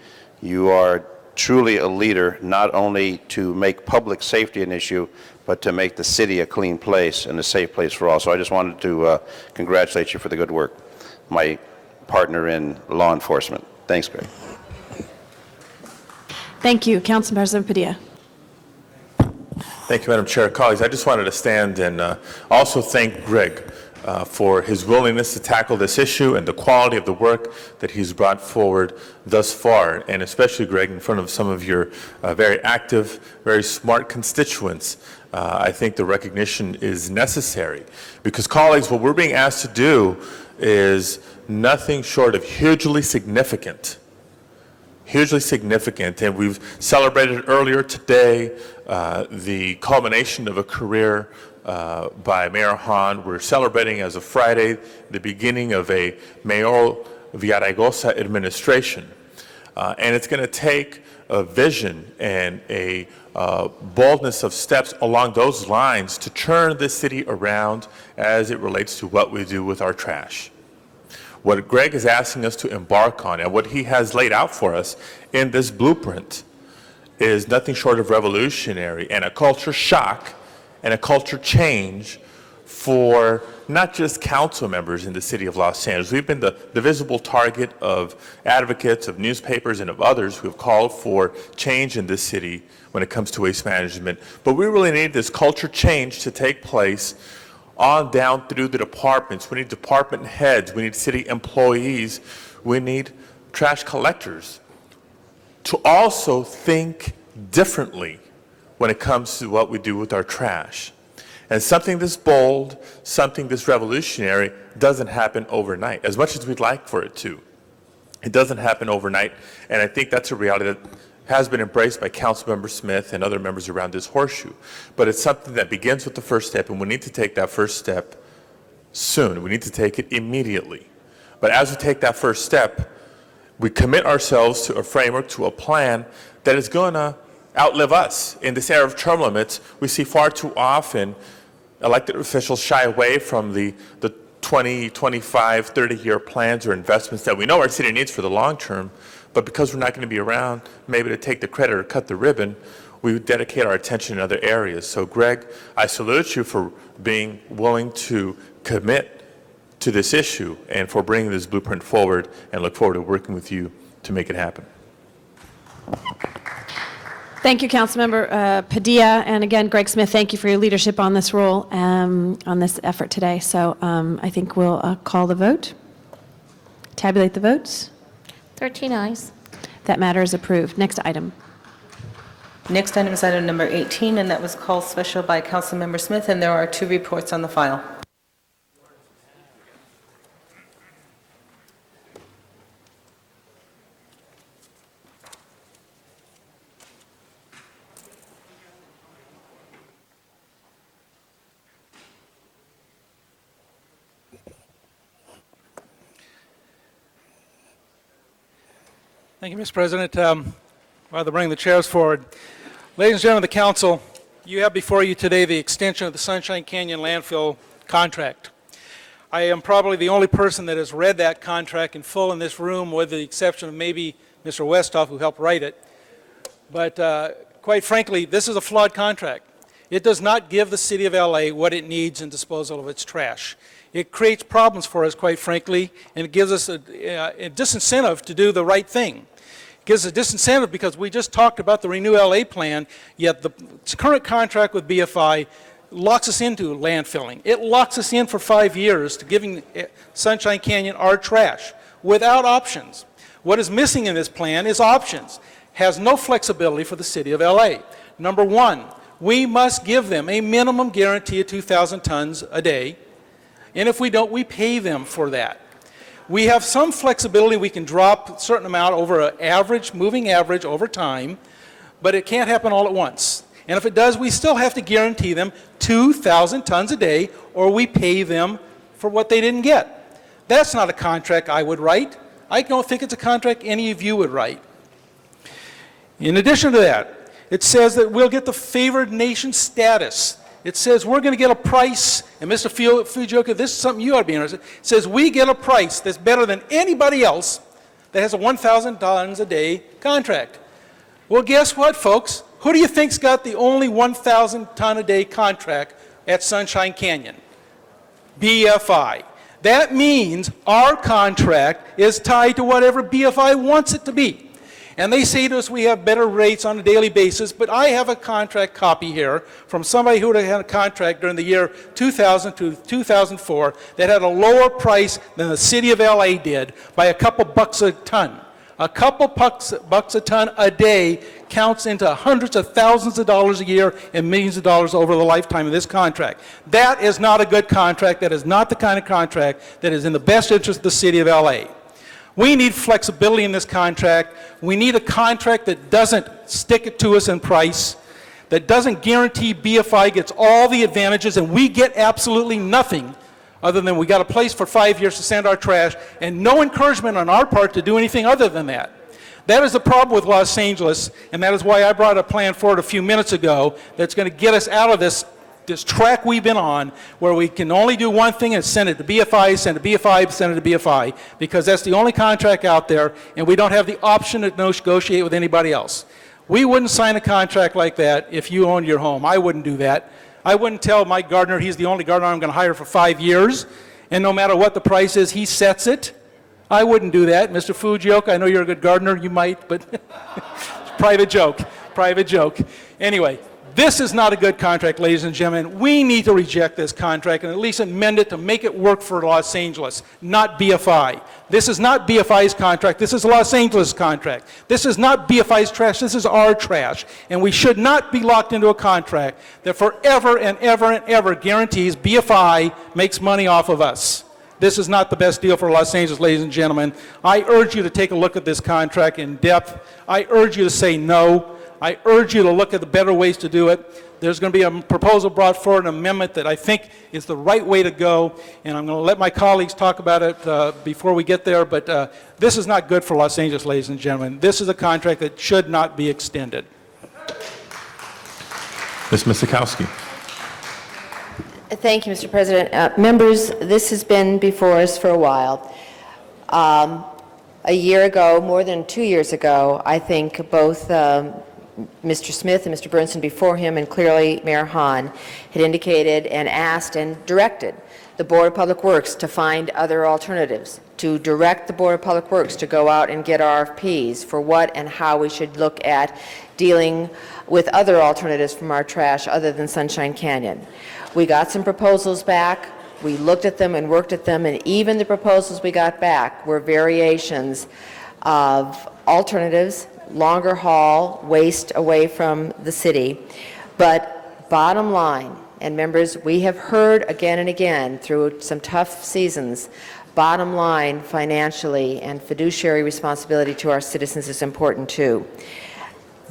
You are truly a leader, not only to make public safety an issue, but to make the city a clean place and a safe place for all. So I just wanted to congratulate you for the good work. My partner in law enforcement. Thanks, Greg. Thank you. Council President Padilla. Thank you, Madam Chair. Colleagues, I just wanted to stand and also thank Greg for his willingness to tackle this issue and the quality of the work that he's brought forward thus far, and especially, Greg, in front of some of your very active, very smart constituents. I think the recognition is necessary because, colleagues, what we're being asked to do is nothing short of hugely significant. Hugely significant, and we've celebrated earlier today the culmination of a career by Mayor Hahn. We're celebrating as of Friday the beginning of a Mayor Villaraigosa administration. And it's going to take a vision and a boldness of steps along those lines to turn this city around as it relates to what we do with our trash. What Greg is asking us to embark on and what he has laid out for us in this blueprint is nothing short of revolutionary and a culture shock and a culture change for not just council members in the city of Los Angeles. We've been the visible target of advocates, of newspapers, and of others who have called for change in this city when it comes to waste management. But we really need this culture change to take place on down through the departments. We need department heads. We need city employees. We need trash collectors to also think differently when it comes to what we do with our trash. And something this bold, something this revolutionary doesn't happen overnight, as much as we'd like for it to. It doesn't happen overnight, and I think that's a reality that has been embraced by Councilmember Smith and other members around this horseshoe. But it's something that begins with the first step, and we need to take that first step soon. We need to take it immediately. But as we take that first step, we commit ourselves to a framework, to a plan that is going to outlive us. In this era of term limits, we see far too often elected officials shy away from the 20, 25, 30-year plans or investments that we know our city needs for the long term, but because we're not going to be around maybe to take the credit or cut the ribbon, we would dedicate our attention in other areas. So Greg, I salute you for being willing to commit to this issue and for bringing this blueprint forward, and look forward to working with you to make it happen. Thank you, Councilmember Padilla. And again, Greg Smith, thank you for your leadership on this role, on this effort today. So I think we'll call the vote, tabulate the votes. 13 ayes. That matter is approved. Next item. Next item is item number 18, and that was called special by Councilmember Smith, and there are 2 reports on the file. Thank you, Mr. President. While they're bringing the chairs forward, ladies and gentlemen of the council, you have before you today the extension of the Sunshine Canyon landfill contract. I am probably the only person that has read that contract in full in this room, with the exception of maybe Mr. Westhoff, who helped write it. But quite frankly, this is a flawed contract. It does not give the city of LA what it needs in disposal of its trash. It creates problems for us, quite frankly, and it gives us a disincentive to do the right thing. It gives a disincentive because we just talked about the Renew LA plan, yet the current contract with BFI locks us into landfilling. It locks us in for 5 years to giving Sunshine Canyon our trash without options. What is missing in this plan is options. Has no flexibility for the city of LA. Number one, we must give them a minimum guarantee of 2,000 tons a day. And if we don't, we pay them for that. We have some flexibility. We can drop a certain amount over an average, moving average over time, but it can't happen all at once. And if it does, we still have to guarantee them 2,000 tons a day, or we pay them for what they didn't get. That's not a contract I would write. I don't think it's a contract any of you would write. In addition to that, it says that we'll get the favored nation status. It says we're going to get a price, and Mr. Fujioka, this is something you ought to be interested in. It says we get a price that's better than anybody else that has a 1,000 tons a day contract. Well, guess what, folks? Who do you think's got the only 1,000 ton a day contract at Sunshine Canyon? BFI. That means our contract is tied to whatever BFI wants it to be. And they say to us we have better rates on a daily basis, but I have a contract copy here from somebody who had a contract during the year 2000 to 2004 that had a lower price than the city of LA did by a couple bucks a ton. A couple bucks a ton a day counts into hundreds of thousands of dollars a year and millions of dollars over the lifetime of this contract. That is not a good contract. That is not the kind of contract that is in the best interest of the city of LA. We need flexibility in this contract. We need a contract that doesn't stick it to us in price, that doesn't guarantee BFI gets all the advantages and we get absolutely nothing other than we got a place for 5 years to send our trash and no encouragement on our part to do anything other than that. That is the problem with Los Angeles, and that is why I brought a plan forward a few minutes ago that's going to get us out of this track we've been on, where we can only do one thing and send it to BFI, send it to BFI, send it to BFI, because that's the only contract out there, and we don't have the option to negotiate with anybody else. We wouldn't sign a contract like that if you owned your home. I wouldn't do that. I wouldn't tell my gardener he's the only gardener I'm going to hire for 5 years, and no matter what the price is, he sets it. I wouldn't do that. Mr. Fujioka, I know you're a good gardener, you might, but private joke, private joke. Anyway, this is not a good contract, ladies and gentlemen. We need to reject this contract and at least amend it to make it work for Los Angeles, not BFI. This is not BFI's contract. This is Los Angeles' contract. This is not BFI's trash. This is our trash. And we should not be locked into a contract that forever and ever and ever guarantees BFI makes money off of us. This is not the best deal for Los Angeles, ladies and gentlemen. I urge you to take a look at this contract in depth. I urge you to say no. I urge you to look at the better ways to do it. There's going to be a proposal brought forward, an amendment that I think is the right way to go, and I'm going to let my colleagues talk about it before we get there, but this is not good for Los Angeles, ladies and gentlemen. This is a contract that should not be extended. Ms. Miskowski. Thank you, Mr. President. Members, this has been before us for a while. A year ago, more than 2 years ago, I think both Mr. Smith and Mr. Bernstein before him, and clearly Mayor Hahn, had indicated and asked and directed the Board of Public Works to find other alternatives, to direct the Board of Public Works to go out and get RFPs for what and how we should look at dealing with other alternatives from our trash other than Sunshine Canyon. We got some proposals back. We looked at them and worked at them, and even the proposals we got back were variations of alternatives, longer haul, waste away from the city. But bottom line, and members, we have heard again and again through some tough seasons, bottom line financially and fiduciary responsibility to our citizens is important too.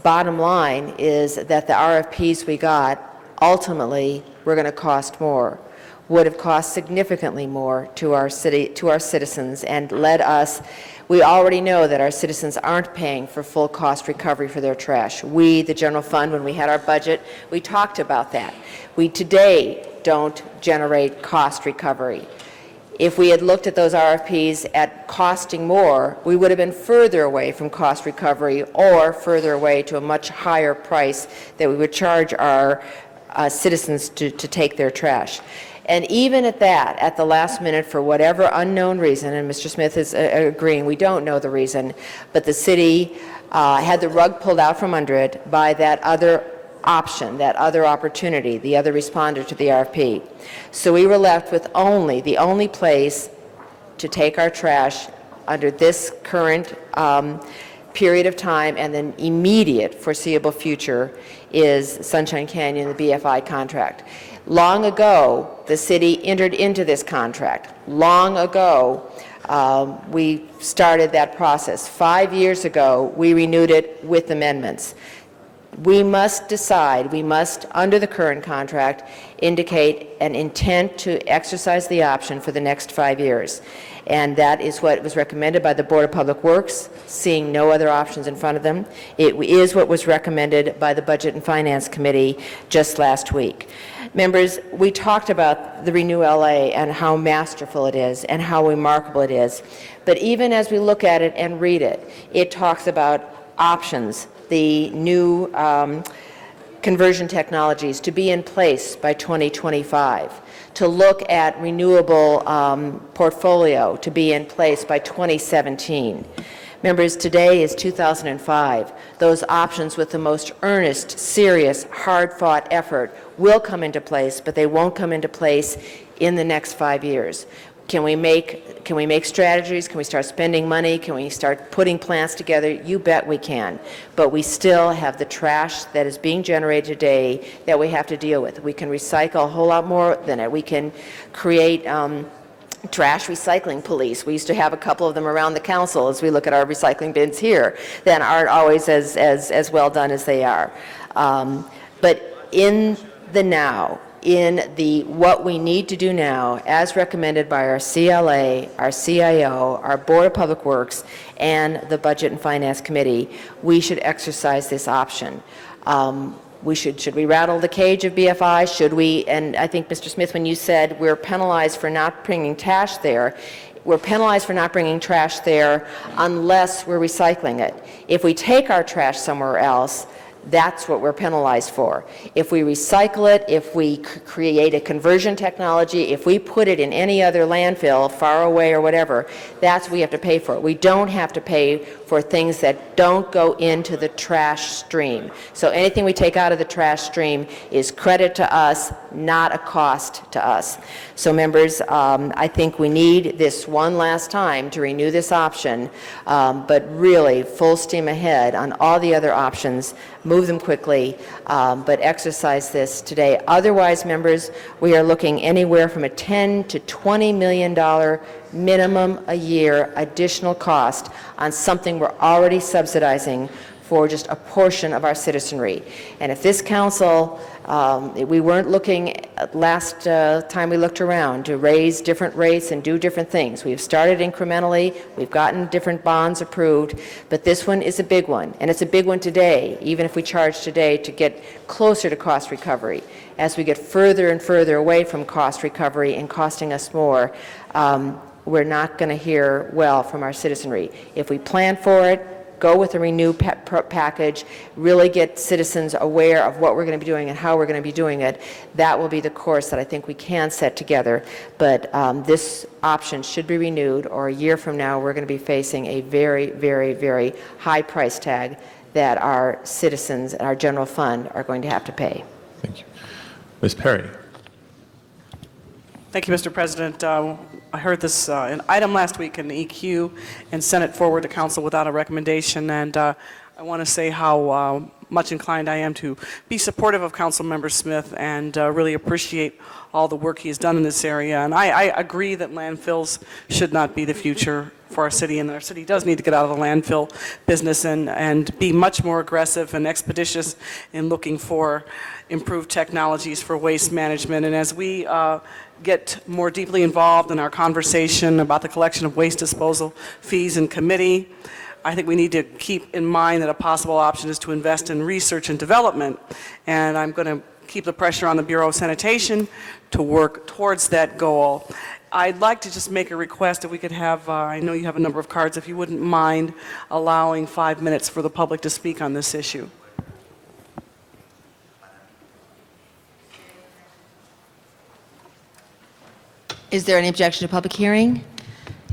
Bottom line is that the RFPs we got ultimately were going to cost more, would have cost significantly more to our city, to our citizens, and led us. We already know that our citizens aren't paying for full cost recovery for their trash. We, the general fund, when we had our budget, we talked about that. We today don't generate cost recovery. If we had looked at those RFPs at costing more, we would have been further away from cost recovery or further away to a much higher price that we would charge our citizens to take their trash. And even at that, at the last minute, for whatever unknown reason, and Mr. Smith is agreeing, we don't know the reason, but the city had the rug pulled out from under it by that other option, that other opportunity, the other responder to the RFP. So we were left with the only place to take our trash under this current period of time and then immediate foreseeable future is Sunshine Canyon, the BFI contract. Long ago, the city entered into this contract. Long ago, we started that process. 5 years ago, we renewed it with amendments. We must decide, we must, under the current contract, indicate an intent to exercise the option for the next 5 years. And that is what was recommended by the Board of Public Works, seeing no other options in front of them. It is what was recommended by the Budget and Finance Committee just last week. Members, we talked about the Renew LA and how masterful it is and how remarkable it is. But even as we look at it and read it, it talks about options, the new conversion technologies to be in place by 2025, to look at renewable portfolio to be in place by 2017. Members, today is 2005. Those options with the most earnest, serious, hard-fought effort will come into place, but they won't come into place in the next 5 years. Can we make strategies? Can we start spending money? Can we start putting plans together? You bet we can. But we still have the trash that is being generated today that we have to deal with. We can recycle a whole lot more than it. We can create trash recycling police. We used to have a couple of them around the council as we look at our recycling bins here that aren't always as well done as they are. But in the now, in the what we need to do now, as recommended by our CLA, our CIO, our Board of Public Works, and the Budget and Finance Committee, we should exercise this option. Should we rattle the cage of BFI? Should we, and I think, Mr. Smith, when you said we're penalized for not bringing trash there, we're penalized for not bringing trash there unless we're recycling it. If we take our trash somewhere else, that's what we're penalized for. If we recycle it, if we create a conversion technology, if we put it in any other landfill, far away or whatever, that's what we have to pay for. We don't have to pay for things that don't go into the trash stream. So anything we take out of the trash stream is credit to us, not a cost to us. So members, I think we need this one last time to renew this option, but really full steam ahead on all the other options, move them quickly, but exercise this today. Otherwise, members, we are looking anywhere from a $10 to $20 million minimum a year additional cost on something we're already subsidizing for just a portion of our citizenry. And if this council, we weren't looking last time we looked around to raise different rates and do different things. We've started incrementally, we've gotten different bonds approved, but this one is a big one, and it's a big one today, even if we charge today to get closer to cost recovery. As we get further and further away from cost recovery and costing us more, we're not going to hear well from our citizenry. If we plan for it, go with a renew package, really get citizens aware of what we're going to be doing and how we're going to be doing it, that will be the course that I think we can set together. But this option should be renewed, or a year from now we're going to be facing a very, very, very high price tag that our citizens and our general fund are going to have to pay. Thank you. Ms. Perry. Thank you, Mr. President. I heard this an item last week in the EQ and sent it forward to council without a recommendation, and I want to say how much inclined I am to be supportive of Councilmember Smith and really appreciate all the work he has done in this area. And I agree that landfills should not be the future for our city, and our city does need to get out of the landfill business and be much more aggressive and expeditious in looking for improved technologies for waste management. And as we get more deeply involved in our conversation about the collection of waste disposal fees in committee, I think we need to keep in mind that a possible option is to invest in research and development. And I'm going to keep the pressure on the Bureau of Sanitation to work towards that goal. I'd like to just make a request if we could have, I know you have a number of cards, if you wouldn't mind allowing 5 minutes for the public to speak on this issue. Is there any objection to public hearing?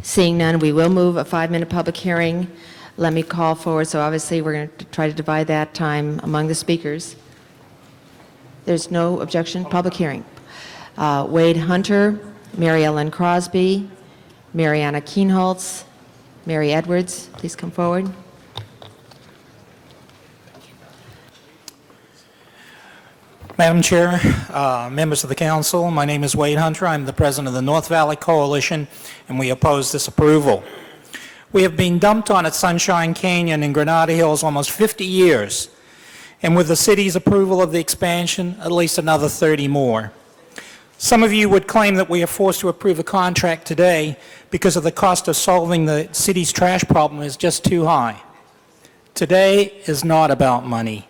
Seeing none, we will move a 5-minute public hearing. Let me call forward, so obviously we're going to try to divide that time among the speakers. There's no objection, public hearing. Wade Hunter, Mary Ellen Crosby, Mariana Kienholz, Mary Edwards, please come forward. Madam Chair, members of the council, my name is Wade Hunter. I'm the president of the North Valley Coalition, and we oppose this approval. We have been dumped on at Sunshine Canyon in Granada Hills almost 50 years, and with the city's approval of the expansion, at least another 30 more. Some of you would claim that we are forced to approve a contract today because of the cost of solving the city's trash problem is just too high. Today is not about money.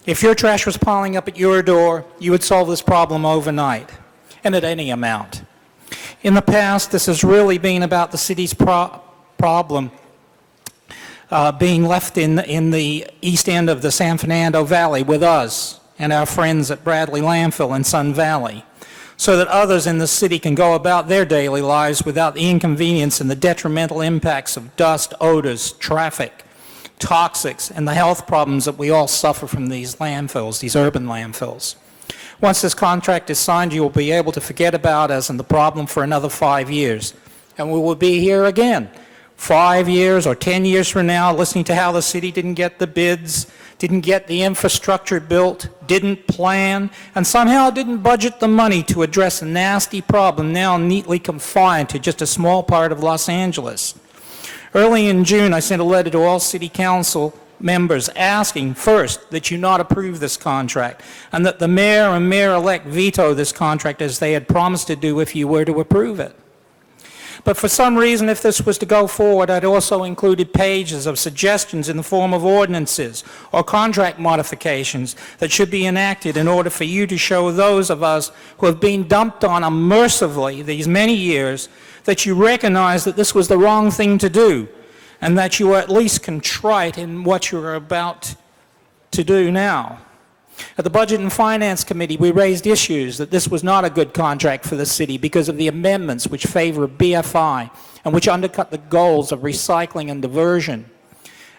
If your trash was piling up at your door, you would solve this problem overnight, and at any amount. In the past, this has really been about the city's problem being left in the east end of the San Fernando Valley with us and our friends at Bradley Landfill and Sun Valley, so that others in the city can go about their daily lives without the inconvenience and the detrimental impacts of dust, odors, traffic, toxics, and the health problems that we all suffer from these landfills, these urban landfills. Once this contract is signed, you will be able to forget about us and the problem for another 5 years. And we will be here again, 5 years or 10 years from now, listening to how the city didn't get the bids, didn't get the infrastructure built, didn't plan, and somehow didn't budget the money to address a nasty problem now neatly confined to just a small part of Los Angeles. Early in June, I sent a letter to all city council members asking, first, that you not approve this contract, and that the mayor and mayor-elect veto this contract as they had promised to do if you were to approve it. But for some reason, if this was to go forward, I'd also included pages of suggestions in the form of ordinances or contract modifications that should be enacted in order for you to show those of us who have been dumped on unmercifully these many years that you recognize that this was the wrong thing to do, and that you are at least contrite in what you are about to do now. At the Budget and Finance Committee, we raised issues that this was not a good contract for the city because of the amendments which favor BFI and which undercut the goals of recycling and diversion.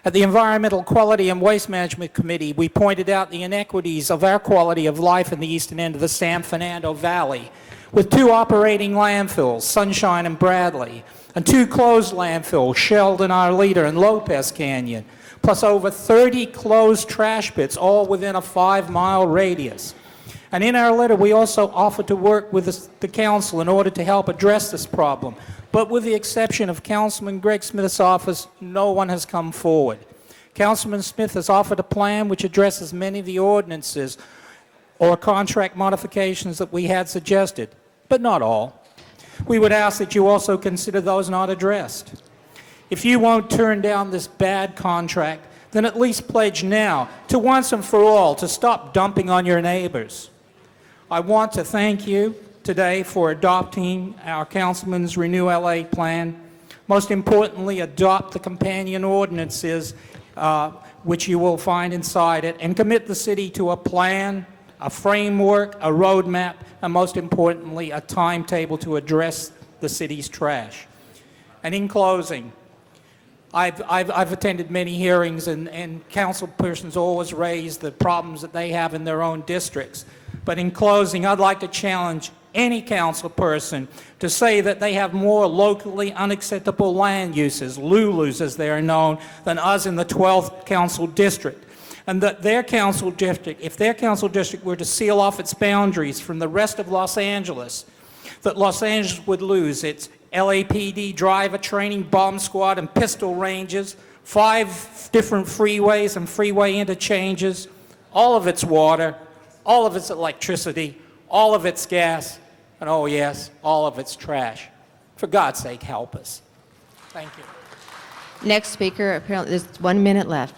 At the Environmental Quality and Waste Management Committee, we pointed out the inequities of our quality of life in the eastern end of the San Fernando Valley, with 2 operating landfills, Sunshine and Bradley, and 2 closed landfills, Sheldon, Arleta, and Lopez Canyon, plus over 30 closed trash pits, all within a 5-mile radius. And in our letter, we also offered to work with the council in order to help address this problem. But with the exception of Councilman Greg Smith's office, no one has come forward. Councilman Smith has offered a plan which addresses many of the ordinances or contract modifications that we had suggested, but not all. We would ask that you also consider those not addressed. If you won't turn down this bad contract, then at least pledge now to once and for all to stop dumping on your neighbors. I want to thank you today for adopting our Councilman's Renew LA plan. Most importantly, adopt the companion ordinances which you will find inside it, and commit the city to a plan, a framework, a roadmap, and most importantly, a timetable to address the city's trash. And in closing, I've attended many hearings, and council persons always raise the problems that they have in their own districts. But in closing, I'd like to challenge any council person to say that they have more locally unacceptable land uses, LULUs as they are known, than us in the 12th council district. And that their council district, if their council district were to seal off its boundaries from the rest of Los Angeles, that Los Angeles would lose its LAPD driver training, bomb squad, and pistol ranges, 5 different freeways and freeway interchanges, all of its water, all of its electricity, all of its gas, and oh yes, all of its trash. For God's sake, help us. Thank you. Next speaker, apparently there's 1 minute left.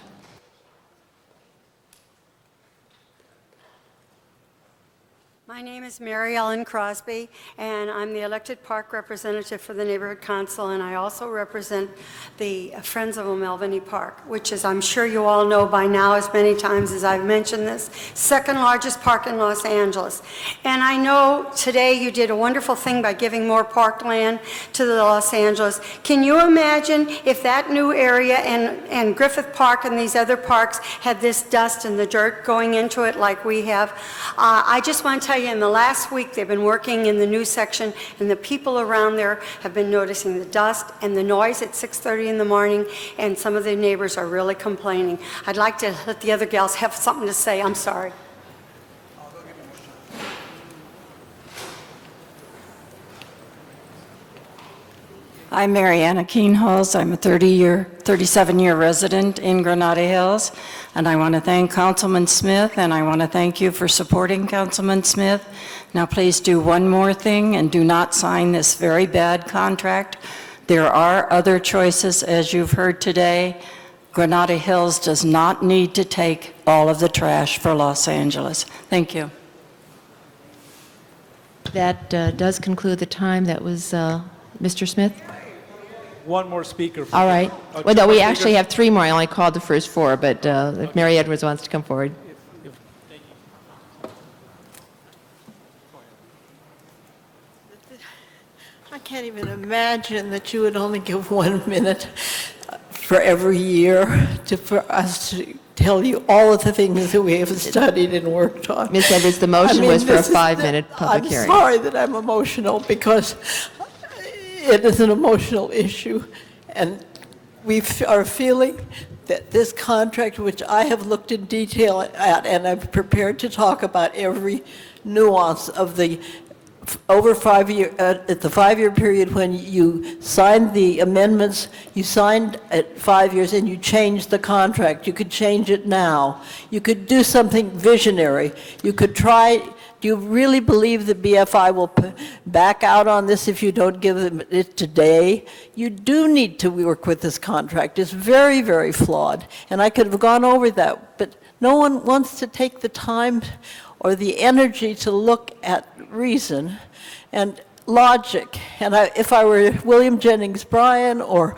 My name is Mary Ellen Crosby, and I'm the elected park representative for the Neighborhood Council, and I also represent the Friends of O'Melveny Park, which, as I'm sure you all know by now, as many times as I've mentioned this, second largest park in Los Angeles. And I know today you did a wonderful thing by giving more parkland to the Los Angeles. Can you imagine if that new area and Griffith Park and these other parks had this dust and the dirt going into it like we have? I just want to tell you, in the last week they've been working in the new section, and the people around there have been noticing the dust and the noise at 6:30 in the morning, and some of the neighbors are really complaining. I'd like to let the other gals have something to say. I'm sorry. I'm Mariana Keenholz. I'm a 37-year resident in Granada Hills, and I want to thank Councilman Smith, and I want to thank you for supporting Councilman Smith. Now please do one more thing and do not sign this very bad contract. There are other choices, as you've heard today. Granada Hills does not need to take all of the trash for Los Angeles. Thank you. That does conclude the time. That was Mr. Smith. One more speaker. All right. Oh, Well, no, two we more actually speakers? have 3 more. I only called the first 4, but if Mary Edwards wants to come forward. I can't even imagine that you would only give 1 minute for every year for us to tell you all of the things that we have studied and worked on. Ms. Edwards, the motion was for a 5-minute public hearing. I'm sorry that I'm emotional because it is an emotional issue, and we are feeling that this contract, which I have looked in detail at, and I'm prepared to talk about every nuance of the over 5 year, at the 5-year period when you signed the amendments, you signed at 5 years and you changed the contract. You could change it now. You could do something visionary. You could try. Do you really believe that BFI will back out on this if you don't give them it today? You do need to work with this contract. It's very, very flawed. And I could have gone over that, but no one wants to take the time or the energy to look at reason and logic. And if I were William Jennings Bryan or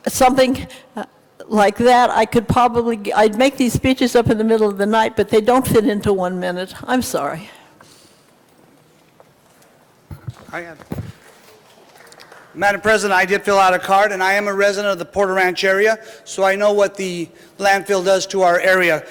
something like that, I could probably, I'd make these speeches up in the middle of the night, but they don't fit into 1 minute. I'm sorry. Madam President, I did fill out a card, and I am a resident of the Porter Ranch area, so I know what the landfill does to our area.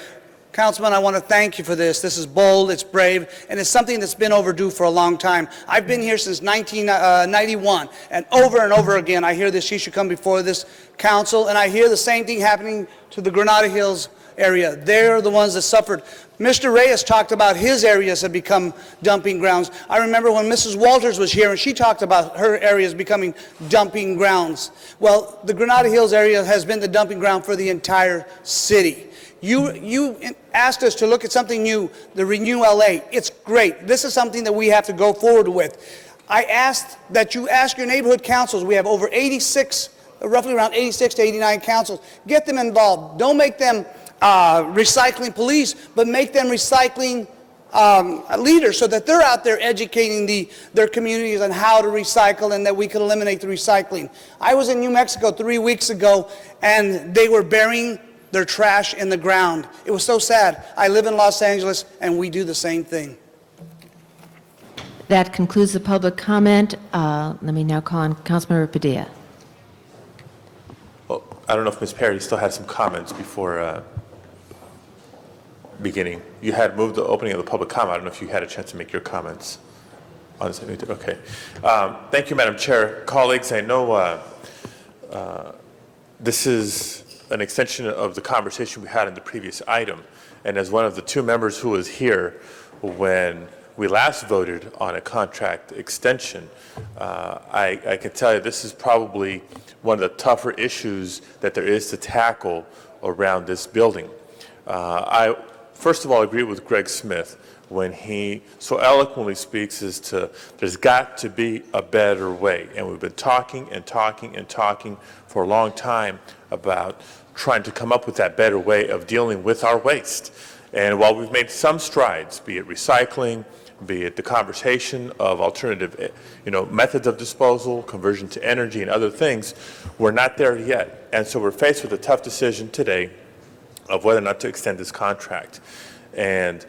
Councilman, I want to thank you for this. This is bold, it's brave, and it's something that's been overdue for a long time. I've been here since 1991, and over again, I hear this issue come before this council, and I hear the same thing happening to the Granada Hills area. They're the ones that suffered. Mr. Reyes talked about his areas have become dumping grounds. I remember when Mrs. Walters was here and she talked about her areas becoming dumping grounds. Well, the Granada Hills area has been the dumping ground for the entire city. You asked us to look at something new, the Renew LA. It's great. This is something that we have to go forward with. I asked that you ask your neighborhood councils. We have over 86, roughly around 86 to 89 councils. Get them involved. Don't make them recycling police, but make them recycling leaders so that they're out there educating their communities on how to recycle and that we can eliminate the recycling. I was in New Mexico 3 weeks ago, and they were burying their trash in the ground. It was so sad. I live in Los Angeles, and we do the same thing. That concludes the public comment. Let me now call on Councilmember Padilla. Well, I don't know if Ms. Perry still had some comments before beginning. You had moved the opening of the public comment. I don't know if you had a chance to make your comments on this. Okay. Thank you, Madam Chair. Colleagues, I know this is an extension of the conversation we had in the previous item. And as one of the two members who was here when we last voted on a contract extension, I can tell you this is probably one of the tougher issues that there is to tackle around this building. I first of all agree with Greg Smith when he so eloquently speaks as to there's got to be a better way. And we've been talking and talking and talking for a long time about trying to come up with that better way of dealing with our waste. And while we've made some strides, be it recycling, be it the conversation of alternative methods of disposal, conversion to energy and other things, we're not there yet. And so we're faced with a tough decision today of whether or not to extend this contract. And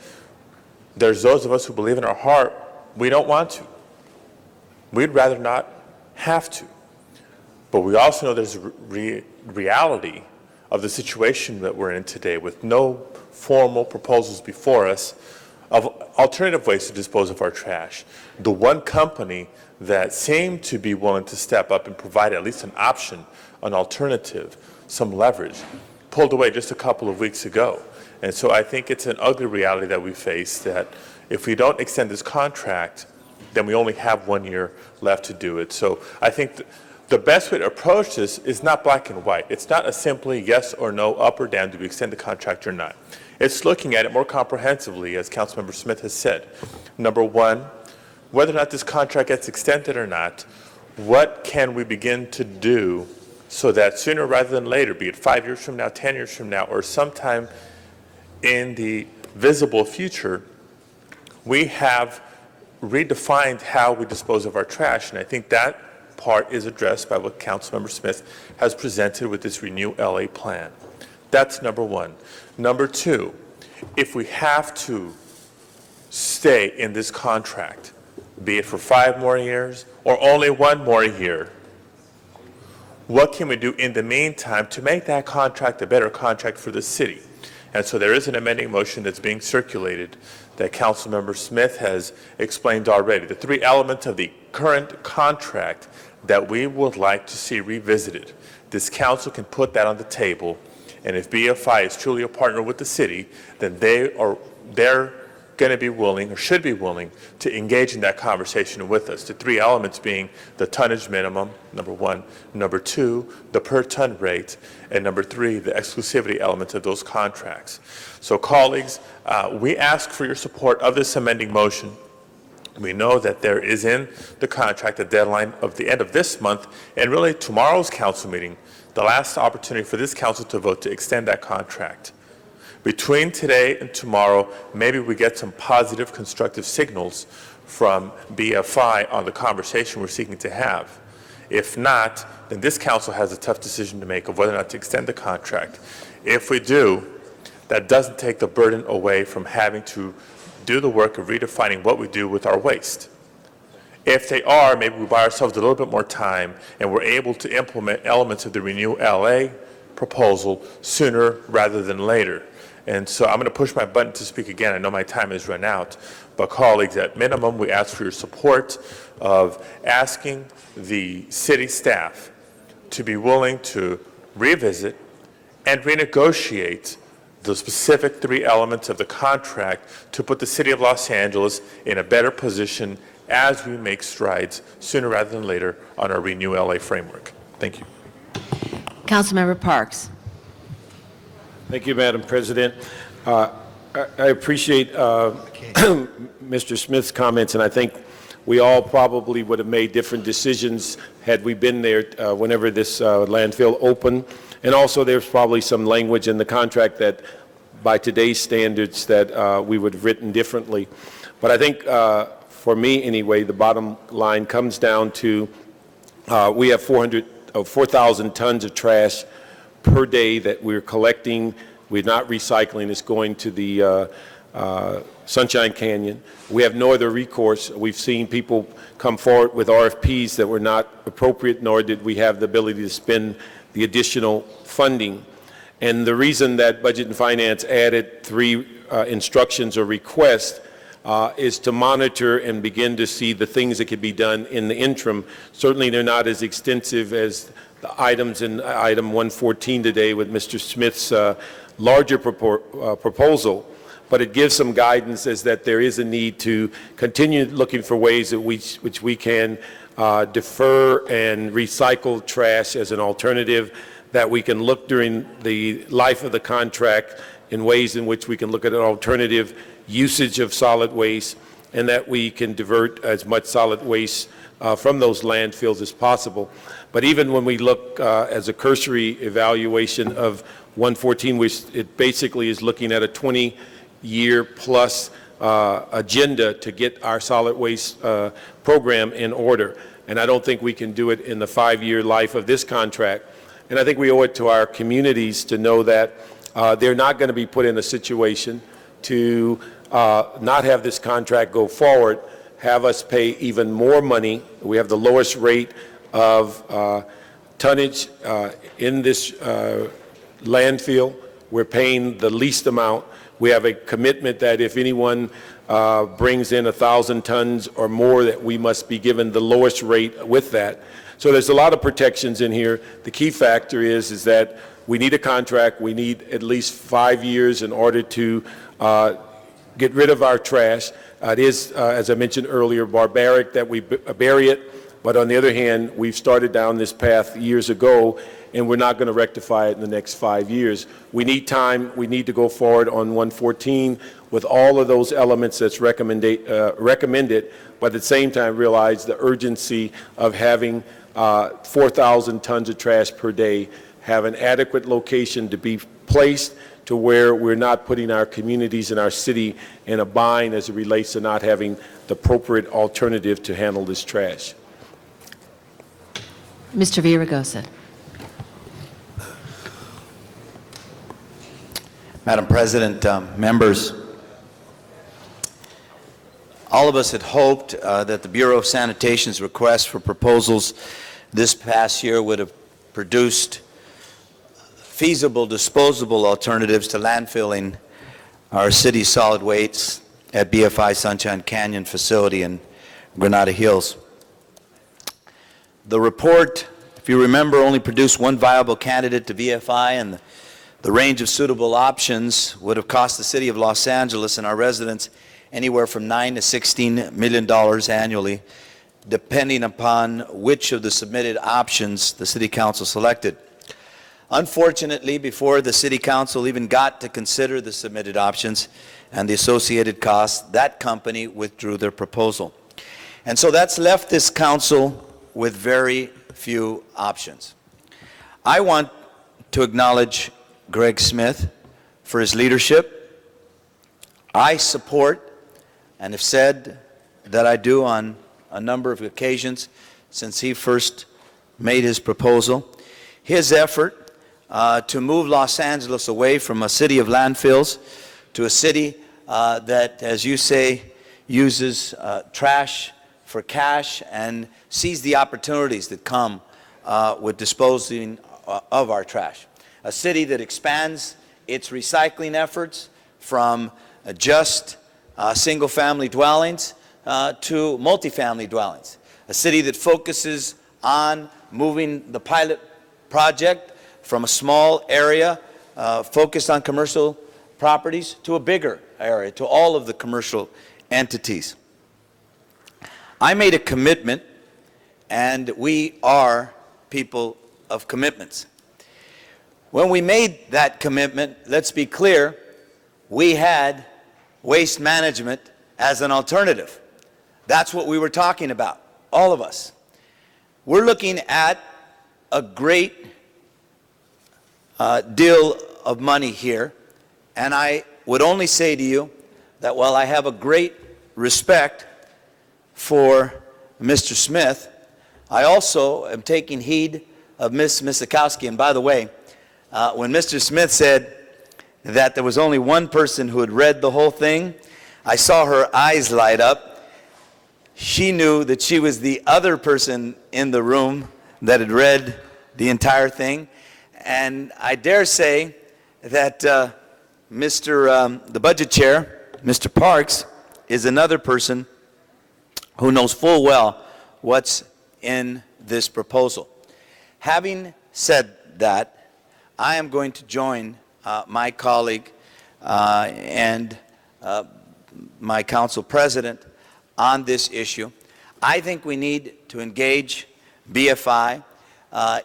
there's those of us who believe in our heart we don't want to. We'd rather not have to. But we also know there's a reality of the situation that we're in today with no formal proposals before us of alternative ways to dispose of our trash. The one company that seemed to be willing to step up and provide at least an option, an alternative, some leverage, pulled away just a couple of weeks ago. And so I think it's an ugly reality that we face that if we don't extend this contract, then we only have 1 year left to do it. So I think the best way to approach this is not black and white. It's not a simply yes or no, up or down, do we extend the contract or not. It's looking at it more comprehensively, as Councilmember Smith has said. Number one, whether or not this contract gets extended or not, what can we begin to do so that sooner rather than later, be it 5 years from now, 10 years from now, or sometime in the visible future, we have redefined how we dispose of our trash. And I think that part is addressed by what Councilmember Smith has presented with this Renew LA plan. That's number one. Number two, if we have to stay in this contract, be it for 5 more years or only 1 more year, what can we do in the meantime to make that contract a better contract for the city? And so there is an amending motion that's being circulated that Councilmember Smith has explained already. The 3 elements of the current contract that we would like to see revisited. This council can put that on the table, and if BFI is truly a partner with the city, then they're going to be willing or should be willing to engage in that conversation with us. The 3 elements being the tonnage minimum, number 1, number 2, the per ton rate, and number 3, the exclusivity elements of those contracts. So colleagues, we ask for your support of this amending motion. We know that there is in the contract a deadline of the end of this month, and really tomorrow's council meeting, the last opportunity for this council to vote to extend that contract. Between today and tomorrow, maybe we get some positive, constructive signals from BFI on the conversation we're seeking to have. If not, then this council has a tough decision to make of whether or not to extend the contract. If we do, that doesn't take the burden away from having to do the work of redefining what we do with our waste. If they are, maybe we buy ourselves a little bit more time and we're able to implement elements of the Renew LA proposal sooner rather than later. And so I'm going to push my button to speak again. I know my time has run out, but colleagues, at minimum, we ask for your support of asking the city staff to be willing to revisit and renegotiate the specific 3 elements of the contract to put the City of Los Angeles in a better position as we make strides sooner rather than later on our Renew LA framework. Thank you. Councilmember Parks. Thank you, Madam President. I appreciate Mr. Smith's comments, and I think we all probably would have made different decisions had we been there whenever this landfill opened. And also, there's probably some language in the contract that, by today's standards, that we would have written differently. But I think, for me anyway, the bottom line comes down to we have 4,000 tons of trash per day that we're collecting. We're not recycling. It's going to the Sunshine Canyon. We have no other recourse. We've seen people come forward with RFPs that were not appropriate, nor did we have the ability to spend the additional funding. And the reason that Budget and Finance added 3 instructions or requests is to monitor and begin to see the things that could be done in the interim. Certainly they're not as extensive as the items in item 114 today with Mr. Smith's larger proposal, but it gives some guidance as that there is a need to continue looking for ways that which we can defer and recycle trash as an alternative, that we can look during the life of the contract in ways in which we can look at an alternative usage of solid waste, and that we can divert as much solid waste from those landfills as possible. But even when we look as a cursory evaluation of 114, which it basically is looking at a 20-year plus agenda to get our solid waste program in order. And I don't think we can do it in the 5-year life of this contract. And I think we owe it to our communities to know that they're not going to be put in a situation to not have this contract go forward, have us pay even more money. We have the lowest rate of tonnage in this landfill. We're paying the least amount. We have a commitment that if anyone brings in 1,000 tons or more, that we must be given the lowest rate with that. So there's a lot of protections in here. The key factor is that we need a contract. We need at least 5 years in order to get rid of our trash. It is, as I mentioned earlier, barbaric that we bury it, but on the other hand, we've started down this path years ago, and we're not going to rectify it in the next 5 years. We need time. We need to go forward on 114 with all of those elements that's recommended, but at the same time realize the urgency of having 4,000 tons of trash per day, have an adequate location to be placed to where we're not putting our communities and our city in a bind as it relates to not having the appropriate alternative to handle this trash. Mr. Villaraigosa. Madam President, members, all of us had hoped that the Bureau of Sanitation's request for proposals this past year would have produced feasible disposable alternatives to landfilling our city's solid waste at BFI Sunshine Canyon facility in Granada Hills. The report, if you remember, only produced one viable candidate to BFI, and the range of suitable options would have cost the city of Los Angeles and our residents anywhere from $9 to $16 million annually, depending upon which of the submitted options the City Council selected. Unfortunately, before the City Council even got to consider the submitted options and the associated costs, that company withdrew their proposal. And so that's left this council with very few options. I want to acknowledge Greg Smith for his leadership. I support and have said that I do on a number of occasions since he first made his proposal. His effort to move Los Angeles away from a city of landfills to a city that, as you say, uses trash for cash and sees the opportunities that come with disposing of our trash. A city that expands its recycling efforts from just single-family dwellings to multifamily dwellings. A city that focuses on moving the pilot project from a small area focused on commercial properties to a bigger area, to all of the commercial entities. I made a commitment, and we are people of commitments. When we made that commitment, let's be clear, we had waste management as an alternative. That's what we were talking about, all of us. We're looking at a great deal of money here, and I would only say to you that while I have a great respect for Mr. Smith, I also am taking heed of Ms. Misikowski. And by the way, when Mr. Smith said that there was only one person who had read the whole thing, I saw her eyes light up. She knew that she was the other person in the room that had read the entire thing. And I dare say that the budget chair, Mr. Parks, is another person who knows full well what's in this proposal. Having said that, I am going to join my colleague and my council president on this issue. I think we need to engage BFI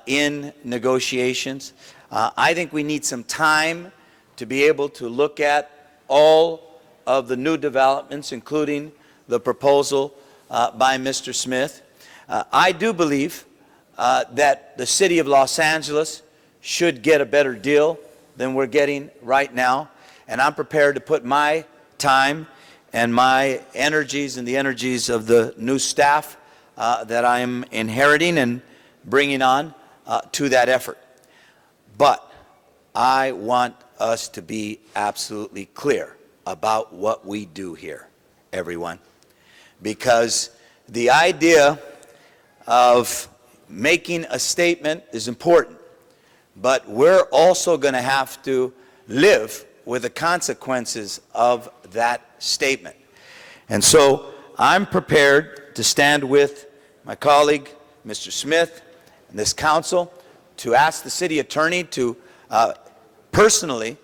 in negotiations. I think we need some time to be able to look at all of the new developments, including the proposal by Mr. Smith. I do believe that the city of Los Angeles should get a better deal than we're getting right now, and I'm prepared to put my time and my energies and the energies of the new staff that I'm inheriting and bringing on to that effort. But I want us to be absolutely clear about what we do here, everyone. Because the idea of making a statement is important, but we're also going to have to live with the consequences of that statement. And so I'm prepared to stand with my colleague, Mr. Smith, and this council to ask the city attorney to personally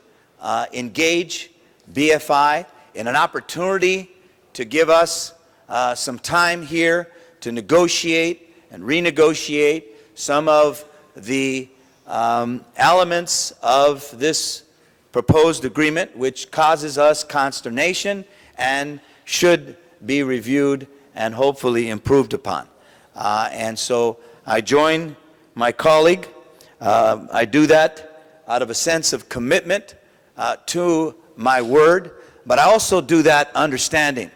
engage BFI in an opportunity to give us some time here to negotiate and renegotiate some of the elements of this proposed agreement, which causes us consternation and should be reviewed and hopefully improved upon. And so I join my colleague. I do that out of a sense of commitment to my word, but I also do that understanding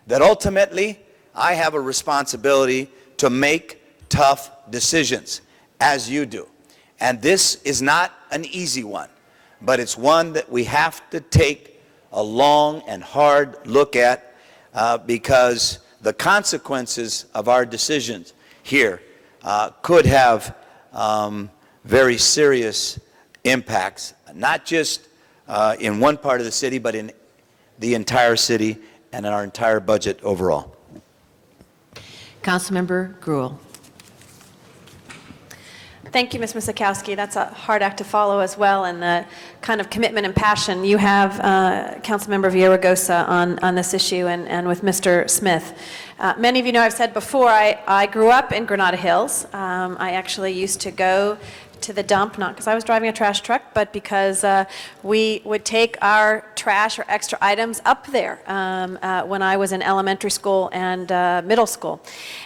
that ultimately I have a responsibility to make tough decisions, as you do. And this is not an easy one, but it's one that we have to take a long and hard look at because the consequences of our decisions here could have very serious impacts, not just in one part of the city, but in the entire city and in our entire budget overall. Councilmember Gruhl. Thank you, Ms. Misikowski. That's a hard act to follow as well, and the kind of commitment and passion you have, Councilmember Villaraigosa, on this issue and with Mr. Smith. Many of you know I've said before, I grew up in Granada Hills. I actually used to go to the dump, not because I was driving a trash truck, but because we would take our trash or extra items up there when I was in elementary school and middle school.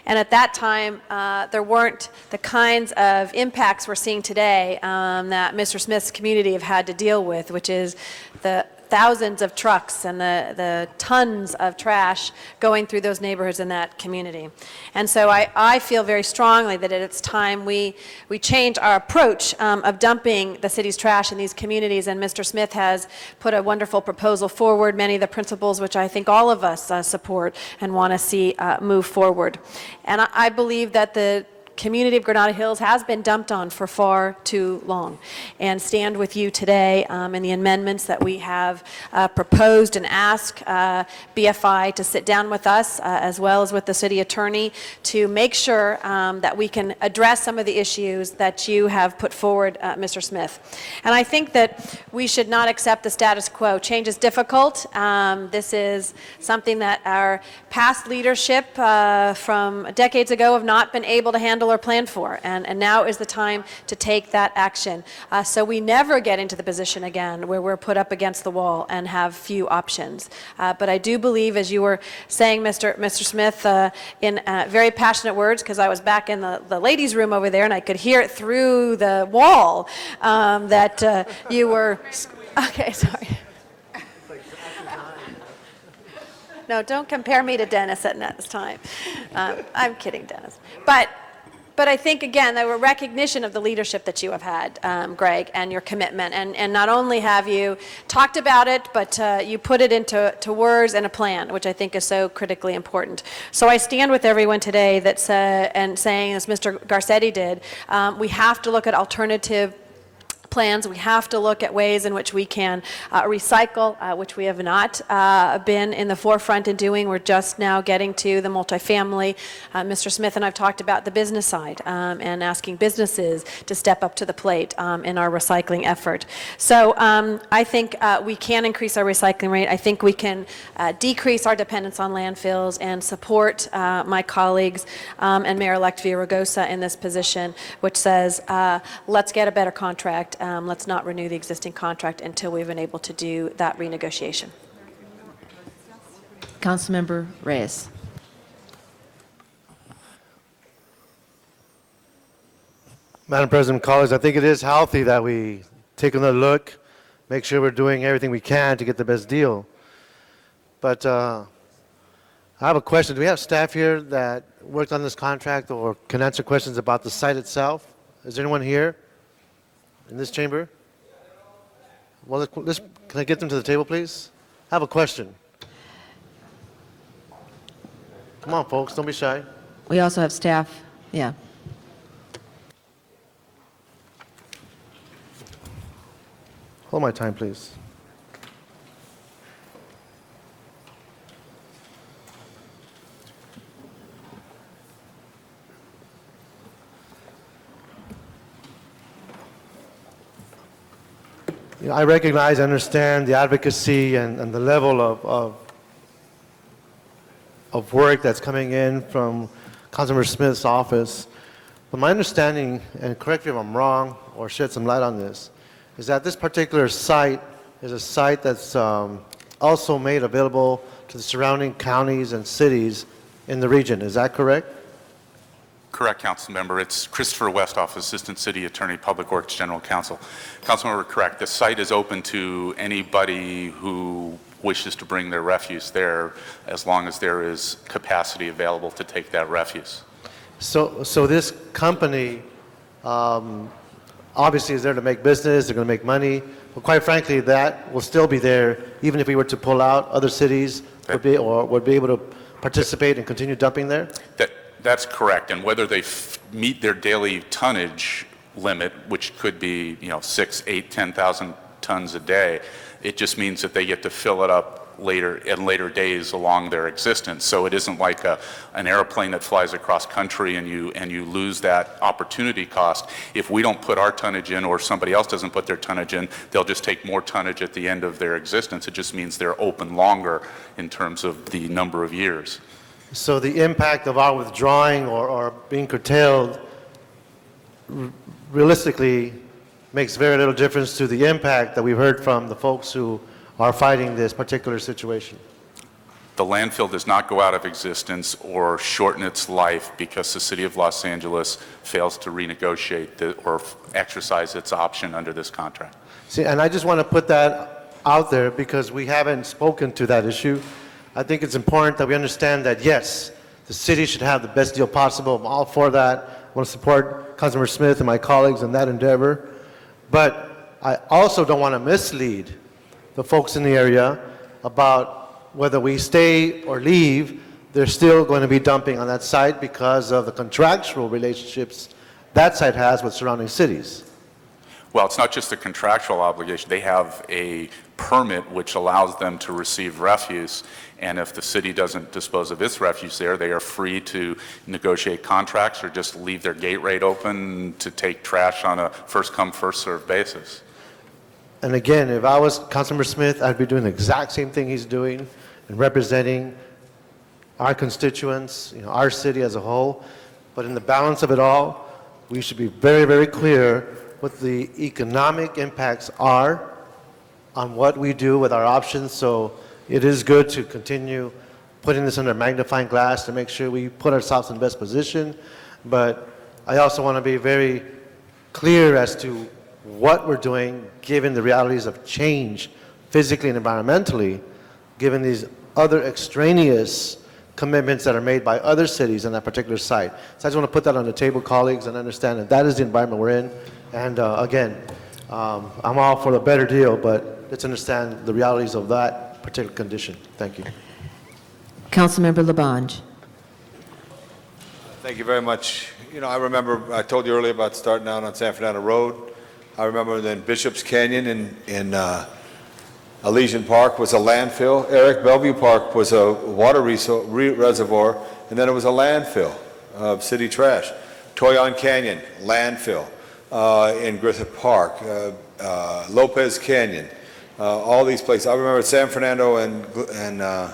And at that time, there weren't the kinds of impacts we're seeing today that Mr. Smith's community have had to deal with, which is the thousands of trucks and the tons of trash going through those neighborhoods in that community. And so I feel very strongly that it's time we change our approach of dumping the city's trash in these communities, and Mr. Smith has put a wonderful proposal forward, many of the principles which I think all of us support and want to see move forward. And I believe that the community of Granada Hills has been dumped on for far too long, and stand with you today in the amendments that we have proposed, and ask BFI to sit down with us as well as with the city attorney to make sure that we can address some of the issues that you have put forward, Mr. Smith. And I think that we should not accept the status quo. Change is difficult. This is something that our past leadership from decades ago have not been able to handle or plan for, and now is the time to take that action, so we never get into the position again where we're put up against the wall and have few options. But I do believe, as you were saying, Mr. Smith, in very passionate words, because I was back in the ladies' room over there and I could hear it through the wall, that you were... Okay, sorry. No, don't compare me to Dennis at this time. I'm kidding, Dennis. But I think, again, there were recognition of the leadership that you have had, Greg, and your commitment. And not only have you talked about it, but you put it into words and a plan, which I think is so critically important. So I stand with everyone today that's and saying, as Mr. Garcetti did, we have to look at alternative plans. We have to look at ways in which we can recycle, which we have not been in the forefront in doing. We're just now getting to the multifamily. Mr. Smith and I have talked about the business side and asking businesses to step up to the plate in our recycling effort. So I think we can increase our recycling rate. I think we can decrease our dependence on landfills and support my colleagues and Mayor-elect Villaraigosa in this position, which says, let's get a better contract. Let's not renew the existing contract until we've been able to do that renegotiation. Councilmember Reyes. Madam President, colleagues, I think it is healthy that we take another look, make sure we're doing everything we can to get the best deal. But I have a question. Do we have staff here that worked on this contract or can answer questions about the site itself? Is there anyone here in this chamber? Well, can I get them to the table, please? I have a question. Come on, folks, don't be shy. We also have staff, yeah. Hold my time, please. You know, I recognize, I understand the advocacy and the level of work that's coming in from Councilmember Smith's office. But my understanding, and correct me if I'm wrong or shed some light on this, is that this particular site is a site that's also made available to the surrounding counties and cities in the region. Is that correct? Correct, Councilmember. It's Christopher Westhoff, Assistant City Attorney, Public Works General Counsel. Councilmember, correct. The site is open to anybody who wishes to bring their refuse there, as long as there is capacity available to take that refuse. So this company obviously is there to make business, they're going to make money, but quite frankly, that will still be there even if we were to pull out. Other cities would be able to participate and continue dumping there? That's correct, and whether they meet their daily tonnage limit, which could be 6, 8, 10,000 tons a day, it just means that they get to fill it up later days along their existence. So it isn't like an airplane that flies across country and you lose that opportunity cost. If we don't put our tonnage in or somebody else doesn't put their tonnage in, they'll just take more tonnage at the end of their existence. It just means they're open longer in terms of the number of years. So the impact of our withdrawing or being curtailed realistically makes very little difference to the impact that we've heard from the folks who are fighting this particular situation. The landfill does not go out of existence or shorten its life because the City of Los Angeles fails to renegotiate or exercise its option under this contract. See, and I just want to put that out there because we haven't spoken to that issue. I think it's important that we understand that, yes, the city should have the best deal possible. I'm all for that. I want to support Councilmember Smith and my colleagues in that endeavor. But I also don't want to mislead the folks in the area about whether we stay or leave. They're still going to be dumping on that site because of the contractual relationships that site has with surrounding cities. Well, it's not just a contractual obligation. They have a permit which allows them to receive refuse, and if the city doesn't dispose of its refuse there, they are free to negotiate contracts or just leave their gate rate open to take trash on a first-come, first-served basis. And again, if I was Councilmember Smith, I'd be doing the exact same thing he's doing and representing our constituents, our city as a whole. But in the balance of it all, we should be very, very clear what the economic impacts are on what we do with our options. So it is good to continue putting this under a magnifying glass to make sure we put ourselves in the best position. But I also want to be very clear as to what we're doing, given the realities of change physically and environmentally, given these other extraneous commitments that are made by other cities on that particular site. So I just want to put that on the table, colleagues, and understand that that is the environment we're in. And again, I'm all for the better deal, but let's understand the realities of that particular condition. Thank you. Councilmember Labange. Thank you very much. I remember, I told you earlier about starting out on San Fernando Road. I remember then Bishop's Canyon in Elysian Park was a landfill. Eric Bellevue Park was a water reservoir, and then it was a landfill of city trash. Toyon Canyon, landfill in Griffith Park. Lopez Canyon, all these places. I remember San Fernando and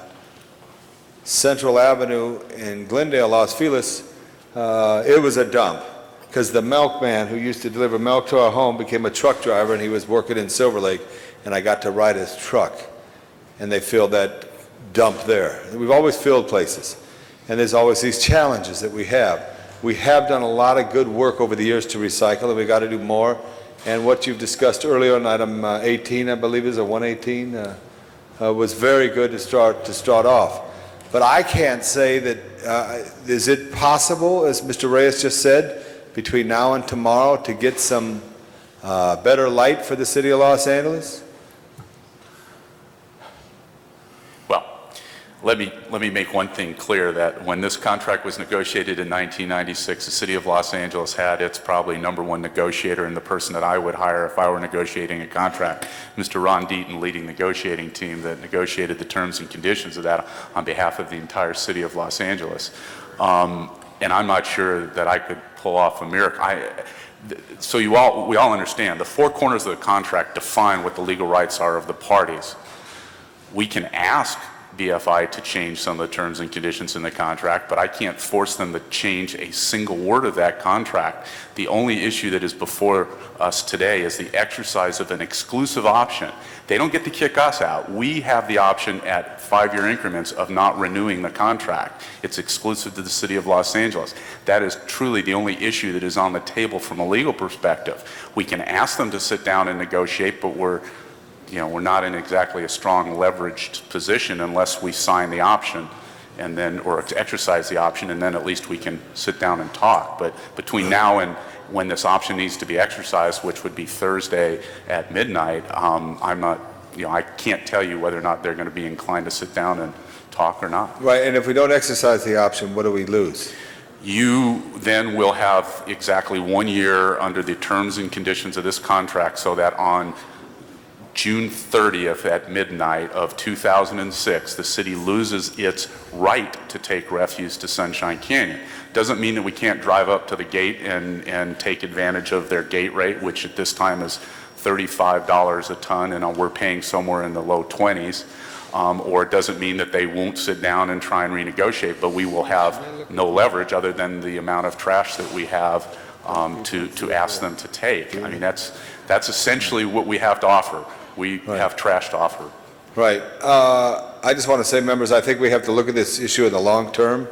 Central Avenue in Glendale, Los Feliz, it was a dump because the milkman who used to deliver milk to our home became a truck driver, and he was working in Silver Lake, and I got to ride his truck, and they filled that dump there. We've always filled places, and there's always these challenges that we have. We have done a lot of good work over the years to recycle, and we've got to do more. And what you've discussed earlier on item 18, I believe is, or 118, was very good to start off. But I can't say that, is it possible, as Mr. Reyes just said, between now and tomorrow to get some better light for the city of Los Angeles? Let me make one thing clear, that when this contract was negotiated in 1996, the City of Los Angeles had its probably #1 negotiator and the person that I would hire if I were negotiating a contract, Mr. Ron Deaton, leading negotiating team that negotiated the terms and conditions of that on behalf of the entire City of Los Angeles. And I'm not sure that I could pull off a miracle. So we all understand, the four corners of the contract define what the legal rights are of the parties. We can ask BFI to change some of the terms and conditions in the contract, but I can't force them to change a single word of that contract. The only issue that is before us today is the exercise of an exclusive option. They don't get to kick us out. We have the option at 5-year increments of not renewing the contract. It's exclusive to the City of Los Angeles. That is truly the only issue that is on the table from a legal perspective. We can ask them to sit down and negotiate, but we're not in exactly a strong leveraged position unless we sign the option and then, or exercise the option, and then at least we can sit down and talk. But between now and when this option needs to be exercised, which would be Thursday at midnight, I'm not, I can't tell you whether or not they're going to be inclined to sit down and talk or not. Right, and if we don't exercise the option, what do we lose? You then will have exactly 1 year under the terms and conditions of this contract, so that on June 30th at midnight of 2006, the city loses its right to take refuse to Sunshine Canyon. Doesn't mean that we can't drive up to the gate and take advantage of their gate rate, which at this time is $35 a ton, and we're paying somewhere in the low 20s. Or it doesn't mean that they won't sit down and try and renegotiate, but we will have no leverage other than the amount of trash that we have to ask them to take. I mean, that's essentially what we have to offer. We have trash to offer. Right. I just want to say, members, I think we have to look at this issue in the long term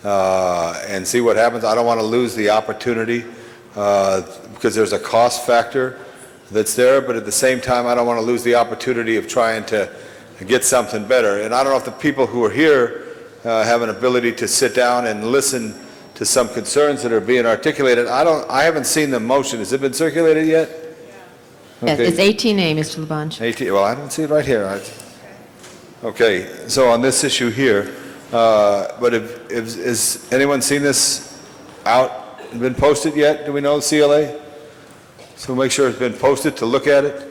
and see what happens. I don't want to lose the opportunity because there's a cost factor that's there, but at the same time, I don't want to lose the opportunity of trying to get something better. And I don't know if the people who are here have an ability to sit down and listen to some concerns that are being articulated. I haven't seen the motion. Has it been circulated yet? Yes, it's 18A, Mr. Labange. 18, well, I don't see it right here. Okay, so on this issue here, but has anyone seen this out, been posted yet? Do we know, CLA? So make sure it's been posted to look at it.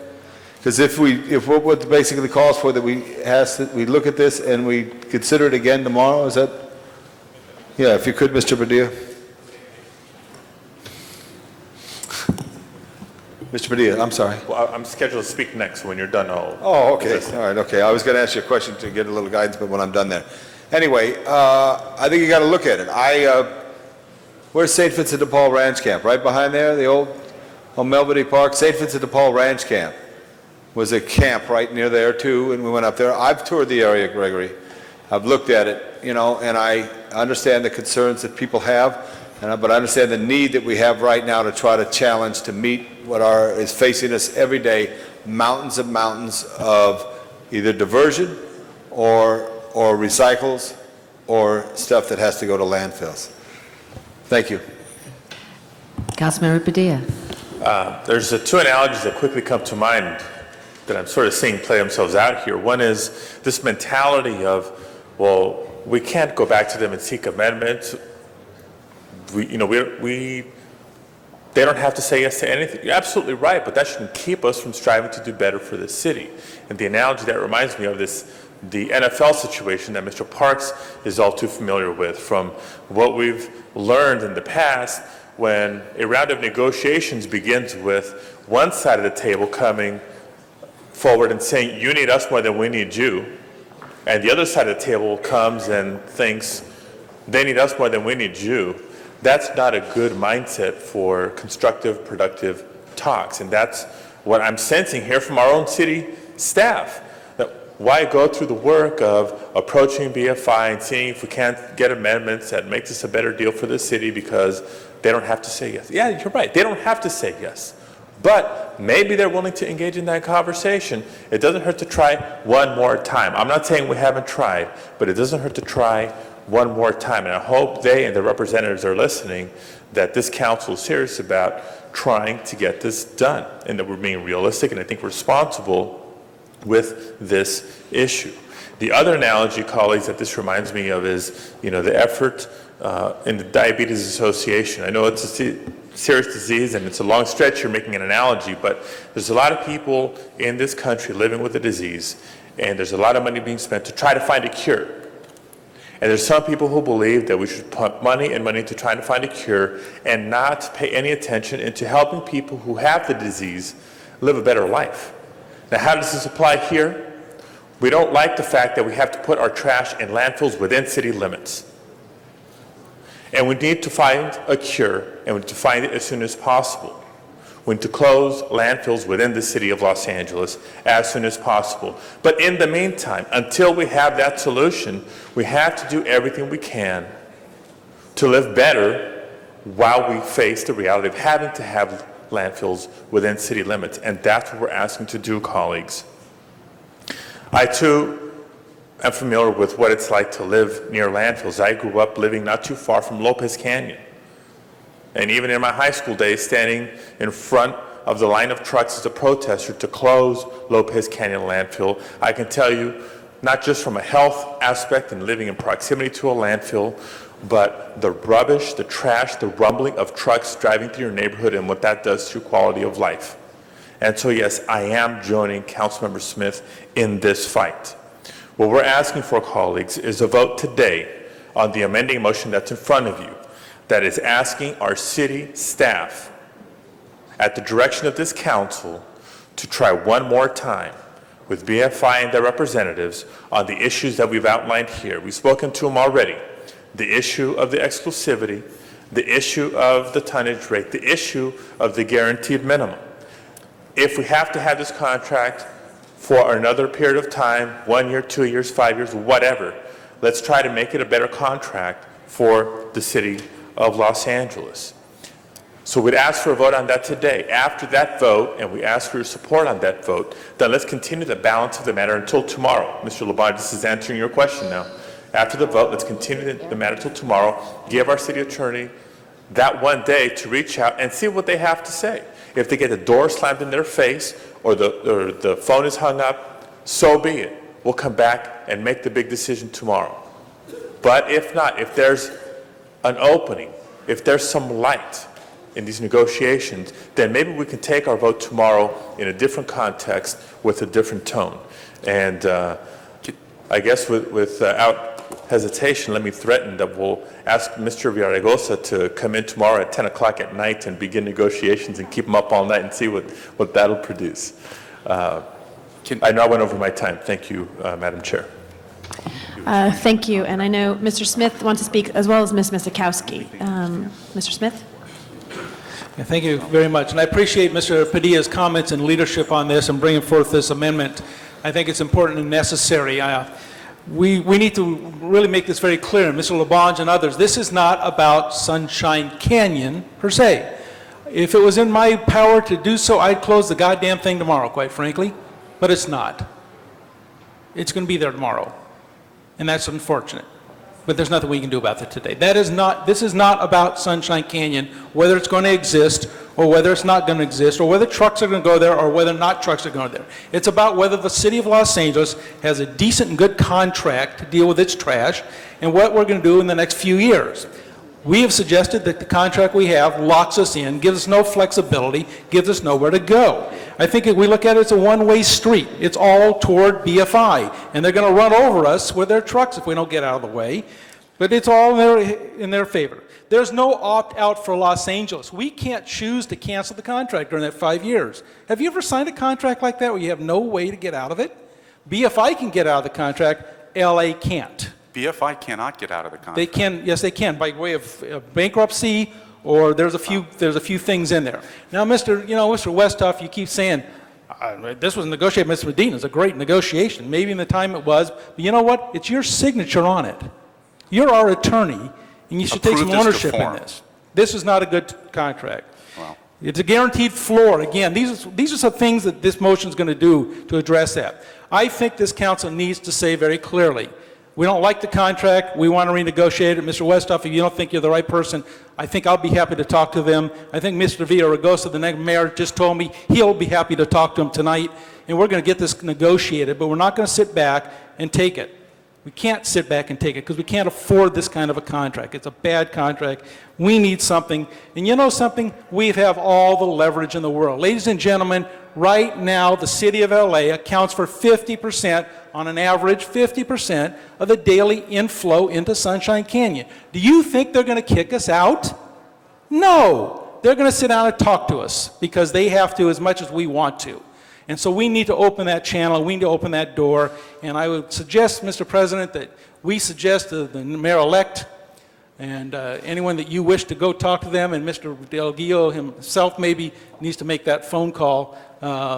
Because if what basically calls for that we look at this and we consider it again tomorrow, is that? Yeah, if you could, Mr. Padilla. Mr. Padilla, I'm sorry. Well, I'm scheduled to speak next. When you're done, I'll... Oh, okay. All right, okay. I was going to ask you a question to get a little guidance, but when I'm done there. Anyway, I think you got to look at it. Where's St. Vincent de Paul Ranch Camp? Right behind there, the old Melvody Park? St. Vincent de Paul Ranch Camp was a camp right near there, too, and we went up there. I've toured the area, Gregory. I've looked at it, you know, and I understand the concerns that people have, but I understand the need that we have right now to try to challenge, to meet what is facing us every day, mountains of either diversion or recycles or stuff that has to go to landfills. Thank you. Councilmember Padilla. There's two analogies that quickly come to mind that I'm sort of seeing play themselves out here. One is this mentality of, well, we can't go back to them and seek amendments. They don't have to say yes to anything. You're absolutely right, but that shouldn't keep us from striving to do better for the city. And the analogy that reminds me of this, the NFL situation that Mr. Parks is all too familiar with, from what we've learned in the past when a round of negotiations begins with one side of the table coming forward and saying, you need us more than we need you, and the other side of the table comes and thinks, they need us more than we need you. That's not a good mindset for constructive, productive talks, and that's what I'm sensing here from our own city staff. That why go through the work of approaching BFI and seeing if we can't get amendments that make this a better deal for the city because they don't have to say yes. Yeah, you're right, they don't have to say yes. But maybe they're willing to engage in that conversation. It doesn't hurt to try one more time. I'm not saying we haven't tried, but it doesn't hurt to try one more time. And I hope they and their representatives are listening, that this council is serious about trying to get this done, and that we're being realistic and I think responsible with this issue. The other analogy, colleagues, that this reminds me of is, the effort in the Diabetes Association. I know it's a serious disease and it's a long stretch, you're making an analogy, but there's a lot of people in this country living with the disease, and there's a lot of money being spent to try to find a cure. And there's some people who believe that we should put money to trying to find a cure and not pay any attention into helping people who have the disease live a better life. Now, how does this apply here? We don't like the fact that we have to put our trash in landfills within city limits. And we need to find a cure, and we need to find it as soon as possible. We need to close landfills within the city of Los Angeles as soon as possible. But in the meantime, until we have that solution, we have to do everything we can to live better while we face the reality of having to have landfills within city limits. And that's what we're asking to do, colleagues. I, too, I'm familiar with what it's like to live near landfills. I grew up living not too far from Lopez Canyon. And even in my high school days, standing in front of the line of trucks as a protester to close Lopez Canyon landfill, I can tell you, not just from a health aspect and living in proximity to a landfill, but the rubbish, the trash, the rumbling of trucks driving through your neighborhood and what that does to your quality of life. And so yes, I am joining Councilmember Smith in this fight. What we're asking for, colleagues, is a vote today on the amending motion that's in front of you, that is asking our city staff, at the direction of this council, to try one more time with BFI and their representatives on the issues that we've outlined here. We've spoken to them already. The issue of the exclusivity, the issue of the tonnage rate, the issue of the guaranteed minimum. If we have to have this contract for another period of time, 1 year, 2 years, 5 years, whatever, let's try to make it a better contract for the city of Los Angeles. So we'd ask for a vote on that today. After that vote, and we ask for your support on that vote, then let's continue the balance of the matter until tomorrow. Mr. Labange, this is answering your question now. After the vote, let's continue the matter till tomorrow. Give our city attorney that one day to reach out and see what they have to say. If they get the door slammed in their face or the phone is hung up, so be it. We'll come back and make the big decision tomorrow. But if not, if there's an opening, if there's some light in these negotiations, then maybe we can take our vote tomorrow in a different context with a different tone. And I guess without hesitation, let me threaten that we'll ask Mr. Villaraigosa to come in tomorrow at 10 o'clock at night and begin negotiations and keep them up all night and see what that'll produce. I know I went over my time. Thank you, Madam Chair. Thank you. And I know Mr. Smith wants to speak as well as Ms. Misikowski. Mr. Smith? Yeah, thank you very much. And I appreciate Mr. Padilla's comments and leadership on this and bringing forth this amendment. I think it's important and necessary. We need to really make this very clear, Mr. Labange and others, this is not about Sunshine Canyon per se. If it was in my power to do so, I'd close the goddamn thing tomorrow, quite frankly, but it's not. It's going to be there tomorrow, and that's unfortunate. But there's nothing we can do about that today. This is not about Sunshine Canyon, whether it's going to exist or whether it's not going to exist, or whether trucks are going to go there or whether not trucks are going there. It's about whether the city of Los Angeles has a decent and good contract to deal with its trash and what we're going to do in the next few years. We have suggested that the contract we have locks us in, gives us no flexibility, gives us nowhere to go. I think if we look at it as a one-way street, it's all toward BFI, and they're going to run over us with their trucks if we don't get out of the way, but it's all in their favor. There's no opt-out for Los Angeles. We can't choose to cancel the contract during that 5 years. Have you ever signed a contract like that where you have no way to get out of it? BFI can get out of the contract, LA can't. BFI cannot get out of the contract. They can, yes, they can, by way of bankruptcy, or there's a few things in there. Now, Mr. Westhoff, you keep saying this was negotiated. Mr. Medina, it's a great negotiation. Maybe in the time it was, but you know what? It's your signature on it. You're our attorney, and you should take some ownership in this. This is not a good contract. Well, it's a guaranteed floor. Again, these are some things that this motion is going to do to address that. I think this council needs to say very clearly, we don't like the contract, we want to renegotiate it. Mr. Westhoff, if you don't think you're the right person, I think I'll be happy to talk to them. I think Mr. Villaraigosa, the next mayor, just told me he'll be happy to talk to him tonight, and we're going to get this negotiated, but we're not going to sit back and take it. We can't sit back and take it because we can't afford this kind of a contract. It's a bad contract. We need something. And you know something? We have all the leverage in the world. Ladies and gentlemen, right now the city of LA accounts for 50%, on an average 50%, of the daily inflow into Sunshine Canyon. Do you think they're going to kick us out? No. They're going to sit down and talk to us because they have to as much as we want to. And so we need to open that channel, we need to open that door, and I would suggest, Mr. President, that we suggest to the mayor-elect and anyone that you wish to go talk to them, and Mr. Delgado himself maybe needs to make that phone call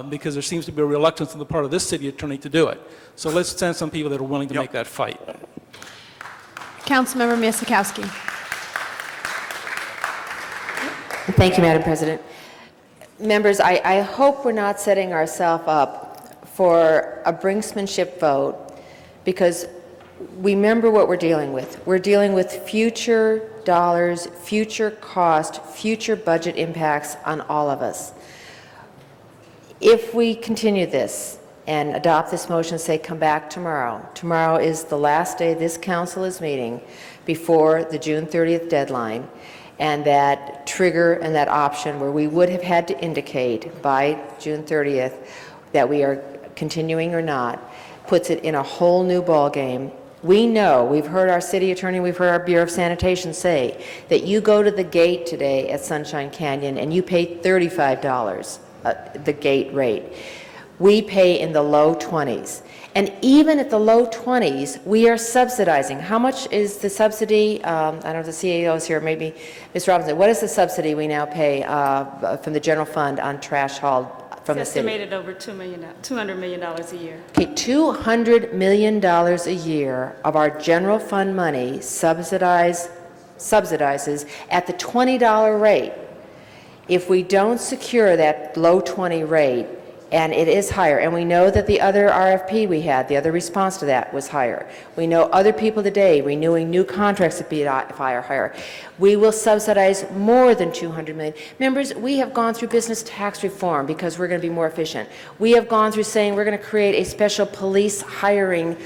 because there seems to be a reluctance on the part of this city attorney to do it. So let's send some people that are willing to make that fight. Councilmember Misikowski. Thank you, Madam President. Members, I hope we're not setting ourselves up for a brinksmanship vote because we remember what we're dealing with. We're dealing with future dollars, future cost, future budget impacts on all of us. If we continue this and adopt this motion, say come back tomorrow. Tomorrow is the last day this council is meeting before the June 30th deadline. And that trigger and that option where we would have had to indicate by June 30th that we are continuing or not puts it in a whole new ballgame. We know, we've heard our city attorney, we've heard our Bureau of Sanitation say that you go to the gate today at Sunshine Canyon and you pay $35, the gate rate. We pay in the low 20s. And even at the low 20s, we are subsidizing. How much is the subsidy? I don't know if the CEO is here, maybe Ms. Robinson. What is the subsidy we now pay from the general fund on trash hauled from the city? Estimated over $200 million a year. Okay, $200 million a year of our general fund money subsidizes at the $20 rate. If we don't secure that low 20 rate, and it is higher, and we know that the other RFP we had, the other response to that was higher. We know other people today renewing new contracts at BFI are higher. We will subsidize more than $200 million. Members, we have gone through business tax reform because we're going to be more efficient. We have gone through saying we're going to create a special police hiring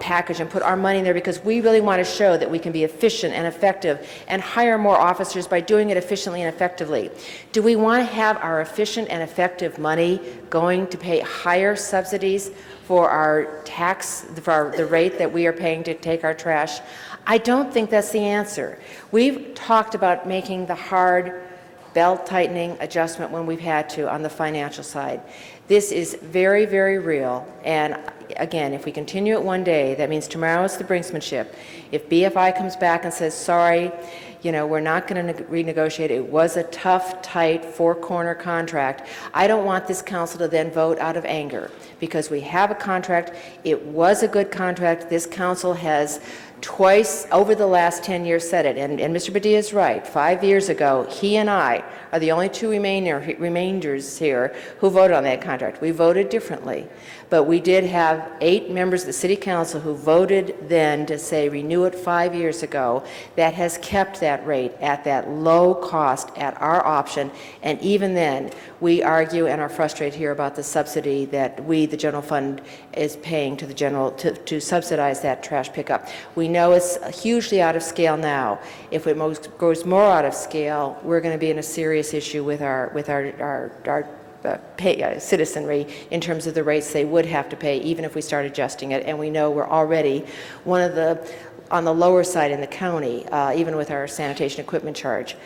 package and put our money in there because we really want to show that we can be efficient and effective and hire more officers by doing it efficiently and effectively. Do we want to have our efficient and effective money going to pay higher subsidies for our tax, for the rate that we are paying to take our trash? I don't think that's the answer. We've talked about making the hard belt-tightening adjustment when we've had to on the financial side. This is very, very real, and again, if we continue it one day, that means tomorrow is the brinksmanship. If BFI comes back and says, sorry, we're not going to renegotiate, it was a tough, tight, four-corner contract, I don't want this council to then vote out of anger, because we have a contract, it was a good contract, this council has twice over the last 10 years said it, and Mr. Padilla is right. 5 years ago, he and I are the only two remainders here who voted on that contract. We voted differently, but we did have 8 members of the City Council who voted then to say renew it 5 years ago. That has kept that rate at that low cost at our option, and even then, we argue and are frustrated here about the subsidy that we, the general fund, is paying to the general to subsidize that trash pickup. We know it's hugely out of scale now. If it goes more out of scale, we're going to be in a serious issue with our citizenry in terms of the rates they would have to pay, even if we start adjusting it. And we know we're already one of the on the lower side in the county, even with our sanitation equipment charge.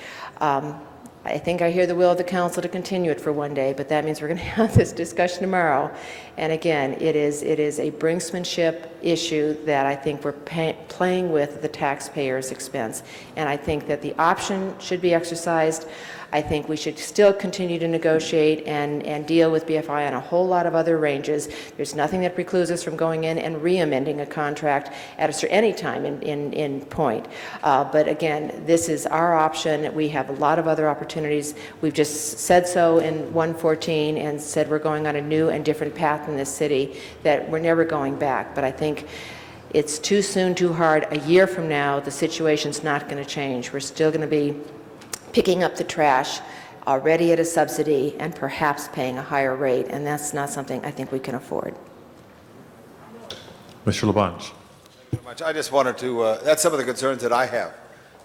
I think I hear the will of the council to continue it for one day, but that means we're going to have this discussion tomorrow. And again, it is a brinksmanship issue that I think we're playing with at the taxpayers' expense. And I think that the option should be exercised. I think we should still continue to negotiate and deal with BFI on a whole lot of other ranges. There's nothing that precludes us from going in and re-amending a contract at any time in point. But again, this is our option. We have a lot of other opportunities. We've just said so in 114 and said we're going on a new and different path in this city, that we're never going back. But I think it's too soon, too hard. A year from now, the situation's not going to change. We're still going to be picking up the trash already at a subsidy and perhaps paying a higher rate, and that's not something I think we can afford. Mr. Labange. I just wanted to, that's some of the concerns that I have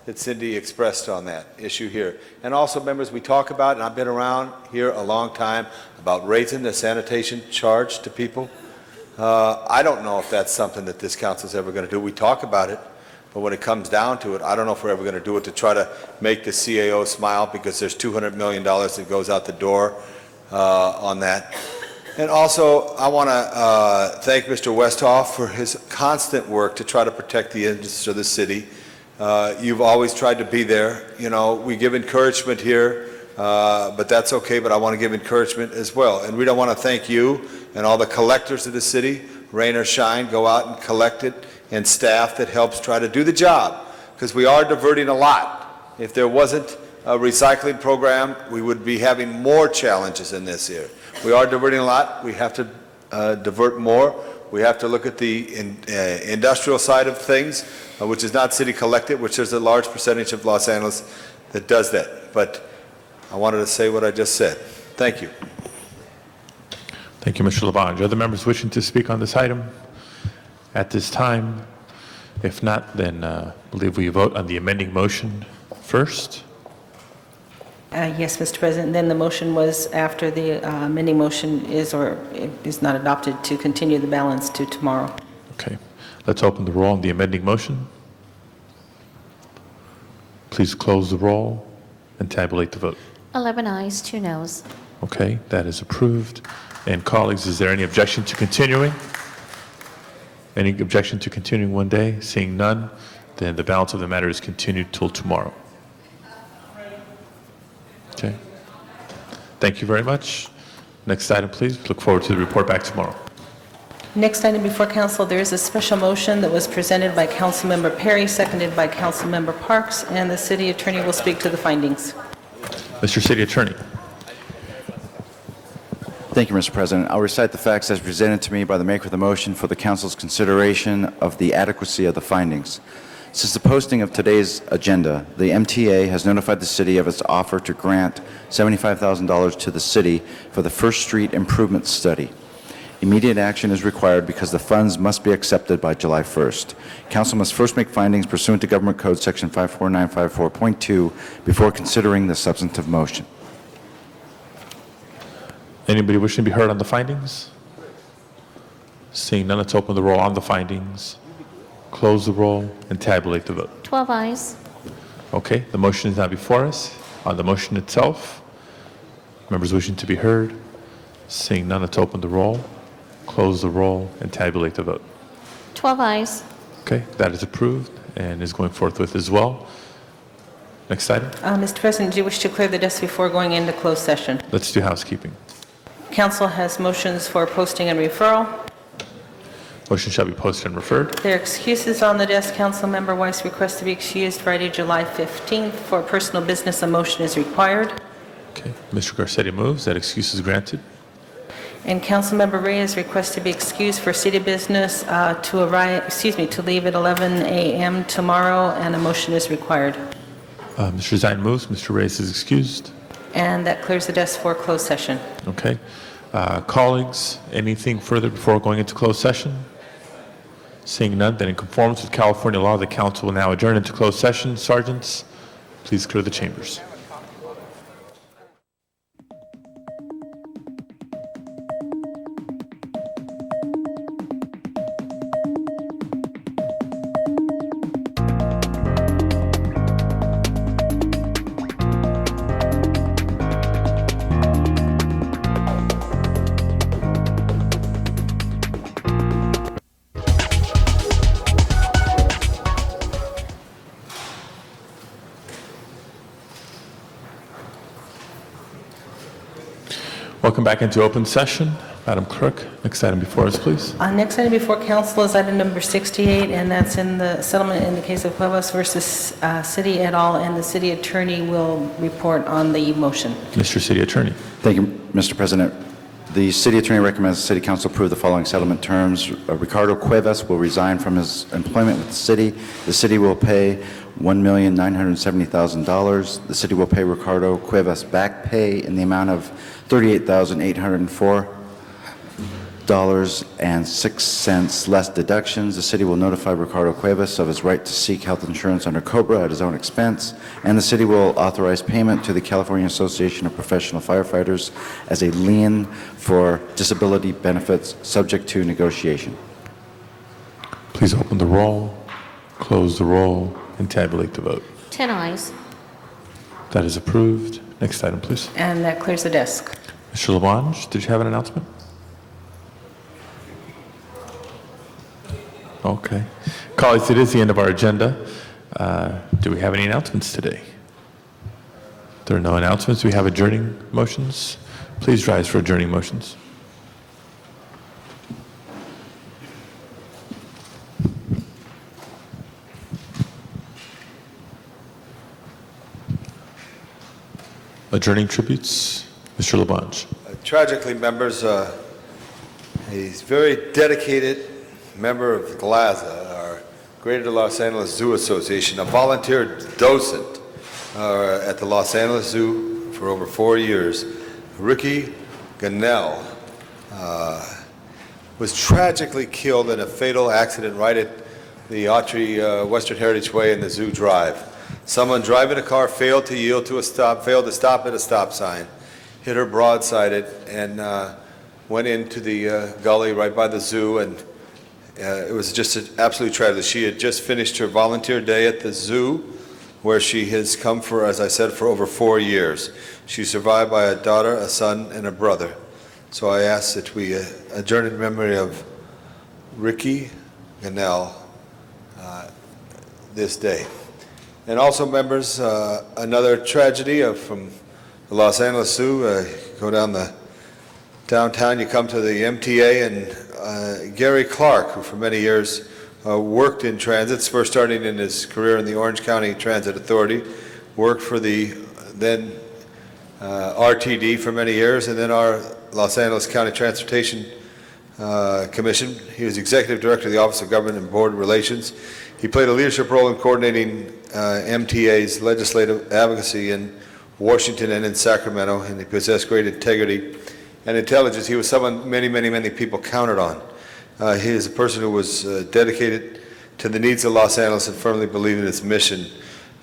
that Cindy expressed on that issue here. And also, members, we talk about, and I've been around here a long time, about raising the sanitation charge to people. I don't know if that's something that this council is ever going to do. We talk about it, but when it comes down to it, I don't know if we're ever going to do it to try to make the CAO smile, because there's $200 million that goes out the door on that. And also, I want to thank Mr. Westhoff for his constant work to try to protect the interests of the city. You've always tried to be there. We give encouragement here, but that's okay, but I want to give encouragement as well. And we don't want to thank you and all the collectors of the city, rain or shine, go out and collect it, and staff that helps try to do the job, because we are diverting a lot. If there wasn't a recycling program, we would be having more challenges in this year. We are diverting a lot. We have to divert more. We have to look at the industrial side of things, which is not city collected, which is a large percentage of Los Angeles that does that. But I wanted to say what I just said. Thank you. Thank you, Mr. Labange. Other members wishing to speak on this item at this time? If not, then I believe we vote on the amending motion first. Yes, Mr. President. Then the motion was after the amending motion is not adopted, to continue the balance to tomorrow. Okay. Let's open the roll on the amending motion. Please close the roll and tabulate the vote. 11 ayes, 2 noes. Okay, that is approved. And colleagues, is there any objection to continuing? Any objection to continuing one day? Seeing none, then the balance of the matter is continued till tomorrow. Okay. Thank you very much. Next item, please. Look forward to the report back tomorrow. Next item before council, there is a special motion that was presented by Councilmember Perry, seconded by Councilmember Parks, and the city attorney will speak to the findings. Mr. City Attorney. Thank you, Mr. President. I'll recite the facts as presented to me by the maker of the motion for the council's consideration of the adequacy of the findings. Since the posting of today's agenda, the MTA has notified the city of its offer to grant $75,000 to the city for the First Street Improvement Study. Immediate action is required because the funds must be accepted by July 1st. Council must first make findings pursuant to Government Code Section 54954.2 before considering the substantive motion. Anybody wishing to be heard on the findings? Seeing none, let's open the roll on the findings, close the roll, and tabulate the vote. 12 eyes. Okay, the motion is now before us. On the motion itself, members wishing to be heard? Seeing none, let's open the roll, close the roll, and tabulate the vote. 12 eyes. Okay, that is approved and is going forthwith as well. Next item. Mr. President, do you wish to clear the desk before going into closed session? Let's do housekeeping. Council has motions for posting and referral. Motion shall be posted and referred. There are excuses on the desk. Councilmember Weiss requests to be excused Friday, July 15th. For personal business, a motion is required. Okay, Mr. Garcetti moves. That excuse is granted. And Councilmember Reyes requests to be excused for city business to leave at 11 a.m. tomorrow, and a motion is required. Mr. Zine moves. Mr. Reyes is excused. And that clears the desk for closed session. Okay. Colleagues, anything further before going into closed session? Seeing none, then in conformance with California law, the council will now adjourn into closed session. Sergeants, please clear the chambers. Welcome back into open session. Madam Clerk, next item before us, please. Next item before council is item number 68, and that's in the settlement in the case of Cuevas versus City et al., and the city attorney will report on the motion. Mr. City Attorney. Thank you, Mr. President. The city attorney recommends the city council approve the following settlement terms. Ricardo Cuevas will resign from his employment with the city. The city will pay $1,970,000. The city will pay Ricardo Cuevas back pay in the amount of $38,804.06 less deductions. The city will notify Ricardo Cuevas of his right to seek health insurance under COBRA at his own expense, and the city will authorize payment to the California Association of Professional Firefighters as a lien for disability benefits subject to negotiation. Please open the roll, close the roll, and tabulate the vote. 10 eyes. That is approved. Next item, please. And that clears the desk. Mr. Labange, did you have an announcement? Okay. Colleagues, it is the end of our agenda. Do we have any announcements today? There are no announcements. We have adjourning motions. Please rise for adjourning motions. Adjourning tributes, Mr. Labange. Tragically, members, a very dedicated member of GLAZA, our Greater Los Angeles Zoo Association, a volunteer docent at the Los Angeles Zoo for over 4 years, Ricky Gunnell, was tragically killed in a fatal accident right at the Autry Western Heritage Way in the Zoo Drive. Someone driving a car failed to stop at a stop sign, hit her broadsided, and went into the gully right by the zoo, and it was just an absolute tragedy. She had just finished her volunteer day at the zoo, where she has come for, as I said, for over 4 years. She's survived by a daughter, a son, and a brother. So I ask that we adjourn in memory of Ricky Gunnell this day. And also, members, another tragedy from the Los Angeles Zoo. Go down the downtown, you come to the MTA, and Gary Clark, who for many years worked in transits, first starting in his career in the Orange County Transit Authority, worked for the then RTD for many years, and then our Los Angeles County Transportation Commission. He was Executive Director of the Office of Government and Board Relations. He played a leadership role in coordinating MTA's legislative advocacy in Washington and in Sacramento, and he possessed great integrity and intelligence. He was someone many people counted on. He is a person who was dedicated to the needs of Los Angeles and firmly believed in its mission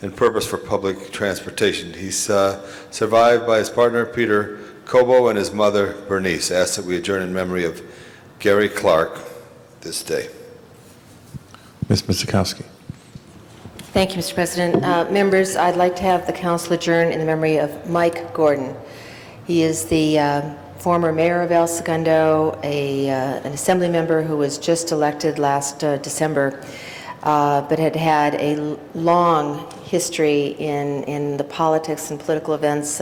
and purpose for public transportation. He's survived by his partner, Peter Cobo, and his mother, Bernice. I ask that we adjourn in memory of Gary Clark this day. Ms. Mizikowski. Thank you, Mr. President. Members, I'd like to have the council adjourn in the memory of Mike Gordon. He is the former mayor of El Segundo, an assembly member who was just elected last December, but had had a long history in the politics and political events,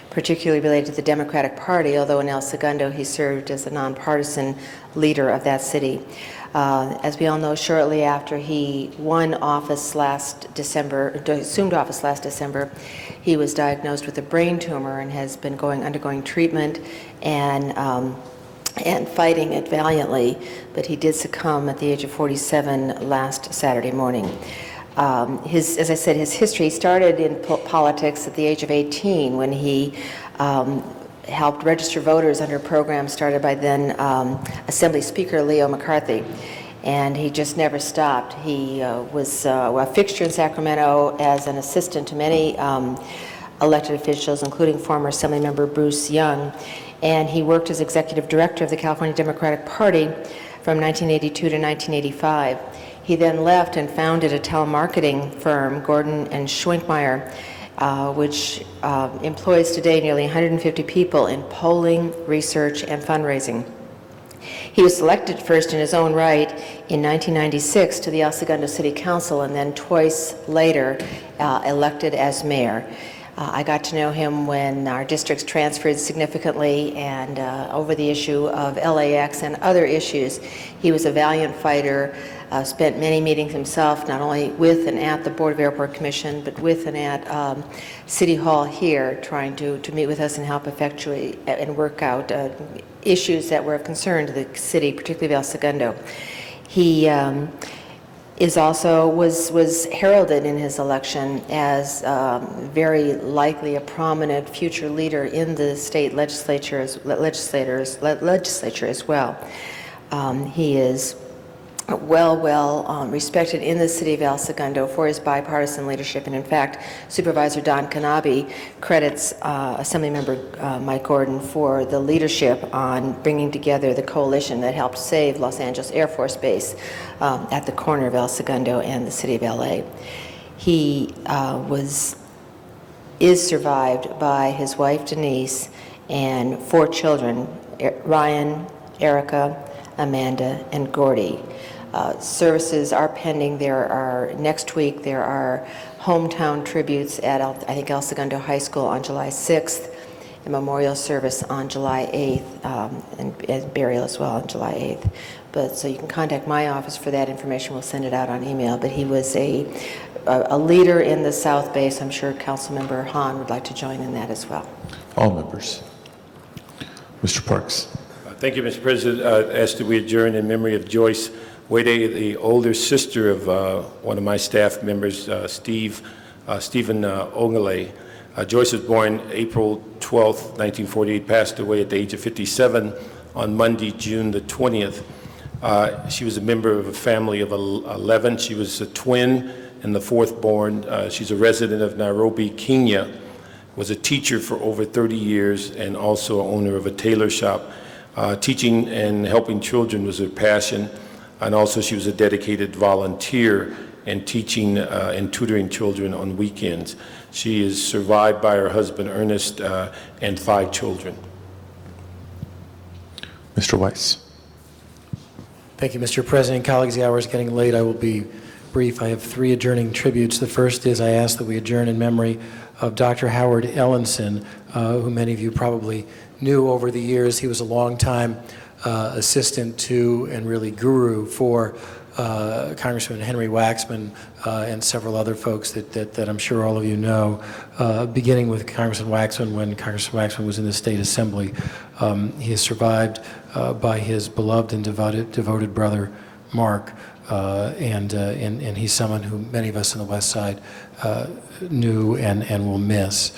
particularly related to the Democratic Party, although in El Segundo he served as a nonpartisan leader of that city. As we all know, shortly after he won office last December, assumed office last December, he was diagnosed with a brain tumor and has been undergoing treatment and fighting it valiantly, but he did succumb at the age of 47 last Saturday morning. As I said, his history started in politics at the age of 18 when he helped register voters under a program started by then Assembly Speaker Leo McCarthy. And he just never stopped. He was a fixture in Sacramento as an assistant to many elected officials, including former Assembly member Bruce Young. And he worked as executive director of the California Democratic Party from 1982 to 1985. He then left and founded a telemarketing firm, Gordon and Schwenkmeyer, which employs today nearly 150 people in polling, research, and fundraising. He was elected first in his own right in 1996 to the El Segundo City Council, and then twice later elected as mayor. I got to know him when our districts transferred significantly, and over the issue of LAX and other issues. He was a valiant fighter, spent many meetings himself, not only with and at the Board of Airport Commission, but with and at City Hall here, trying to meet with us and help effectuate and work out issues that were of concern to the city, particularly of El Segundo. He was heralded in his election as very likely a prominent future leader in the state legislature as well. He is well respected in the city of El Segundo for his bipartisan leadership, and in fact, Supervisor Don Kanabe credits Assemblymember Mike Gordon for the leadership on bringing together the coalition that helped save Los Angeles Air Force Base at the corner of El Segundo and the city of LA. He is survived by his wife Denise and 4 children, Ryan, Erica, Amanda, and Gordy. Services are pending. Next week there are hometown tributes at I think El Segundo High School on July 6th, a memorial service on July 8th, and burial as well on July 8th. So you can contact my office for that information. We'll send it out on email. But he was a leader in the South Bay, so I'm sure Councilmember Hahn would like to join in that as well. All members. Mr. Parks. Thank you, Mr. President. Asked that we adjourn in memory of Joyce Wade, the older sister of one of my staff members, Stephen Ogale. Joyce was born April 12th, 1948, passed away at the age of 57 on Monday, June the 20th. She was a member of a family of 11. She was a twin and the 4th born. She's a resident of Nairobi, Kenya, was a teacher for over 30 years and also owner of a tailor shop. Teaching and helping children was her passion, and also she was a dedicated volunteer in teaching and tutoring children on weekends. She is survived by her husband, Ernest, and 5 children. Mr. Weiss. Thank you, Mr. President. Colleagues, the hour is getting late. I will be brief. I have 3 adjourning tributes. The first is I ask that we adjourn in memory of Dr. Howard Ellenson, who many of you probably knew over the years. He was a longtime assistant to and really guru for Congressman Henry Waxman, and several other folks that I'm sure all of you know, beginning with Congressman Waxman when Congressman Waxman was in the State Assembly. He is survived by his beloved and devoted brother, Mark, and he's someone who many of us on the West Side knew and will miss.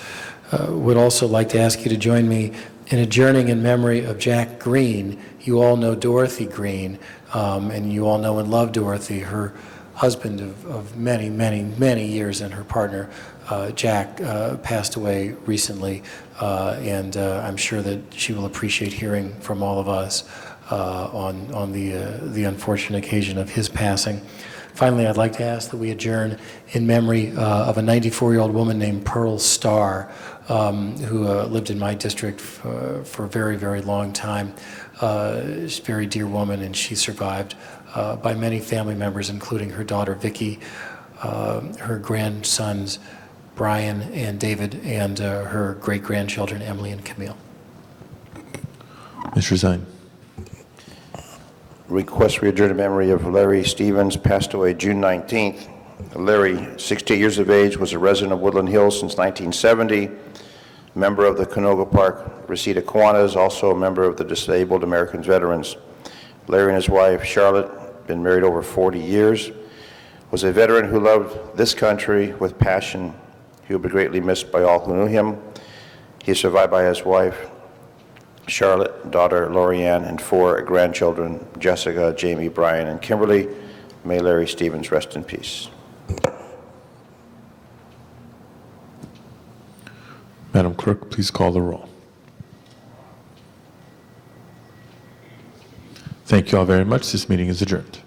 Would also like to ask you to join me in adjourning in memory of Jack Green. You all know Dorothy Green, and you all know and love Dorothy, her husband of many, many, many years, and her partner, Jack, passed away recently, and I'm sure that she will appreciate hearing from all of us on the unfortunate occasion of his passing. Finally, I'd like to ask that we adjourn in memory of a 94-year-old woman named Pearl Starr, who lived in my district for a very, very long time. She's a very dear woman, and she survived by many family members, including her daughter Vicki, her grandsons Brian and David, and her great-grandchildren Emily and Camille. Mr. Zine. Request we adjourn in memory of Larry Stevens, passed away June 19th. Larry, 68 years of age, was a resident of Woodland Hills since 1970, member of the Canoga Park Reseda Kiwanis, also a member of the Disabled Americans Veterans. Larry and his wife, Charlotte, been married over 40 years, was a veteran who loved this country with passion. He will be greatly missed by all who knew him. He is survived by his wife, Charlotte, daughter Lorianne, and 4 grandchildren, Jessica, Jamie, Brian, and Kimberly. May Larry Stevens rest in peace. Madam Clerk, please call the roll. Thank you all very much. This meeting is adjourned.